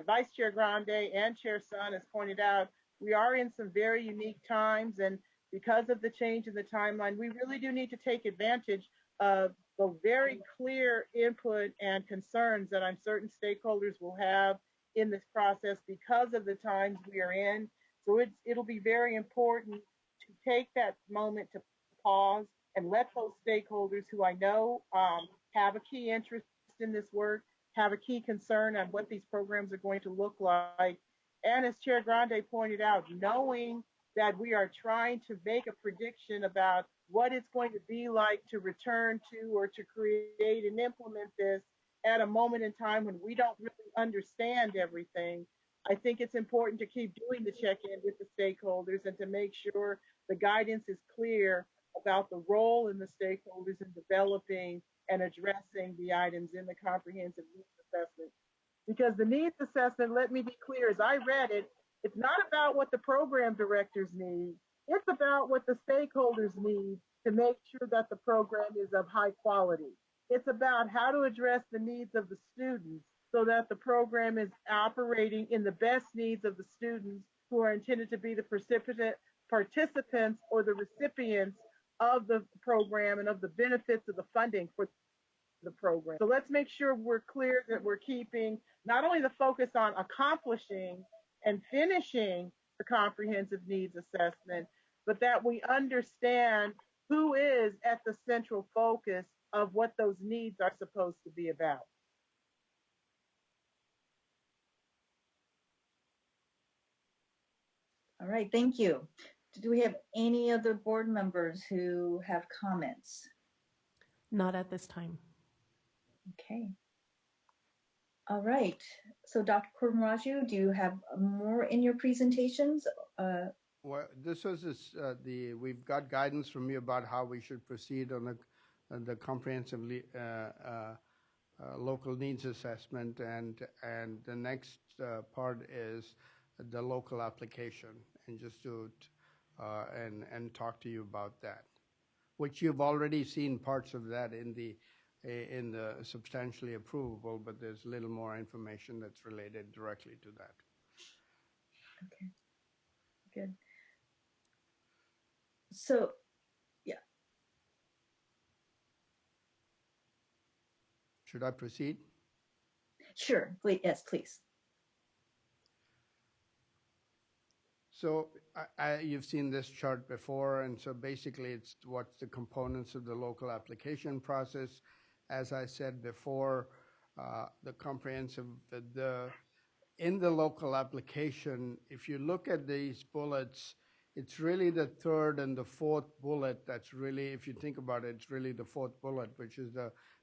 Vice Chair Grande and Chair Son has pointed out, we are in some very unique times, and because of the change in the timeline, we really do need to take advantage of the very clear input and concerns that I'm certain stakeholders will have in this process because of the times we are in. So it'll be very important to take that moment to pause and let those stakeholders who I know have a key interest in this work, have a key concern on what these programs are going to look like. And as Chair Grande pointed out, knowing that we are trying to make a prediction about what it's going to be like to return to or to create and implement this at a moment in time when we don't really understand everything, I think it's important to keep doing the check-in with the stakeholders and to make sure the guidance is clear about the role in the stakeholders in developing and addressing the items in the comprehensive needs assessment. Because the needs assessment, let me be clear, as I read it, it's not about what the program directors need. It's about what the stakeholders need to make sure that the program is of high quality. It's about how to address the needs of the students so that the program is operating in the best needs of the students who are intended to be the participants or the recipients of the program and of the benefits of the funding for the program. So let's make sure we're clear that we're keeping not only the focus on accomplishing and finishing the comprehensive needs assessment, but that we understand who is at the central focus of what those needs are supposed to be about. All right, thank you. Do we have any other board members who have comments? Not at this time. Okay. All right. So Dr. Kurmaraju, do you have more in your presentations? Well, this was we've got guidance from you about how we should proceed on the comprehensive local needs assessment, and the next part is the local application, and just to and talk to you about that, which you've already seen parts of that in the substantially approvable, but there's a little more information that's related directly to that. Okay, good. So, yeah. Should I proceed? Sure, please, yes, please. So you've seen this chart before, and so basically it's what's the components of the local application process. As I said before, the comprehensive, in the local application, if you look at these bullets, it's really the third and the fourth bullet that's really, if you think about it, it's really the fourth bullet, which is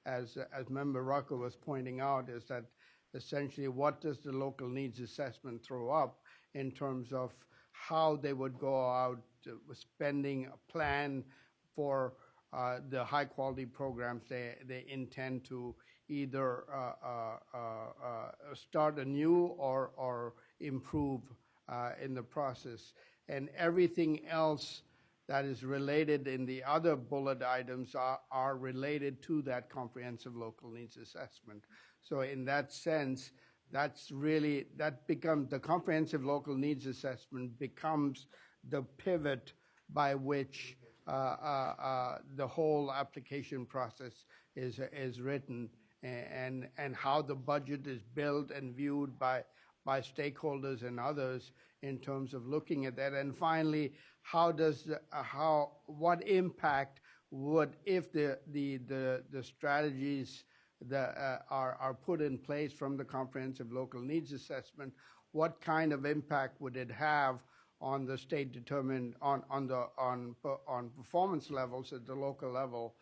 as Member Rocco was pointing out, is that essentially what does the local needs assessment throw up in terms of how they would go out spending a plan for the high quality programs they intend to either start anew or improve in the process. And everything else that is related in the other bullet items are related to that comprehensive local needs assessment. So in that sense, that becomes the comprehensive local needs assessment becomes the pivot by which the whole application process is written, and how the budget is built and viewed by stakeholders and others in terms of looking at that. And finally, what impact would, if the strategies that are put in place from the comprehensive local needs assessment, what kind of impact would it have on the state determined on performance levels at the local level,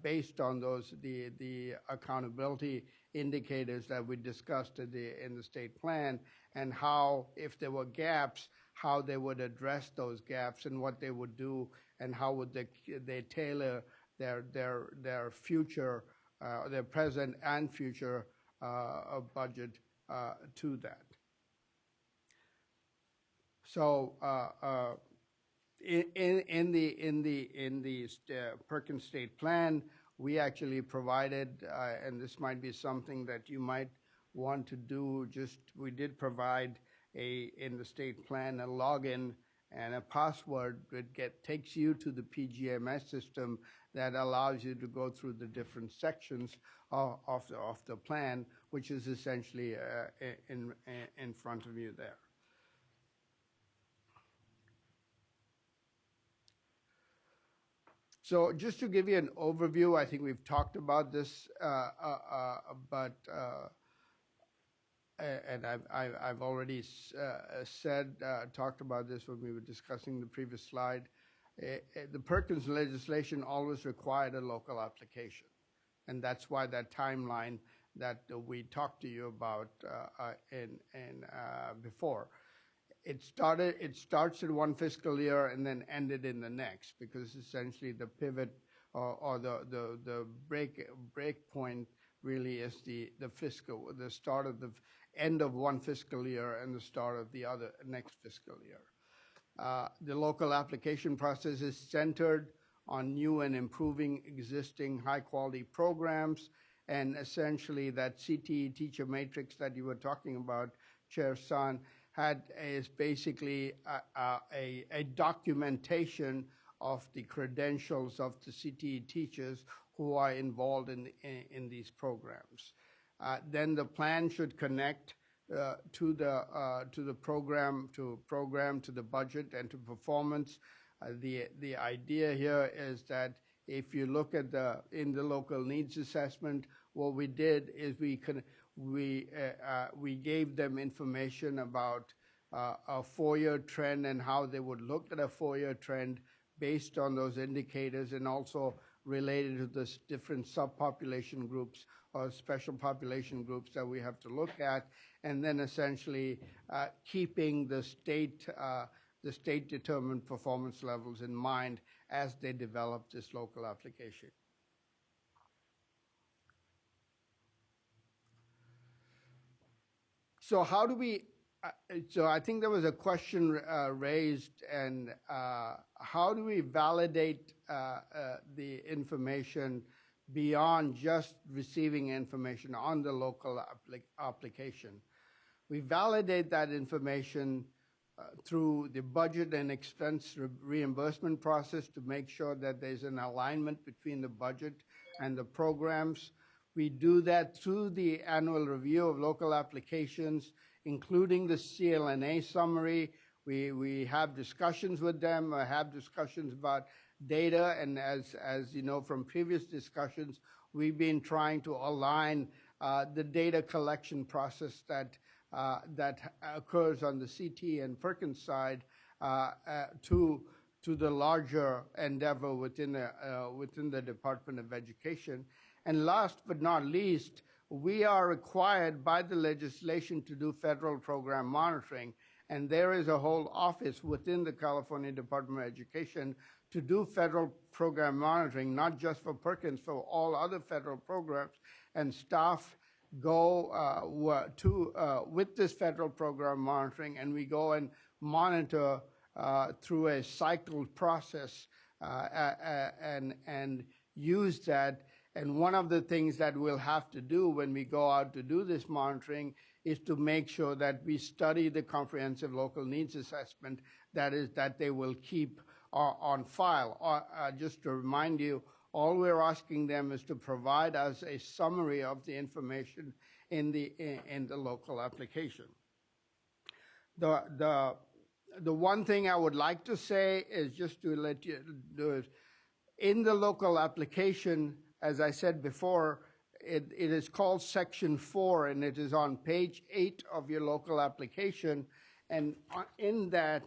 based on the accountability indicators that we discussed in the state plan, and how, if there were gaps, how they would address those gaps and what they would do, and how would they tailor their future, their present and future budget to that. So in the Perkins State Plan, we actually provided, and this might be something that you might want to do. We did provide in the state plan a login and a password that takes you to the PGMS system that allows you to go through the different sections of the plan, which is essentially in front of you there. So just to give you an overview, I think we've talked about this, and I've already talked about this when we were discussing the previous slide. The Perkins legislation always required a local application, and that's why that timeline that we talked to you about before. It starts in one fiscal year and then ended in the next, because essentially the pivot or the break point really is the start of the end of one fiscal year and the start of the next fiscal year. The local application process is centered on new and improving existing high-quality programs, and essentially that CTE teacher matrix that you were talking about, Chair San, is basically a documentation of the credentials of the CTE teachers who are involved in these programs. Then the plan should connect to the program, to the budget, and to performance. The idea here is that if you look at in the local needs assessment, what we did is we gave them information about a 4-year trend and how they would look at a 4-year trend based on those indicators, and also related to the different subpopulation groups or special population groups that we have to look at, and then essentially keeping the state determined performance levels in mind as they develop this local application. So how do we, so I think there was a question raised, and how do we validate the information beyond just receiving information on the local application? We validate that information through the budget and expense reimbursement process to make sure that there's an alignment between the budget and the programs. We do that through the annual review of local applications, including the CLNA summary. We have discussions with them, have discussions about data, and as you know from previous discussions, we've been trying to align the data collection process that occurs on the CT and Perkins side to the larger endeavor within the Department of Education. And last but not least, we are required by the legislation to do federal program monitoring, and there is a whole office within the California Department of Education to do federal program monitoring, not just for Perkins, for all other federal programs, and staff go with this federal program monitoring, and we go and monitor through a cycled process and use that. And one of the things that we'll have to do when we go out to do this monitoring is to make sure that we study the comprehensive local needs assessment, that they will keep on file. Just to remind you, all we're asking them is to provide us a summary of the information in the local application. The one thing I would like to say is just to let you know, is in the local application, as I said before, it is called Section 4, and it is on page 8 of your local application. And in that,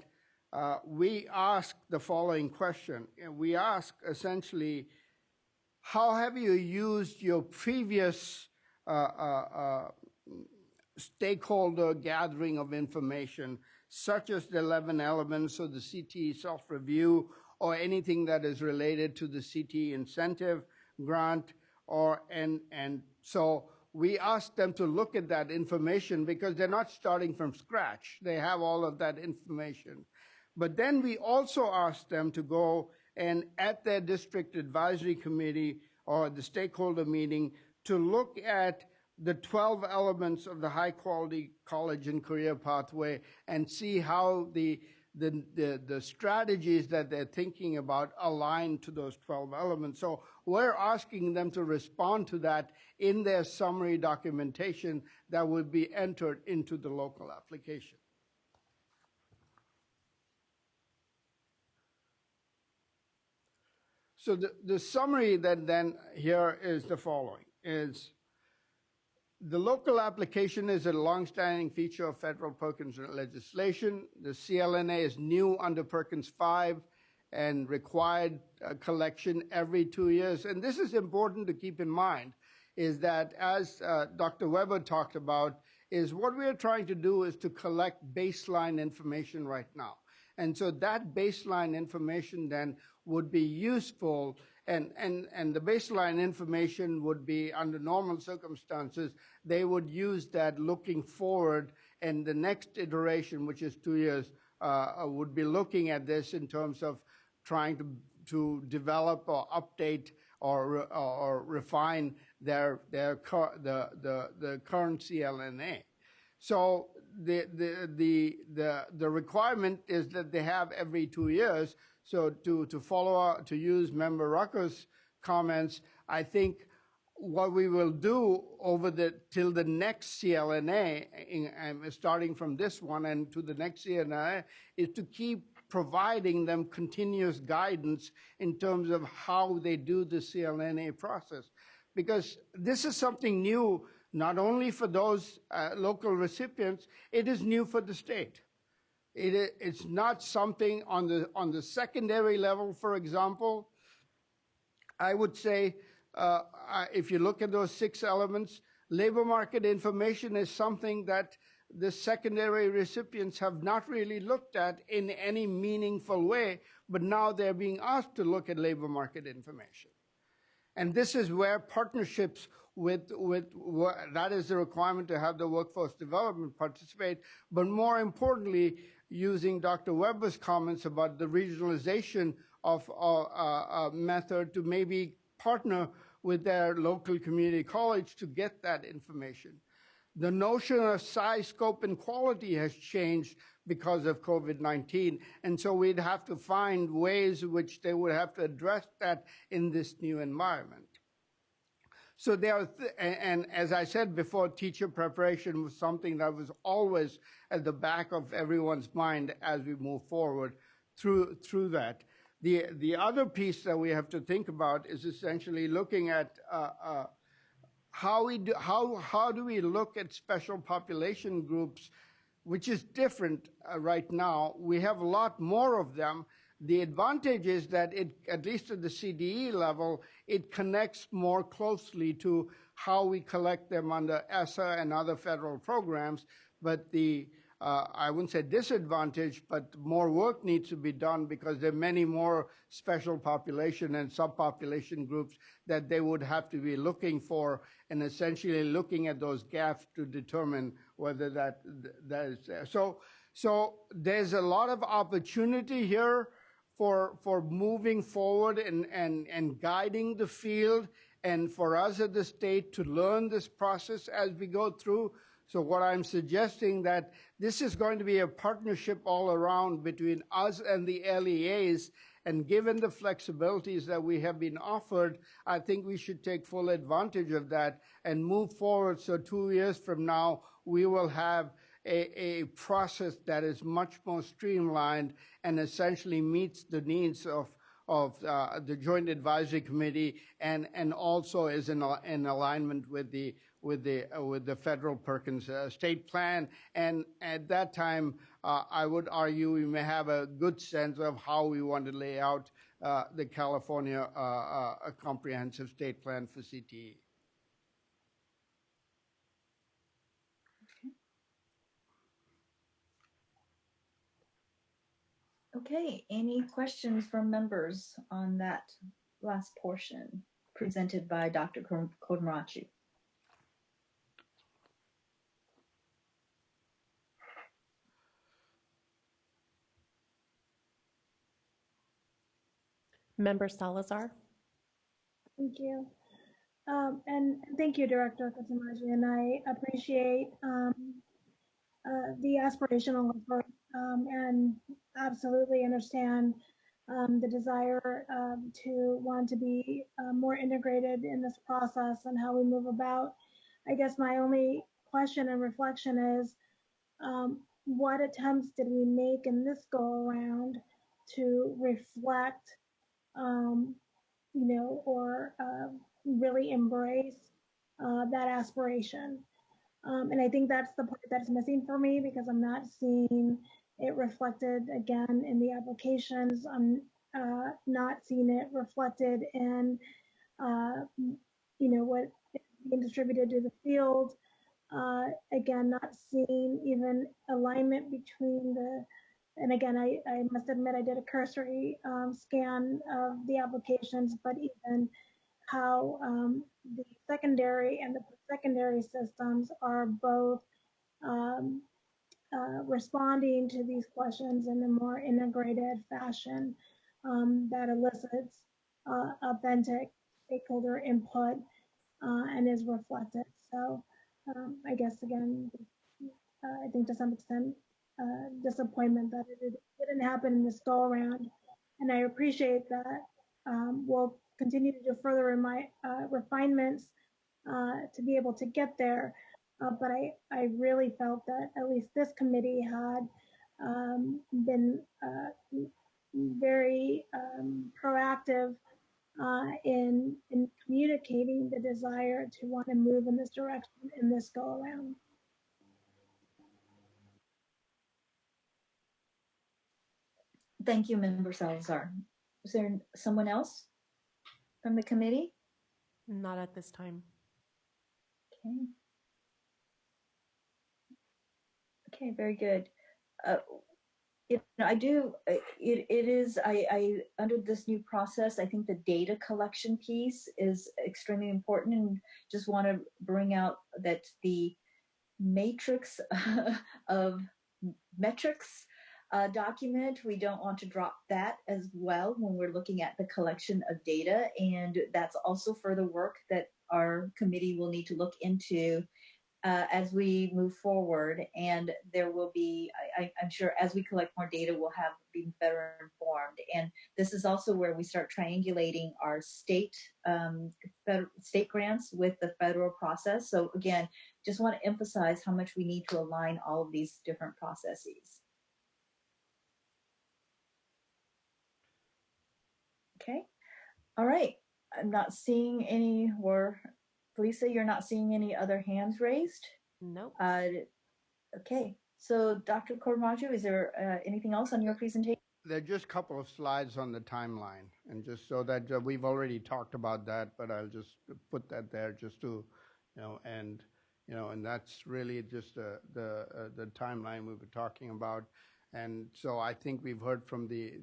we ask the following question. We ask essentially, how have you used your previous stakeholder gathering of information, such as the 11 elements of the CTE self-review, or anything that is related to the CTE incentive grant, and so we ask them to look at that information because they're not starting from scratch. They have all of that information. But then we also ask them to go and at their district advisory committee or the stakeholder meeting to look at the 12 elements of the high quality college and career pathway and see how the strategies that they're thinking about align to those 12 elements. So we're asking them to respond to that in their summary documentation that would be entered into the local application. So the summary that then here is the following, is the local application is a longstanding feature of federal Perkins legislation. The CLNA is new under Perkins 5 and required collection every 2 years. And this is important to keep in mind. is that, as Dr. Weber talked about, is what we are trying to do is to collect baseline information right now. And so that baseline information then would be useful, and the baseline information would be, under normal circumstances, they would use that looking forward, and the next iteration, which is 2 years, would be looking at this in terms of trying to develop or update or refine the current CLNA. So the requirement is that they have every 2 years. So to follow up, to use Member Rucker's comments, I think what we will do till the next CLNA, starting from this one and to the next CLNA, is to keep providing them continuous guidance in terms of how they do the CLNA process. Because this is something new, not only for those local recipients, it is new for the state. It's not something on the secondary level, for example. I would say, if you look at those 6 elements, labor market information is something that the secondary recipients have not really looked at in any meaningful way, but now they're being asked to look at labor market information. And this is where partnerships that is the requirement to have the workforce development participate, but more importantly, using Dr. Weber's comments about the regionalization of a method to maybe partner with their local community college to get that information. The notion of size, scope, and quality has changed because of COVID-19, and so we'd have to find ways in which they would have to address that in this new environment. So and as I said before, teacher preparation was something that was always at the back of everyone's mind as we move forward through that. The other piece that we have to think about is essentially looking at how do we look at special population groups, which is different right now. We have a lot more of them. The advantage is that at least at the CDE level, it connects more closely to how we collect them under ESSA and other federal programs. But I wouldn't say disadvantage, but more work needs to be done because there are many more special population and subpopulation groups that they would have to be looking for, and essentially looking at those gaps to determine whether that is there. So there's a lot of opportunity here for moving forward and guiding the field, and for us at the state to learn this process as we go through. So what I'm suggesting that this is going to be a partnership all around between us and the LEAs, and given the flexibilities that we have been offered, I think we should take full advantage of that and move forward. So 2 years from now, we will have a process that is much more streamlined and essentially meets the needs of the Joint Advisory Committee and also is in alignment with the federal Perkins state plan. And at that time, I would argue we may have a good sense of how we want to lay out the California comprehensive state plan for CTE. Okay, any questions from members on that last portion presented by Dr. Kodamarachi? Member Salazar. Thank you. And thank you, Director Katsumaji, and I appreciate the aspirational effort and absolutely understand the desire to want to be more integrated in this process and how we move about. I guess my only question and reflection is what attempts did we make in this go around to reflect, or really embrace that aspiration? And I think that's the part that's missing for me, because I'm not seeing it reflected again in the applications. I'm not seeing it reflected in, what being distributed to the field. Again, not seeing even alignment between and again, I must admit I did a cursory scan of the applications, but even how the secondary and the secondary systems are both um, responding to these questions in a more integrated fashion that elicits authentic stakeholder input and is reflected. So I guess again, I think to some extent, disappointment that it didn't happen in this go around. And I appreciate that we'll continue to do further refinements to be able to get there. But I really felt that at least this committee had been very proactive in communicating the desire to want to move in this direction in this go around. Thank you, Member Salazar. Is there someone else from the committee? Not at this time. Okay. Okay, very good. I do, it is, I, under this new process, I think the data collection piece is extremely important, and just want to bring out that the matrix of metrics document, we don't want to drop that as well when we're looking at the collection of data. And that's also further work that our committee will need to look into as we move forward. And there will be, I'm sure as we collect more data, we'll have been better informed. And this is also where we start triangulating our state grants with the federal process. So again, just want to emphasize how much we need to align all of these different processes. Okay. All right. I'm not seeing any more. Lisa, you're not seeing any other hands raised? Nope. Okay. So Dr. Kormaju, is there anything else on your presentation? There are just a couple of slides on the timeline, and just so that we've already talked about that, but I'll just put that there just to, and that's really just the timeline we were talking about. And so I think we've heard from the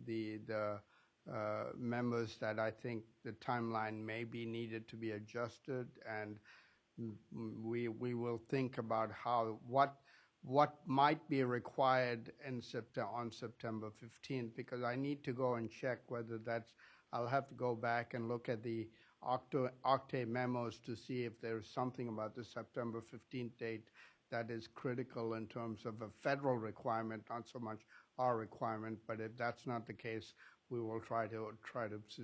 members that I think the timeline may be needed to be adjusted, and we will think about what might be required on September 15th, because I need to go and check whether I'll have to go back and look at the Octave memos to see if there's something about the September 15th date that is critical in terms of a federal requirement, not so much our requirement. But if that's not the case, we will try to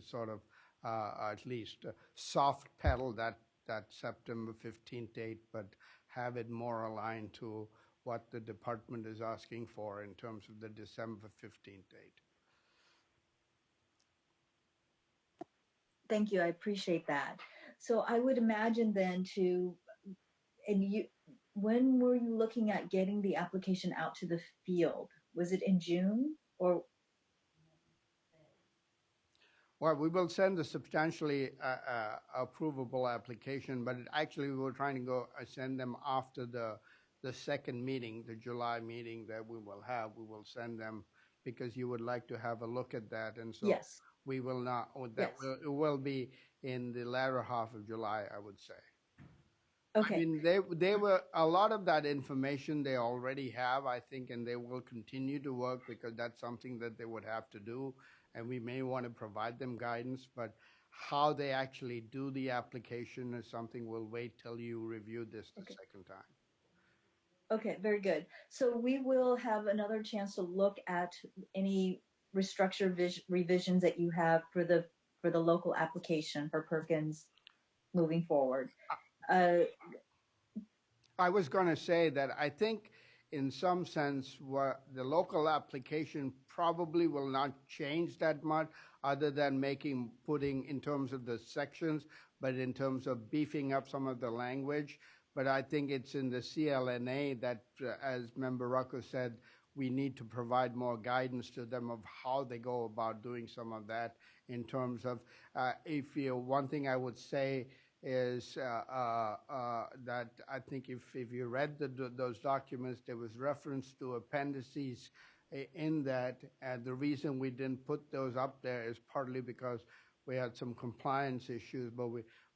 sort of at least soft pedal that September 15th date, but have it more aligned to what the department is asking for in terms of the December 15th date. Thank you. I appreciate that. So I would imagine then when were you looking at getting the application out to the field? Was it in June or? Well, we will send a substantially approvable application, but actually we were trying to send them after the second meeting, the July meeting that we will have. We will send them because you would like to have a look at that. And so yes. We will not, it will be in the latter half of July, I would say. Okay. I mean, they were, a lot of that information they already have, I think, and they will continue to work because that's something that they would have to do. And we may want to provide them guidance, but how they actually do the application is something we'll wait till you review this the second time. Okay, very good. So we will have another chance to look at any restructure revisions that you have for the local application for Perkins moving forward. I was going to say that I think in some sense the local application probably will not change that much other than putting in terms of the sections, but in terms of beefing up some of the language. But I think it's in the CLNA that, as Member Rucko said, we need to provide more guidance to them of how they go about doing some of that in terms of, one thing I would say is that I think if you read those documents, there was reference to appendices in that, and the reason we didn't put those up there is partly because we had some compliance issues,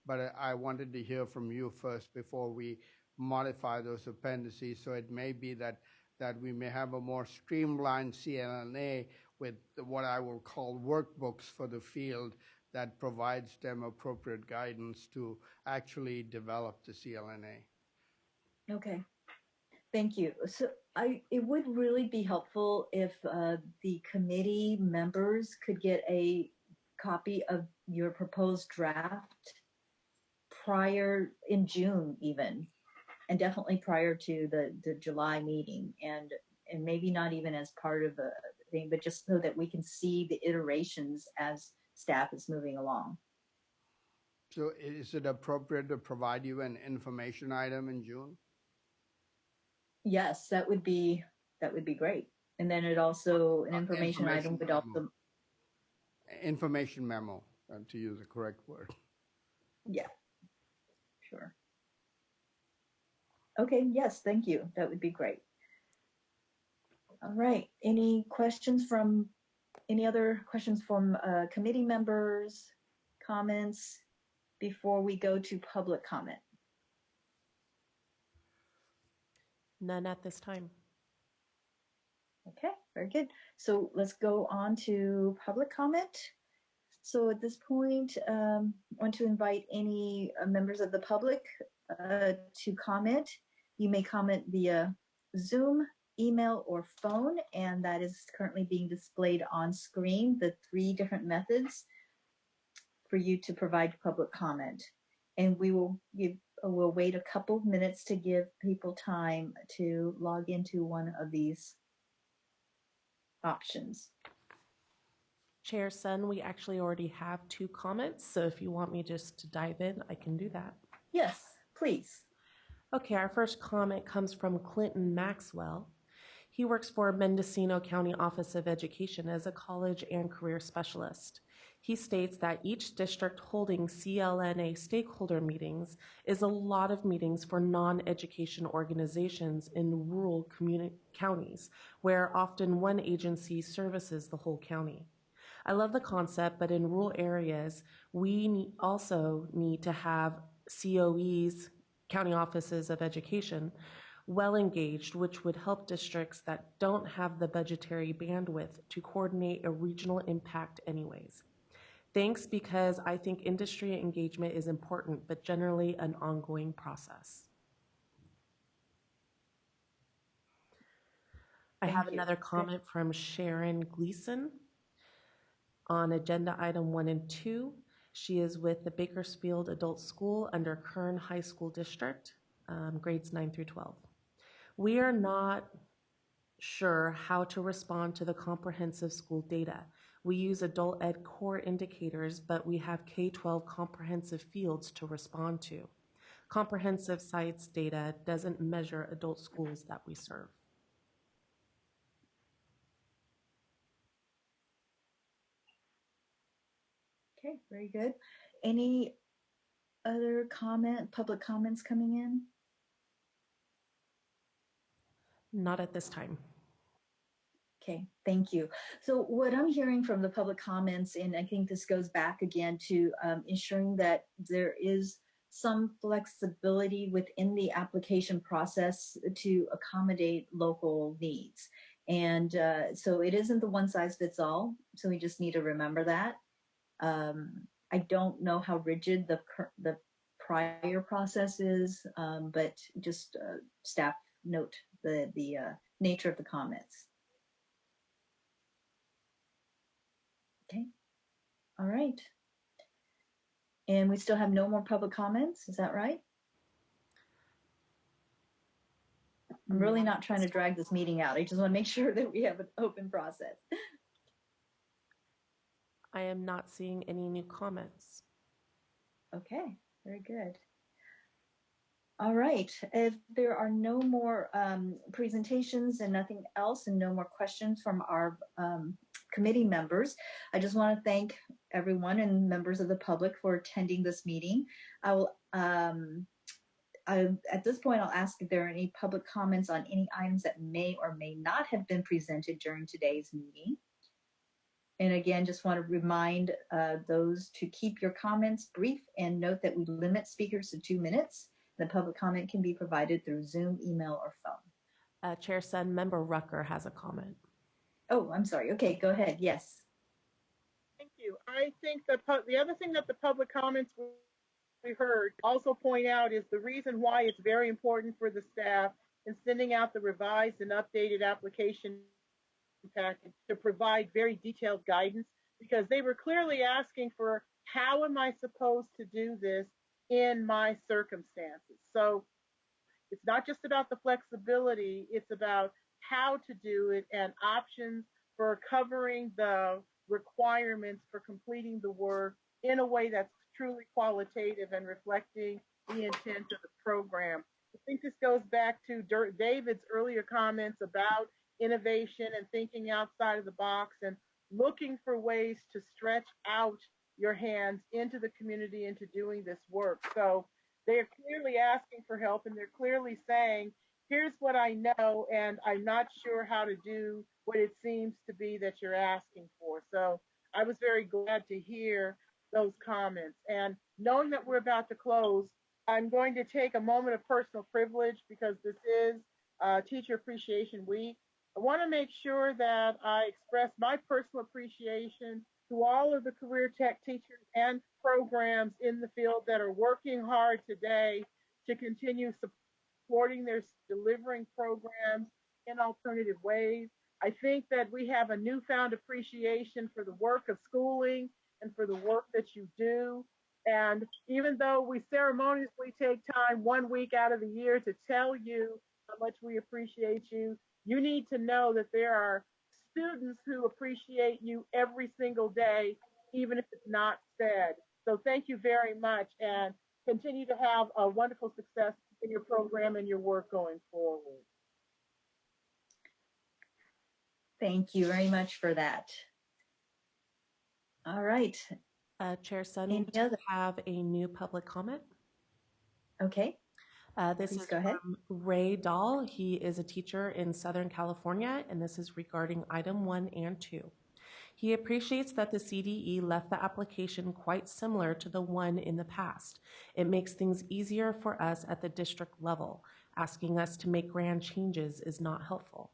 but I wanted to hear from you first before we modify those appendices. So it may be that we may have a more streamlined CLNA with what I will call workbooks for the field that provides them appropriate guidance to actually develop the CLNA. Okay, thank you. So it would really be helpful if the committee members could get a copy of your proposed draft prior in June even, and definitely prior to the July meeting, and maybe not even as part of the thing, but just so that we can see the iterations as staff is moving along. So is it appropriate to provide you an information item in June? Yes, that would be great. And then it also, an information item would also. Information memo, to use the correct word. Yeah, sure. Okay, yes, thank you. That would be great. All right, any other questions from committee members, comments before we go to public comment? None at this time. Okay, very good. So let's go on to public comment. So at this point, I want to invite any members of the public to comment. You may comment via Zoom, email, or phone, and that is currently being displayed on screen, the 3 different methods for you to provide public comment. And we'll wait a couple of minutes to give people time to log into one of these options. Chair Sun, we actually already have 2 comments, so if you want me just to dive in, I can do that. Yes, please. Okay, our first comment comes from Clinton Maxwell. He works for Mendocino County Office of Education as a college and career specialist. He states that each district holding CLNA stakeholder meetings is a lot of meetings for non-education organizations in rural counties, where often one agency services the whole county. I love the concept, but in rural areas, we also need to have COEs, county offices of education, well engaged, which would help districts that don't have the budgetary bandwidth to coordinate a regional impact anyways. Thanks, because I think industry engagement is important, but generally an ongoing process. I have another comment from Sharon Gleason on agenda item 1 and 2. She is with the Bakersfield Adult School under Kern High School District, grades 9 through 12. We are not sure how to respond to the comprehensive school data. We use adult ed core indicators, but we have K-12 comprehensive fields to respond to. Comprehensive sites data doesn't measure adult schools that we serve. Okay, very good. Any other public comments coming in? Not at this time. Okay, thank you. So what I'm hearing from the public comments, and I think this goes back again to ensuring that there is some flexibility within the application process to accommodate local needs. And so it isn't the one size fits all. So we just need to remember that. I don't know how rigid the prior process is, but just staff note the nature of the comments. Okay, all right. And we still have no more public comments, is that right? I'm really not trying to drag this meeting out. I just want to make sure that we have an open process. I am not seeing any new comments. Okay, very good. All right, if there are no more presentations and nothing else and no more questions from our committee members, I just want to thank everyone and members of the public for attending this meeting. At this point, I'll ask if there are any public comments on any items that may or may not have been presented during today's meeting. And again, just want to remind those to keep your comments brief and note that we limit speakers to 2 minutes. The public comment can be provided through Zoom, email, or phone. Chair Sun, Member Rucker has a comment. Oh, I'm sorry. Okay, go ahead. Yes. Thank you. I think the other thing that the public comments we heard also point out is the reason why it's very important for the staff in sending out the revised and updated application package to provide very detailed guidance, because they were clearly asking for how am I supposed to do this in my circumstances. So it's not just about the flexibility, it's about how to do it and options for covering the requirements for completing the work in a way that's truly qualitative and reflecting the intent of the program. I think this goes back to David's earlier comments about innovation and thinking outside of the box and looking for ways to stretch out your hands into the community into doing this work. So they're clearly asking for help, and they're clearly saying, here's what I know, and I'm not sure how to do what it seems to be that you're asking for. So I was very glad to hear those comments. And knowing that we're about to close, I'm going to take a moment of personal privilege because this is Teacher Appreciation Week. I want to make sure that I express my personal appreciation to all of the career tech teachers and programs in the field that are working hard today to continue supporting their delivering programs in alternative ways. I think that we have a newfound appreciation for the work of schooling and for the work that you do. And even though we ceremoniously take time 1 week out of the year to tell you how much we appreciate you, you need to know that there are students who appreciate you every single day, even if it's not said. So thank you very much, and continue to have a wonderful success in your program and your work going forward. Thank you very much for that. All right. Chair Sun, we have a new public comment. Okay. This Please is go ahead. from Ray Dahl. He is a teacher in Southern California, and this is regarding item 1 and 2. He appreciates that the CDE left the application quite similar to the one in the past. It makes things easier for us at the district level. Asking us to make grand changes is not helpful.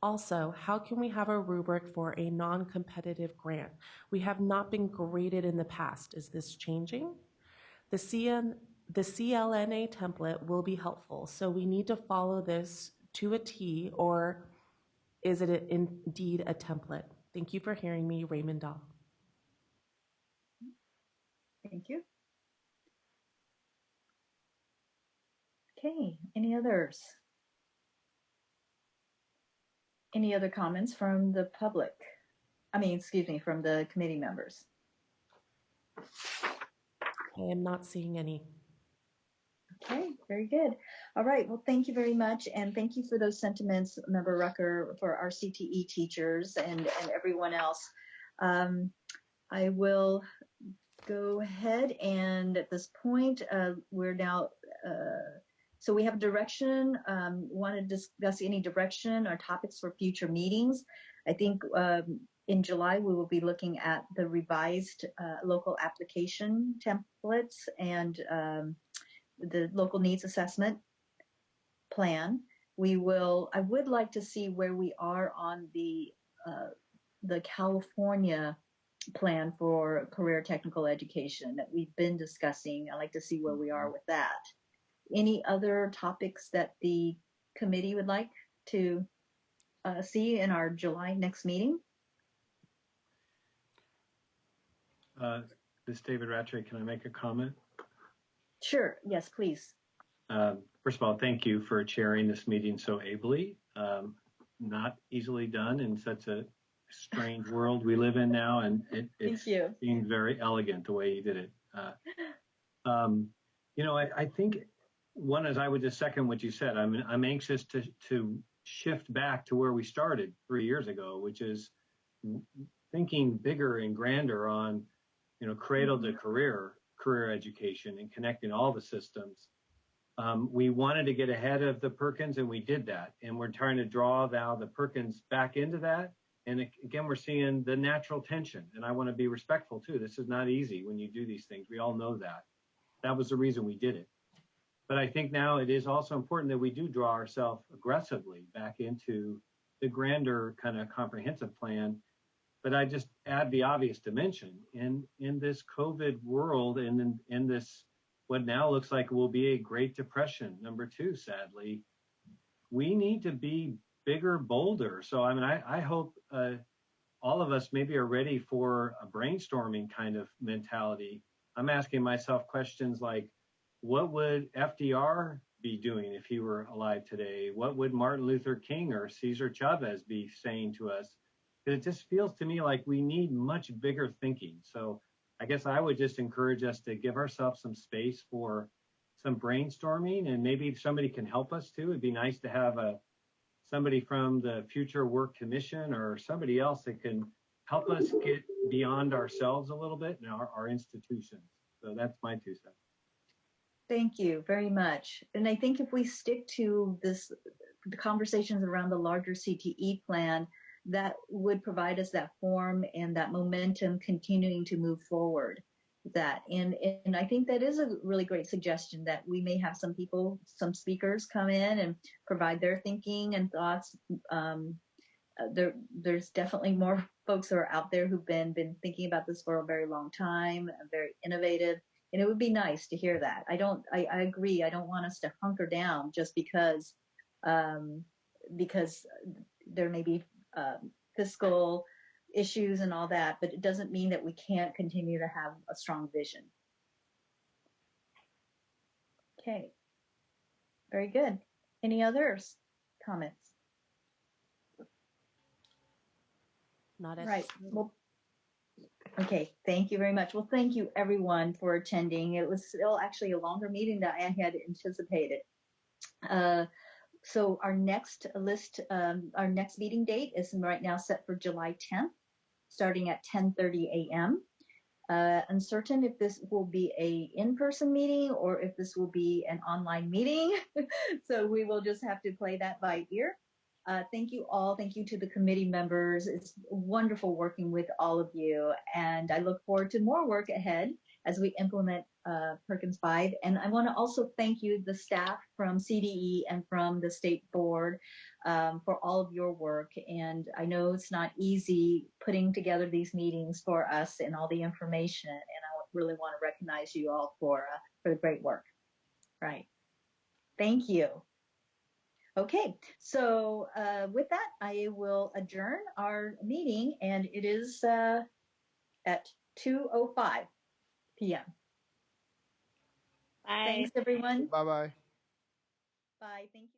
Also, how can we have a rubric for a non-competitive grant? We have not been graded in the past. Is this changing? The CLNA template will be helpful, so we need to follow this to a T, or is it indeed a template? Thank you for hearing me, Raymond Dahl. Thank you. Okay, any others? Any other comments from the public? From the committee members? I am not seeing any. Okay, very good. All right, well, thank you very much. And thank you for those sentiments, Member Rucker, for our CTE teachers and everyone else. I will go ahead, and at this point, we're now, so we have direction. Want to discuss any direction or topics for future meetings? I think in July, we will be looking at the revised local application templates and the local needs assessment plan. I would like to see where we are on the California plan for career technical education that we've been discussing. I'd like to see where we are with that. Any other topics that the committee would like to see in our July next meeting? This is David Rattray. Can I make a comment? Sure. Yes, please. First of all, thank you for chairing this meeting so ably. Not easily done in such a strange world we live in now, and it seemed very elegant the way you did it. I think I would just second what you said. I'm anxious to shift back to where we started 3 years ago, which is thinking bigger and grander on cradle to career education and connecting all the systems. We wanted to get ahead of the Perkins, and we did that. And we're trying to draw now the Perkins back into that. And again, we're seeing the natural tension. And I want to be respectful too. This is not easy when you do these things. We all know that. That was the reason we did it. But I think now it is also important that we do draw ourselves aggressively back into the grander kind of comprehensive plan. But I just add the obvious dimension in this COVID world and in this what now looks like will be a Great Depression, number 2, sadly, we need to be bigger, bolder. So, I mean, I hope all of us maybe are ready for a brainstorming kind of mentality. I'm asking myself questions like, what would FDR be doing if he were alive today? What would Martin Luther King or Cesar Chavez be saying to us? It just feels to me like we need much bigger thinking. So I guess I would just encourage us to give ourselves some space for some brainstorming, and maybe if somebody can help us too. It'd be nice to have somebody from the Future Work Commission or somebody else that can help us get beyond ourselves a little bit and our institutions. So that's my 2 cents. Thank you very much. And I think if we stick to the conversations around the larger CTE plan, that would provide us that form and that momentum continuing to move forward. And I think that is a really great suggestion that we may have some speakers come in and provide their thinking and thoughts. There's definitely more folks who are out there who've been thinking about this for a very long time, very innovative. And it would be nice to hear that. I agree. I don't want us to hunker down just because there may be fiscal issues and all that, but it doesn't mean that we can't continue to have a strong vision. Okay, very good. Any others? Comments? Not at right. Well, okay, thank you very much. Well, thank you everyone for attending. It was still actually a longer meeting than I had anticipated. So our next meeting date is right now set for July 10th, starting at 10:30 a.m. Uncertain if this will be a in-person meeting or if this will be an online meeting. So we will just have to play that by ear. Thank you all. Thank you to the committee members. It's wonderful working with all of you. And I look forward to more work ahead as we implement Perkins 5. And I want to also thank you, the staff from CDE and from the state board, for all of your work. And I know it's not easy putting together these meetings for us and all the information. And I really want to recognize you all for the great work. Right. Thank you. Okay, so with that, I will adjourn our meeting, and it is at 2:05 p.m. Bye. Thanks, everyone. Bye-bye. Bye. Thank you.